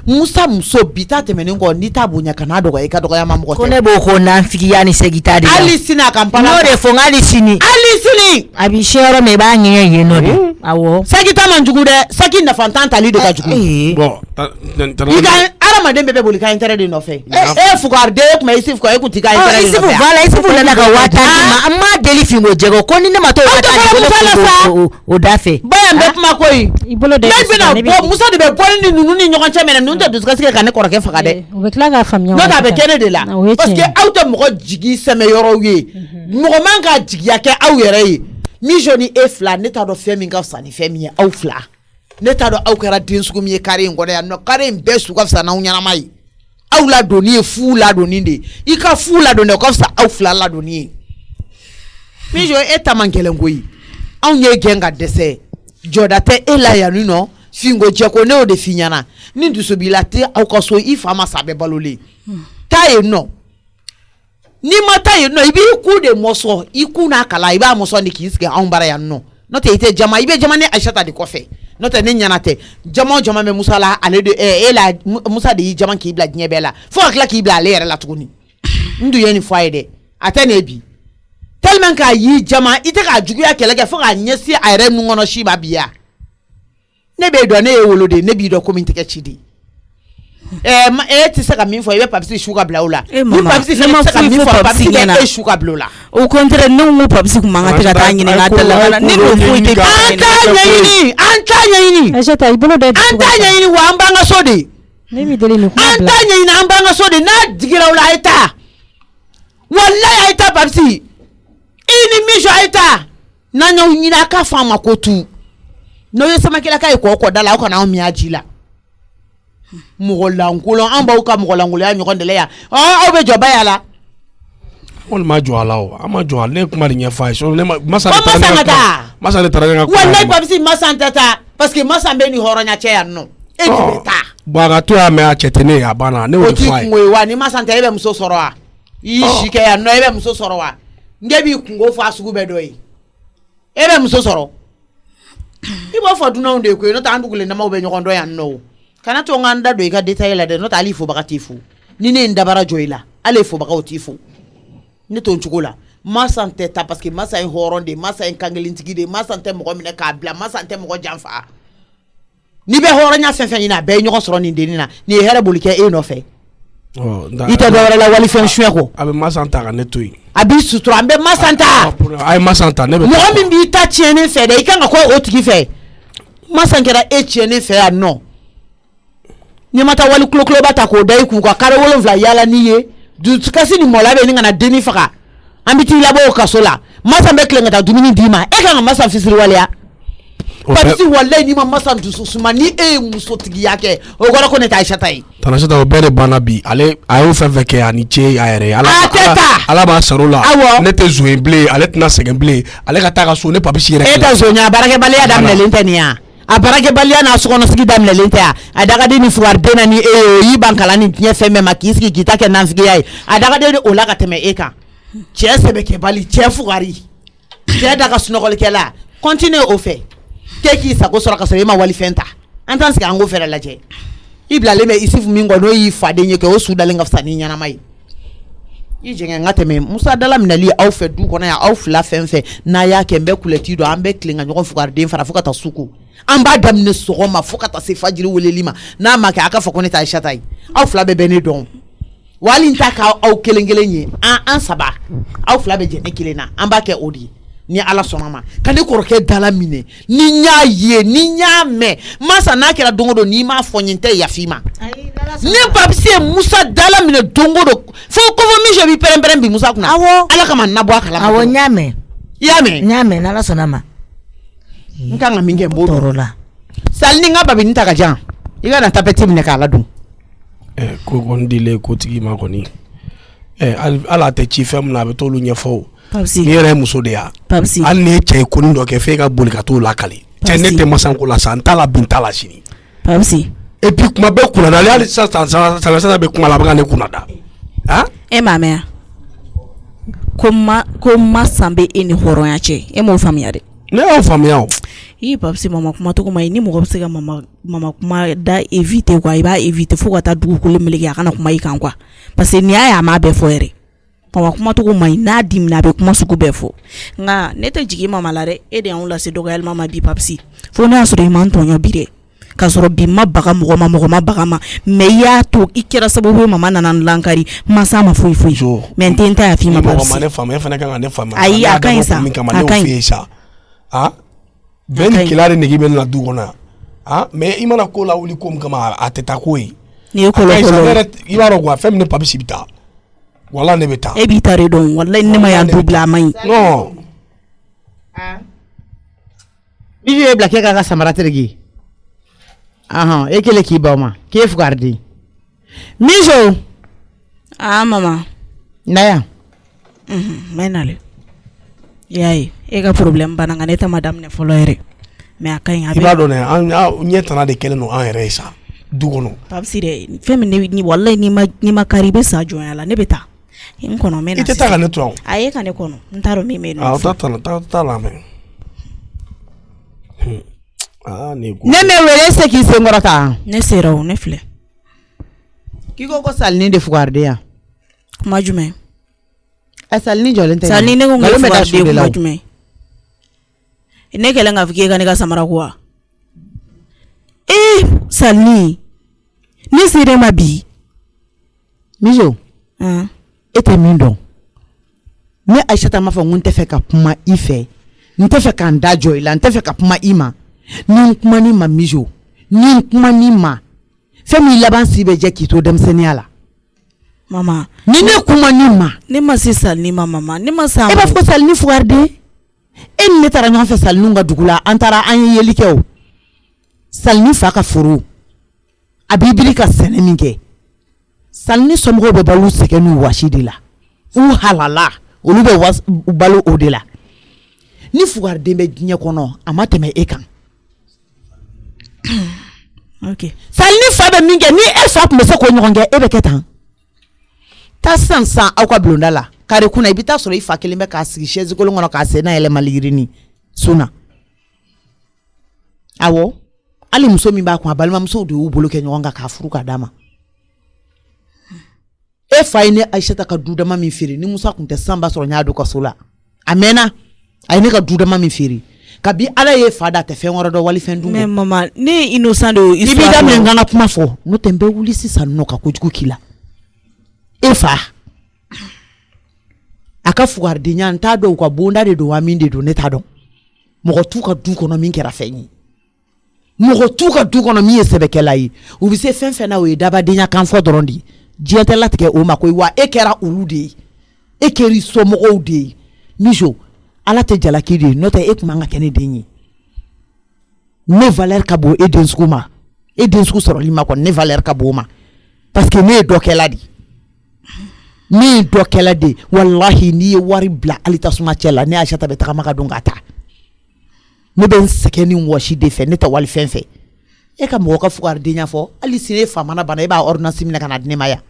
Musa muso bita temene ngo ni tabunya kana dogo e ka dogo ya mamuko. Kone bo ko na fiki yani segitadi. Ali sina kampala. No de fo ngali sini. Ali sini. Abi shero me ba nyenye ye no de. Awo. Sagita manjugu de, saki na fantanta li de ka jugu. Bon, Ika ala madembe be boli ka intérêt de no fe. Fugarde ko mai sif ko e kuti ka intérêt de no fe. Isifu vala isifu na ka wata ma amma deli fingo jego ko ni ne mato wata ni o dafe. Baya mbe kuma koyi. Ibolo de. Musa de be boli ni nunu ni nyokan chemena nunu de duskasi ka ne korake fagade. O be kla ga famnya. No da be kene de la. Parce que auto mo jigi seme yoro wi. Mo man ka jigi ya ke aw yere yi. Mi joni e fla ne ta do femi nga fsa ni femi aw fla. Ne ta do aw kara din sugu mi kare ngode ya no kare mbe su ka fsa na unyana mai. Aw la doni e fu la doni de. Ika fu la doni ko fsa aw fla la doni. Mi jo e ta mankele ngoyi. Aw nye genga dese. Jodate e la ya no. Fingo jeko ne o de finyana. Ni duso bilate aw ko so ifama sabe balole. Taye no. Ni mata ye no ibi ku de moso iku na kala iba moso ni kiske an bara ya no no te ite jama ibe jama ne Aisha ta de kofe no te ne nyana te jama me Musa la ale de la Musa de jama ki ibla nye bela fo akla ki ibla ale la tukuni ndu ye ni faide atene bi tellement ka yi jama ite ka jugu ya kelege fo ka nyesi ayre nu ngono shi ba bia ne be do ne e wolode ne bi do komite ke chidi ti saka min fo ibe papsi shuga blaula ni papsi saka min fo papsi ke shuga blaula au contraire non mo papsi kuma ngata ka tanyine ngata la ni no fo ite anta nyini Aisha ibolo de. anta nyini wa ambanga sodi Ne mi dele ni kuma bla. anta nyini ambanga sodi na digira ula aita wallahi aita papsi ini mi jo aita na nyo nyina ka fama ko tu no ye sama kila kai ko dala ko na mi ajila mo langulo an baw ka mo langulo ya nyoko ndele ya aw be joba ya la wal ma jo ala o ama jo ale kuma ri nyafa so ne masa le taranga wallahi babsi masa tata parce que masa be ni horonya che ya no e di beta baga to ya me a chetene ya bana ne o fai o wa ni masa tata ebe mso soro a yi shike ya no ebe mso soro wa ngebi kungo fa sugu be do yi ebe mso soro ibo fo duna unde ko no ta andugule na ma be nyokondo ya no kana to nganda do ga detail la de no ta ali fo bakatifu ni ne ndabara joila ale fo bakatifu ni to nchukola masa nteta parce que masa en horonde masa en kangelintigi de masa ntem mo mine ka bla masa ntem mo janfa ni be horonya fenfen ina be nyoko soro ni denina ni here bolike e no fe ita do wala wali fen shweko abe masa ntaka netoi abi sutro ambe masa nta ay masa nta ne be mo mi bi ta tiene fe de ikanga ko otigi fe masa ngera e tiene fe a no ni mata wali kloklo bata ko dai ku ka kare wolon vla yala niye du kasi ni mola be ni ngana deni faka ambiti labo kasola masa be klenga ta dumini dima e kan masa fisiri walia parce wallahi ni masa ndusu suma ni e musotigi yake o gora ko ne ta shatai tanashata o bere bana bi ale ayo feveke ani che ayere ala ba sarola ne te zo ble ale tna segen ble ale ka ta ka so ne papi shire e ta zo nya barake balia dam ne lintenia a barake balia na so kono sigi dam ne lintea adaga de ni fuar dena ni e yi bankala ni nye feme makiski kitake nan sigi yai adaga de o la ka teme eka che sebeke bali che fuari che daga sunogol kela continue au fait teki sako sora ka sema wali fenta antan sika ngo fere la je ibla le me isifu mingo no yi fade nye ke o su dalenga fsani nyana mai ijenge ngateme musa dala minali aw fe du kona ya aw fla fenfe na ya kembe kuleti do ambe klinga nyoko fugar den fara fuka ta suku amba damne sogoma fuka ta se fajiri welelima na maka aka fokone ta shatai aw fla be bene don wali ntaka aw kelengelenye an saba aw fla be je ekilena amba ke odi ni ala sonama kane koroke dala mine ni nya ye ni nya me masa na kera dongodo ni ma fonyente ya fima ni babsi musa dala mine dongodo fo ko mi je bi peremperem bi musa kuna ala kama na bwa kala awo nyame nyame na la sonama nkanga minge mbodorola salni nga babi nitaka jan iga na tapeti mine kala dun ko gondile ko tigi ma koni ala te chifem na be tolu nyefo ni yɛrɛ muso de ya hali ni cɛ koni dɔ kɛ f'e ka boli ka t'o lakali cɛ ne tɛ masanko la sa n t'a la bin t'a la sini et puis kuma bɛɛ kunada ale hali sisan bɛ kuma la a bɛ ka ne kunada e m'a mɛn ko masan bɛ e ni hɔrɔnya cɛ e m'o faamuya dɛ ne y'o faamuya o i babsi mama kuma tɔgɔ ma ye ni mɔgɔ bɛ se ka mama kuma da éviter quoi i b'a éviter fo ka taa dugukolo meleke a kana kuma i kan quoi parce que n'i y'a ye a m'a bɛɛ fɔ yɛrɛ mama kuma tɔgɔ ma ye n'a dimina a bɛ kuma sugu bɛɛ fɔ nka ne tɛ jigin mama la dɛ e de y'anw lase dɔgɔyalima ma bi papsi fo n'a y'a sɔrɔ i ma n tɔɲɔ bi dɛ k'a sɔrɔ bi ma baga mɔgɔ ma baga ma mais i y'a to i kɛra sababu ye mama nana lankari masa ma foyi mais n tɛ n ta yafi ma papsi mama ne faamuya e fana kan ka ne faamuya ayi a ka ɲi sa a ka ɲi bɛɛ ni kɛlɛ de nege bɛ na du kɔnɔ mais i mana ko la wuli ko min kama a tɛ taa ko ye nin ye kɔlɔkɔlɔ i b'a dɔn quoi fɛn min ne papisi bɛ taa wala ne bɛ taa e b'i ta de dɔn wala ne ma y'an dubila a ma ɲi non bijo ye bila k'e k'a ka samara tereke e kelen k'i baw ma k'e fugariden mijo mama na yan mɛ nale y'a ye e ka problème banna nka ne ta ma daminɛ fɔlɔ yɛrɛ mais a ka ɲi a bɛ i b'a dɔn dɛ ɲɛ tana de kɛlen don an yɛrɛ ye sa du kɔnɔ papsi dɛ fɛn min ni wallahi ni ma kari i bɛ sa jɔnya la ne bɛ taa n kɔnɔ mɛ na i tɛ taa ka ne to yan a ye ka ne kɔnɔ n t'a dɔn min bɛ yen nɔ taa la mɛ ne mɛ wele se k'i sen kɔrɔ ta ne sera o ne filɛ k'i ko salini de fugariden yan kuma jumɛn salini jɔlen tɛ salini ne ko n ka fugariden kuma jumɛn ne kɛlen k'a fɔ k'e ka ne ka samara ko wa salini ne sera ma bi mijo e tɛ min dɔn ne Aïssata m'a fɔ n ko n tɛ fɛ ka kuma i fɛ n tɛ fɛ ka n da jɔ i la n tɛ fɛ ka kuma i ma ni n kuma ni ma mijo ni n kuma ni ma fɛn min laban si bɛ jɛ k'i to denmisɛnniya la mama ni ne kuma ni ma ne ma se salini ma mama ne ma sa e b'a fɔ salini fugariden e ni ne taara ɲɔgɔn fɛ saliniw ka dugu la an taara an ye yeli kɛ o Salini fa ka furu a b'i biri ka sɛnɛ min kɛ Salini somɔgɔw bɛ balo sɛgɛn n'u wasi de la u halala olu bɛ balo o de la ni fugariden bɛ diɲɛ kɔnɔ a ma tɛmɛ e kan okay Salini fa bɛ min kɛ ni e fa tun bɛ se k'o ɲɔgɔn kɛ e bɛ kɛ tan taa sisan aw ka bulonda la kare kunna i bɛ taa sɔrɔ i fa kelen bɛ k'a sigi chaise kolon kɔnɔ k'a sen n'a yɛlɛma ligirini suna awɔ hali muso min b'a kun a balimamusow de y'u bolo kɛ ɲɔgɔn kan k'a furu k'a d'a ma e fa ye ne Aïssata ka du dama min feere ni Musa kun tɛ san ba sɔrɔ n y'a don kaso la a mɛnna a ye ne ka du dama min feere kabi ala ye fa da tɛ fɛn wɛrɛ dɔ wali fɛn dun mais maman ne ye innocent de o i b'i daminɛ n ka ka kuma fɔ n'o tɛ n bɛ wuli sisan nɔ ka kojugu k'i la e fa a ka fugaridenya n t'a dɔn u ka bonda de don wa min de don ne t'a dɔn mɔgɔ t'u ka du kɔnɔ min kɛra fɛn ye mɔgɔ t'u ka du kɔnɔ min ye sɛbɛkɛla ye u bɛ se fɛn fɛn na o ye dabadenya kan fɔ dɔrɔn de diɲɛ tɛ latigɛ o ma koyi wa e kɛra olu de ye e kɛra somɔgɔw de ye Mijo ala tɛ jalaki de ye n'o tɛ e tun man ka kɛ ne den ye ne valeur ka bon e den sugu ma e den sugu sɔrɔli ma kɔni ne valeur ka bon o ma parce que ne ye dɔ kɛla de ne ye dɔ kɛla de wallahi n'i ye wari bila hali tasuma cɛ la ne Aïssata bɛ tagama ka don ka taa ne bɛ n sɛgɛn ni wɔsi de fɛ ne tɛ wali fɛn fɛ e ka mɔgɔ ka fugaridenya fɔ hali sini e fa mana bana e b'a ordonnance minɛ ka na di ne ma yan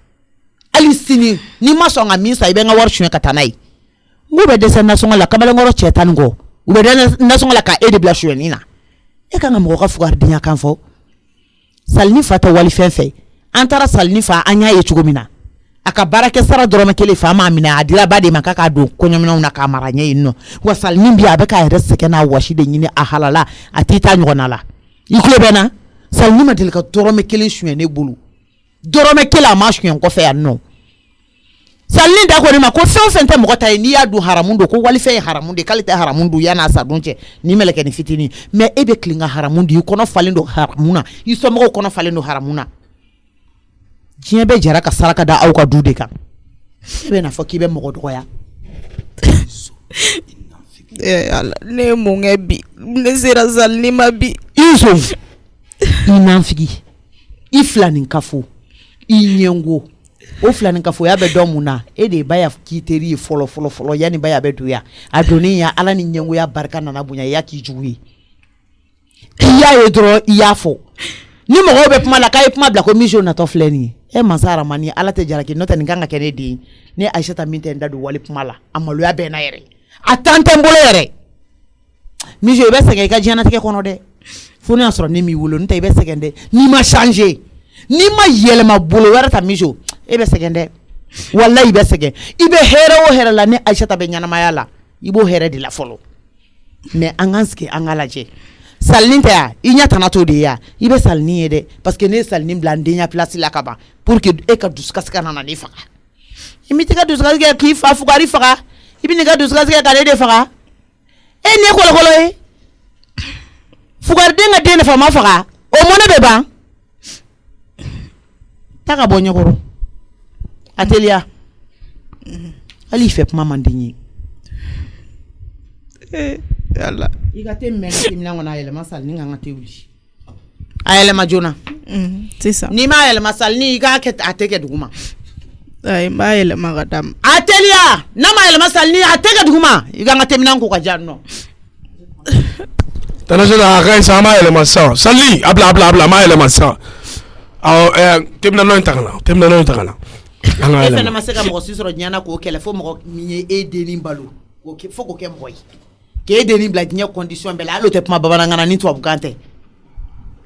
hali sini n'i ma sɔn ka min san i bɛ n ka wari suɲɛ ka taa n'a ye n k'u bɛ dɛsɛ nasɔngɔ la kamalenkɔrɔ cɛ tan ni kɔ u bɛ dɛsɛ nasɔngɔ la ka e de bila suɲɛni na e kan ka mɔgɔ ka fugaridenya kan fɔ Salini fa tɛ wali fɛn fɛ an taara Salini fa an y'a ye cogo min na a ka baarakɛ sara dɔrɔmɛ kelen fa m'a minɛ a dira ba de ma k'a don kɔɲɔminɛnw na k'a mara ɲɛ yen nɔ wa Salini bi a bɛ k'a yɛrɛ sɛgɛn n'a wɔsi de ɲini a halala a t'i ta ɲɔgɔnna la i tulo bɛ na Salini ma deli ka dɔrɔmɛ kelen suɲɛ ne bolo dɔrɔmɛ kelen a ma suɲɛ kɔfɛ yan nɔ Salini da ko ne ma ko fɛn fɛn tɛ mɔgɔ ta ye n'i y'a dun haramu don ko walifɛn ye haramu de k'ale tɛ haramu dun yan'a sa don cɛ ni mɛlɛkɛ ni fitinin mais e bɛ tilen ka haramu di i kɔnɔ falen don haramu na i somɔgɔw kɔnɔ falen don haramu na diɲɛ bɛ jara ka saraka da aw ka du de kan e bɛ na fɔ k'i bɛ mɔgɔ dɔgɔya ne ye mun kɛ bi ne sera Salini ma bi Izo i nanfigi i filanin kafo i ɲɛngo o filanin kafo ya bɛ dɔn mun na e de ba ya k'i teri ye fɔlɔ fɔlɔ fɔlɔ yanni ba ya bɛ don ya a donni ya ala ni ɲɛngoya barika nana bonya ya k'i jugu ye i y'a ye dɔrɔn i y'a fɔ ni mɔgɔw bɛ kuma la k'a ye kuma bila ko Mijo natɔ filɛ nin ye e masa aramani ala tɛ jalaki n'o tɛ nin kan ka kɛ ne den ne Aïssata min tɛ n da don wali kuma la a maloya bɛ na yɛrɛ a tan tɛ n bolo yɛrɛ Mijo i bɛ sɛgɛn i ka diɲɛnatigɛ kɔnɔ dɛ fo ne y'a sɔrɔ ne m'i wolo n'o tɛ i bɛ sɛgɛn dɛ n'i ma changer n'i ma yɛlɛma bolo wɛrɛ ta Mijo e bɛ sɛgɛn dɛ wallahi i bɛ sɛgɛn i bɛ hɛrɛ o hɛrɛ la ne Aïssata bɛ ɲanamaya la i b'o hɛrɛ de la fɔlɔ mais an k'an sigi an k'a lajɛ Salini tɛ ya i ɲɛ tana t'o de ye ya i bɛ Salini ye dɛ parce que ne ye Salini bila n denya place la ka ban pour que e ka dusukasi kana na ne faga i bɛ t'i ka dusukasi kɛ k'i fa fugari faga i bɛ n'i ka dusukasi kɛ ka ne de faga e nin ye kɔlɔkɔlɔ ye fugariden ka den de fa ma faga o mɔnɛ bɛ ban ta ka bɔ ɲɛkɔrɔ a teliya hali i fɛ kuma man di n ye yala i ka te mɛn ka teminan kɔnɔ a yɛlɛma Salini kan ka te wuli a yɛlɛma joona sisan n'i m'a yɛlɛma Salini i k'a kɛ a tɛ kɛ duguma ayi n b'a yɛlɛma ka d'a ma a teliya n'a ma yɛlɛma Salini a tɛ kɛ duguma i kan ka teminan ko ka diya nɔ Tanasela a ka ɲi sa an b'a yɛlɛma sisan Salini a bila an b'a yɛlɛma sisan teminanɔ in ta ka na an ka e yɛlɛma fɛnɛ ma se ka mɔgɔ si sɔrɔ diɲɛ na k'o kɛlɛ fo mɔgɔ min ye e denni balo fo k'o kɛ mɔgɔ ye k'e denni bila diɲɛ condition bɛɛ la hali o tɛ kuma bamanankan na ni tubabukan tɛ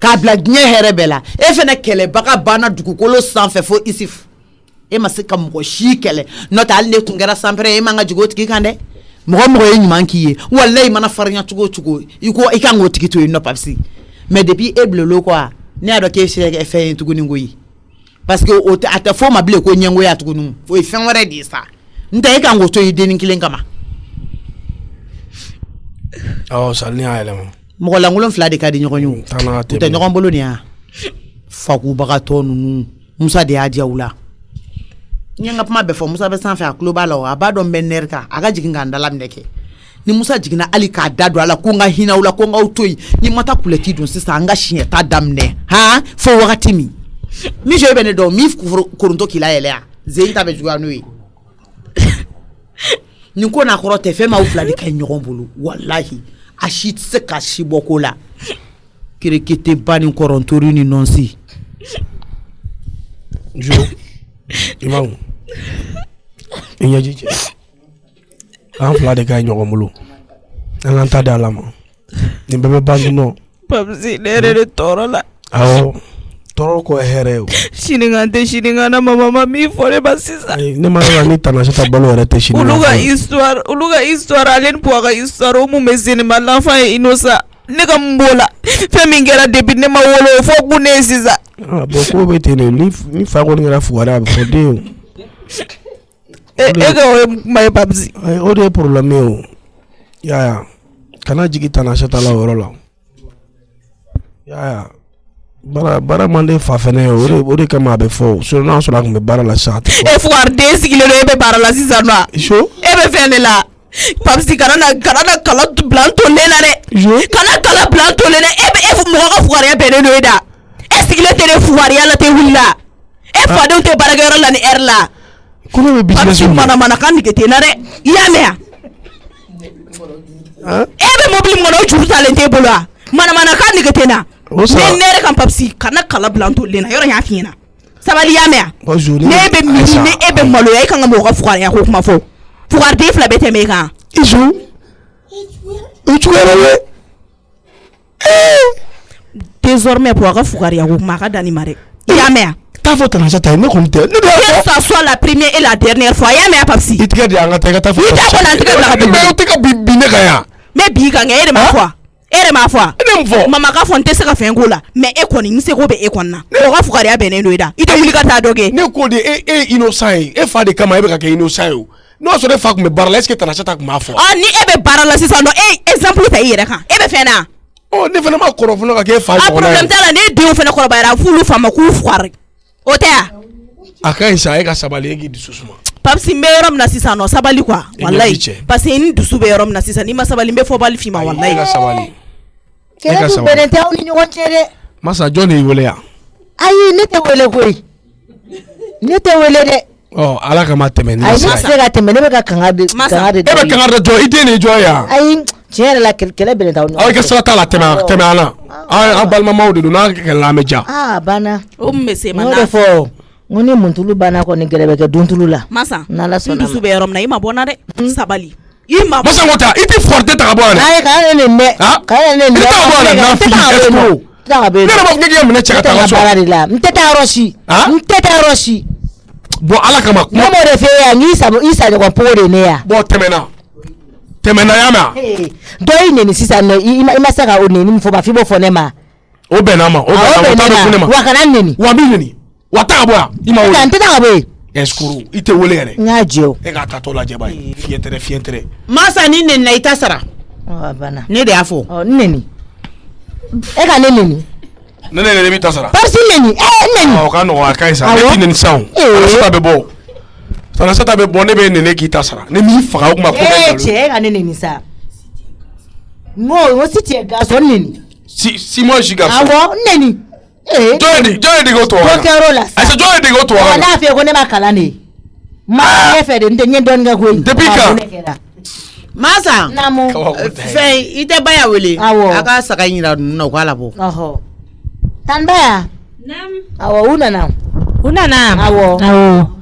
k'a bila diɲɛ hɛrɛ bɛɛ la e fɛnɛ kɛlɛbaga banna dugukolo sanfɛ fo Isif e ma se ka mɔgɔ si kɛlɛ n'o tɛ hali ne tun kɛra sanpɛrɛ e man ka jigin o tigi kan dɛ mɔgɔ ye ɲuman k'i ye walahi i mana farinya cogo o cogo i ko i kan k'o tigi to yen nɔ papisi mais depuis e bilelo quoi ne y'a dɔn k'e se kɛ fɛn ye tuguni koyi parce que a tɛ fɔ ma bilen ko ɲɛngoya tuguni o ye fɛn wɛrɛ de ye sa n tɛ e kan k'o to i denni kelen kama Salini y'a yɛlɛma mɔgɔ lankolon fila de ka di ɲɔgɔn ye o tɛ ɲɔgɔn bolo ni ya fakubagatɔ ninnu Musa de y'a diya u la n ye n ka kuma bɛɛ fɔ Musa bɛ sanfɛ a tulo b'a la a b'a dɔn n bɛ nɛri kan a ka jigin k'an dala minɛ kɛ ni Musa jiginna ali k'a da don ala ko n ka hinɛ aw la ko n k'aw to yen ni ma taa kulɛti don sisan an ka siɲɛta daminɛ han fo wagati min mi jɔ bɛ ne dɔn mi koronto k'i la yɛlɛ yan zen ta bɛ juguya n'o ye nin ko n'a kɔrɔ tɛ fɛn m'aw fila de kɛ ɲɔgɔn bolo walahi a si tɛ se ka si bɔ ko la kerekete ba ni kɔrɔntori ni nɔnsi jo imamu i ɲɛji cɛ an fila de ka ɲi ɲɔgɔn bolo an k'an ta di ala ma nin bɛɛ bɛ bange nɔ Papsi ne yɛrɛ de tɔɔrɔ la awɔ tɔɔrɔ kɔ hɛrɛ ye o sinikan tɛ sinikan na mama min fɔ ne ma sisan ne ma dɔn ni Tanasata balo yɛrɛ tɛ sinikan olu ka histoire ale ni Puwa ka histoire o mun bɛ senima l'enfant ye innocent ne ka mun b'o la fɛn min kɛra depuis ne ma wolo fo kun ne ye sisan bon ko bɛ ten de ni fa kɔni kɛra fugari a bɛ fɔ den o e ka o ye kuma ye Papsi o de ye problème ye o yaya kana jigin Tanasata la o yɔrɔ la yaya baara mande fa fɛnɛ ye o de kama a bɛ fɔ sinon n'a sɔrɔ a tun bɛ baara la sisan a tɛ fɔ e fugari den sigilen don e bɛ baara la sisan nɔ e bɛ fɛn de la Papsi kana na kala bila to ne la dɛ kana kala bila to ne la e mɔgɔ ka fugariya bɛnnen don e da e sigilen tɛ ne fugariya la tɛ wuli la e fadenw tɛ baarakɛyɔrɔ la ni heure la Papsi mana kan nege tɛ n na dɛ i y'a mɛn yan e bɛ mobili min kɔnɔ o juru talen t'e bolo wa mana kan nege tɛ n na ne yɛrɛ kan Papsi kana kala bila to ne la yɔrɔ y'a f'i ɲɛna sabali y'a mɛn yan ne bɛ mini ne e bɛ maloya e kan ka mɔgɔ ka fugariya ko kuma fɔ fugariden fila bɛ tɛmɛ e kan o cogoya la désormais Puwa ka fugariya ko kuma a ka danni ma dɛ i y'a mɛn yan t'a fɔ Tanasata ye ne kɔni tɛ ne que ça soit la première et la dernière fois i y'a mɛn yan Papsi i tigɛ di an ka taa i ka taa fɔ i t'a fɔ na n tigɛ bila ka bin o tɛ ka bin ne kan yan mɛ bi kan kɛ e de m'a fɔ e de m'a fɔ mama k'a fɔ n tɛ se ka fɛn k'o la mais e kɔni n seko bɛ e kɔni na o ka fugariya bɛnnen don e da i tɛ wuli ka taa dɔ kɛ ne ko de e innocent ye e fa de kama e bɛ ka kɛ innocent ye o n'o sɔrɔ e fa tun bɛ baara la est ce que Tanasata tun b'a fɔ ni e bɛ baara la sisan nɔ e exemple ta i yɛrɛ kan e bɛ fɛn na ne fana ma kɔrɔ fana ka kɛ e fa ɲɔgɔnna ye problème t'a la ne denw fana kɔrɔbayara f'olu fa ma k'u fugari o tɛ yan a ka ɲi sa e ka sabali e k'i dusu suma Papsi n bɛ yɔrɔ min na sisan nɔ sabali quoi walayi parce que ni dusu bɛ yɔrɔ min na sisan n'i ma sabali n bɛ fɔ bali f'i ma walayi e ka sabali kɛlɛ dun bɛnnen tɛ aw ni ɲɔgɔn cɛ dɛ masa jɔn de y'i wele yan ayi ne tɛ wele koyi ne tɛ wele dɛ ala kama tɛmɛ ni ayi ne tɛ se ka tɛmɛ ne bɛ ka kanga de e bɛ kanga de jɔ i den de jɔ yan ayi tiɲɛ yɛrɛ la kɛlɛ bɛnnen t'aw ni ɲɔgɔn cɛ aw ka sira t'a la tɛmɛ an na an balimamaw de don n'a kɛlɛ an bɛ ja banna o mun bɛ se ma n'o de fɔ n ko ni muntulu banna kɔni gɛrɛ bɛ kɛ duntulu la masa n'ala sɔnna n dusu bɛ yɔrɔ min na i ma bɔ n na dɛ sabali masa ko ta i tɛ forte ta ka bɔ yan dɛ ayi kana ne nin dɛ kana ne nin dɛ i tɛ bɔ yan dɛ n'a fili escroc ne yɛrɛ b'a fɔ k'e minɛ cɛ ka taa so n tɛ taa yɔrɔ si n tɛ taa yɔrɔ si bon ala kama ne m'o de f'e ye yan n k'i sa ɲɔgɔn pogo de ne yan bon tɛmɛna y'a mɛn dɔ y'i neni sisan nɔ i ma se ka o neni min fɔ ma f'i b'o fɔ ne ma o bɛnna ma o bɛnna ma wa kana neni wa min neni wa taa ka bɔ yan i ma wele n tɛ taa ka bɔ yen escroc i tɛ wele yɛrɛ n y'a jɛ o e k'a tatɔ lajɛ ba ye fiɲɛ tɛrɛ masa ni nenina i ta sara banna ne de y'a fɔ n neni e ka ne neni ne neni b'i ta sara Papsi neni neni o ka nɔgɔ a ka ɲi sa ne t'i neni sisan o Tanasata bɛ bɔ ne bɛ neni k'i ta sara ne m'i faga o kuma ko bɛ nkalon cɛ e ka ne neni sa n ko si tɛ garçon neni si moi je suis garçon awɔ n neni jɔn ye dege o tɔgɔ la dɔkɛyɔrɔ la ayisa jɔn ye dege o tɔgɔ la n'a fɛ ko ne ma kalan de ma ne fɛ de n tɛ ɲɛ dɔɔnin kɛ koyi depuis quand masa fɛn i tɛ ba ya wele awɔ a ka saga in yira ninnu na u k'a labɔ tanbaya awɔ u nana awɔ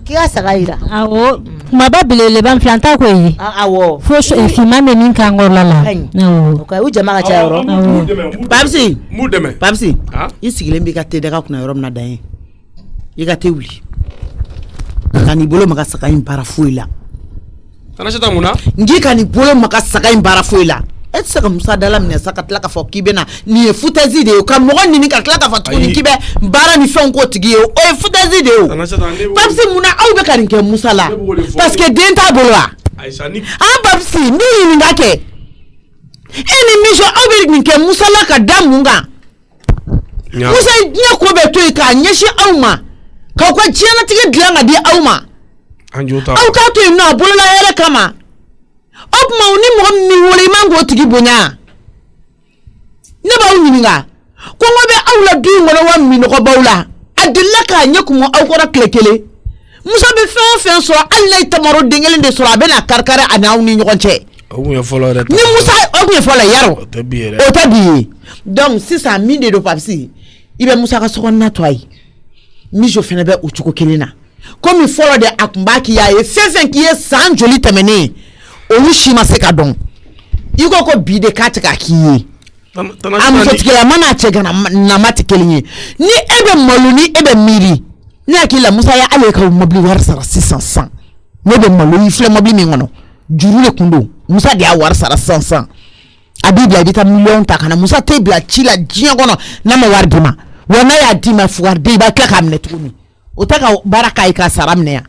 k'i ka saga yira awɔ kumaba belebeleba filɛ an t'a ko ye awɔ fo finman bɛ min kan kɔrɔla la awɔ u jama ka ca yɔrɔ Papsi m'u dɛmɛ Papsi i sigilen b'i ka te daga kunna yɔrɔ min na dan ye i ka te wuli ka n'i bolo maga saga in baara foyi la Tanasata mun na n k'i ka n'i bolo maga saga in baara foyi la e tɛ se ka Musa dala minɛ sa ka tila k'a fɔ k'i bɛ na nin ye foutaise de ye ka mɔgɔ ɲini ka tila k'a fɔ tuguni k'i bɛ baara ni fɛnw k'o tigi ye o ye foutaise de ye o Papsi mun na aw bɛ ka nin kɛ Musa la parce que den t'a bolo wa Papsi n b'i ɲininka kɛ e ni Misho aw bɛ nin kɛ Musa la ka da mun kan Musa diɲɛ ko bɛ to yen k'a ɲɛsin aw ma k'aw ka diɲɛlatigɛ dilan ka di aw ma aw k'a to yen nɔ a bolola hɛrɛ kama aw kuma ni mo mi wole mango tigi bonya ne ba unyinga ko ngobe awla du ngolo wa mi no ko bawla adilla ka nyakumo aw ko raklekele musa be fen so Allah tamaro dingel de so abena karkara ana ni nyokonche ni musa ogun fola yaro o tabi donc si ça mine de papsi ibe musa ka so na toy mi jo fene be uchuko kelena comme il follow de akumbaki ya e fefen ki e san joli temene o shi ma se ka don iko ko bi de katika ki am so tikela mana chega na matikelinye ni ebe maluni ebe miri ni akila musa ya ale ka mobli war sara 600 ne be maluni fle mobli mi ngono juru le kundo musa de war sara 500 abibi abita million takana musa te bla chila jinya gono na ma war dima wana ya dima fuar de ba ka kamne tuni utaka baraka ika saramne ya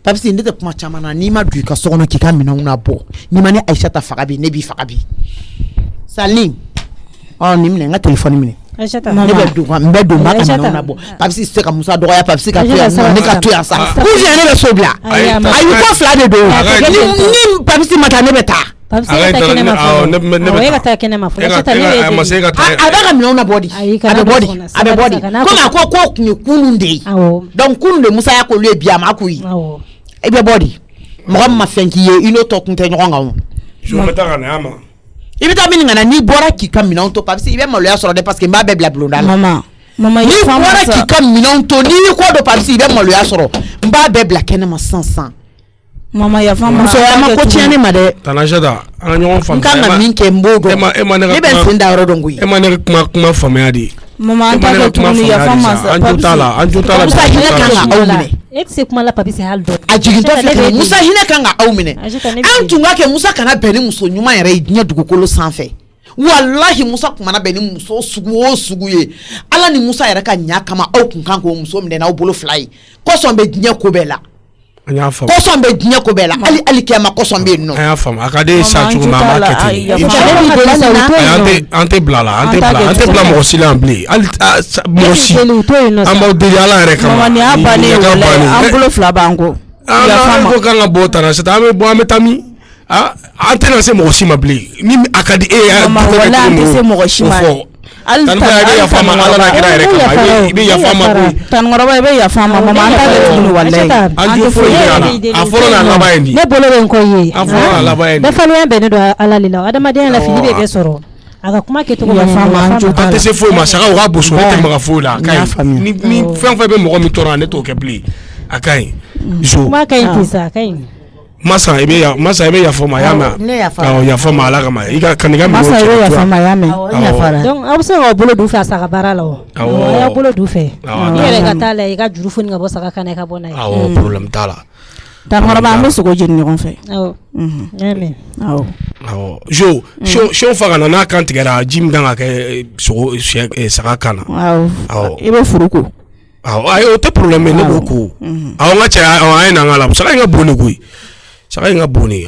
papsi ndete kuma chamana ni ma du ka sokono ki ka mina una bo ni mane Aisha ta fakabi ne bi fakabi Salim oh ni mine nga telefoni mine Aisha ta ne be du mbedo ma ka mina una bo papsi se ka musa doya papsi ka tuya ne ka tuya sa ku je ne be sobla ayu ko fla de do ni papsi mata ne beta abaka mina body abe body koma ko kununde donc kununde musa ya ko le bia ma ko yi ebe body mo ma fenki ye ino to kunte nyonga je meta kana ama ibi ta bini ngana ni bora ki kam mina to pa ibe mo lo ya soro de parce que mba be bla blonda mama ni bora ki kam mina to ni ko do pa ibe mo lo ya soro mba be bla kene ma 500 mama ya fama so ya ma ko tiane ma de tanajada an nyon fam kan min ke mbogo e ma ne be sinda ro dongu e ma ne kuma famia di mama anta ko tuni ya fama sa anjutala musa hine kan awmine exe kuma la papi se haldo ajiginto fe musa hine kan awmine antunga ke musa kana beni muso nyuma yare nya dugukolo sanfe wallahi musa kuma na beni muso sugu ye ala ni musa yare ka nya kama aw kun kan ko muso mde na obolo fly ko so be nya ko bela anya fam ko so be nya ko bela ali kema ko so be no anya fam akade sa chu mama keti ante blala mo sila mbli ali mo si amo de ala re kama mama ni abane wala ambulo fla bango ya fam ko kanga bota na sa ame bo ame tami ante na se mo si mabli ni akade mama wala ante se mo si ma tan ba ya fama ala na kira re kama ibe ya fama ko tan ngoroba ibe ya fama mama anta de tuni wallahi anjo fo yana aforo na laba endi ne bolo ben ko ye aforo na laba endi da falu yambe ne do ala lila adama den la fili be soro aga kuma ke to ya fama anjo ante se fo ma saka wa boso te ma fo la kai ni fen fa be mo mi tora ne to ke pli akai jo kuma kai tisa kai masa ebe ya fama yama ya fama ala kama iga kaniga mi masa ebe ya fama yama ya fara donc abso ngo bolo du fa saka barala o ya bolo du fe yere ka tala iga juru foni ngabo saka kana ka bona problem tala tan ngorba mo sugo jeni ngon fe amen jo sho fa kana na kan tigara jim danga ke so saka kana ebe furuko ayo te problem ne boko nga cha ay na ngala saka nga boni gui saka nga boni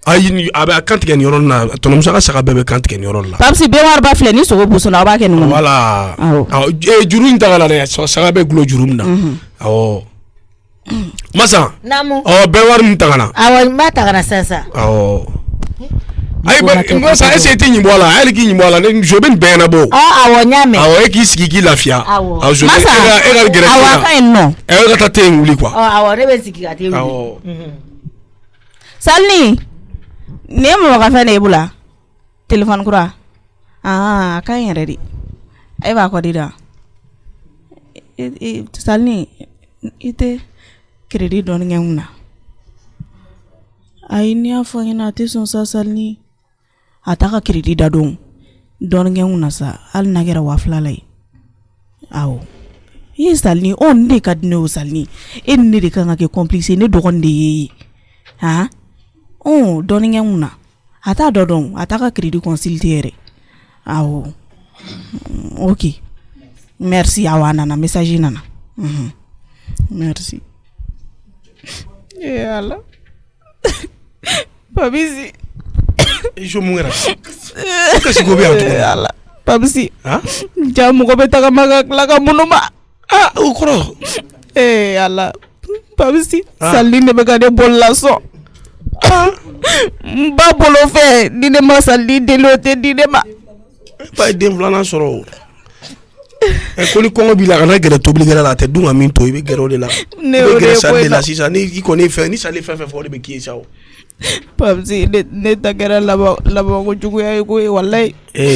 ayi aba kantige ni yoron na to musaka saka bebe kantige ni yoron la papsi be war ba fle ni so bo so na ba ke ni wala juru ndagala na saka be glo juru na masa namu be war ntagana awal mata kana sasa ay ba sa ese ti nyimbola ay ki nyimbola ne joben be na bo awonyame e ki sigi ki lafia jo e gere awa ka enno e ga ta te nguli kwa awore be sigi ka te nguli salni ne mo ka fa ne bula telefon kura ka yin ready ai ba ko dida salni ite credit don ngena ai ni afo ngena te son sa salni ataka credit da don ngena sa al nagera wa flalai awo yi salni on de kadno salni en ne de kan ke complice ne dogon de yi don ngena ata dodon ataka credit consultere awo ok merci awana na message nana merci yalla babisi ijo mungera kasi go be auto yalla babisi jamu go betaka maga laga munuma ukro yalla babisi saline be gade bolla so n ba bolo fɛ ni ne ma sali deli o tɛ di ne ma. Ba ye den filanan sɔrɔ o. Ko ni kɔngɔ b'i la kana gɛrɛ tobilikɛla la a tɛ dun ka min to i bɛ gɛrɛ o de la. Ne bɛ gɛrɛ sali de la sisan ni i kɔni fɛ ni sali fɛn fɛn fɔ o de bɛ k'i ye sa o. Papsi ne ta kɛra laban ko juguya ye ko ye walayi.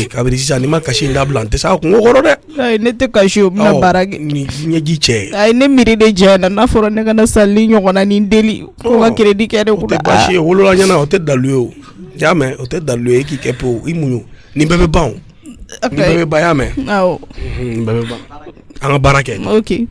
Kabiri sisan ni ma kasi in dabila n tɛ se a kungo kɔrɔ dɛ. Ayi ne tɛ kasi o bɛna baara kɛ. Ni ɲɛji cɛ ye. Ayi ne miiri de jɛn na n'a fɔra ne kana sali ɲɔgɔnna ni deli ko ka crédit kɛ de kunna. O tɛ baasi ye wolola ɲɛna o tɛ dalu ye o. Y'a mɛn o tɛ dalu ye e k'i kɛ pewu i muɲu nin bɛɛ bɛ ban o. Nin bɛɛ bɛ ban y'a mɛn. Awɔ. Nin bɛɛ bɛ ban. An ka baara kɛ. Ok.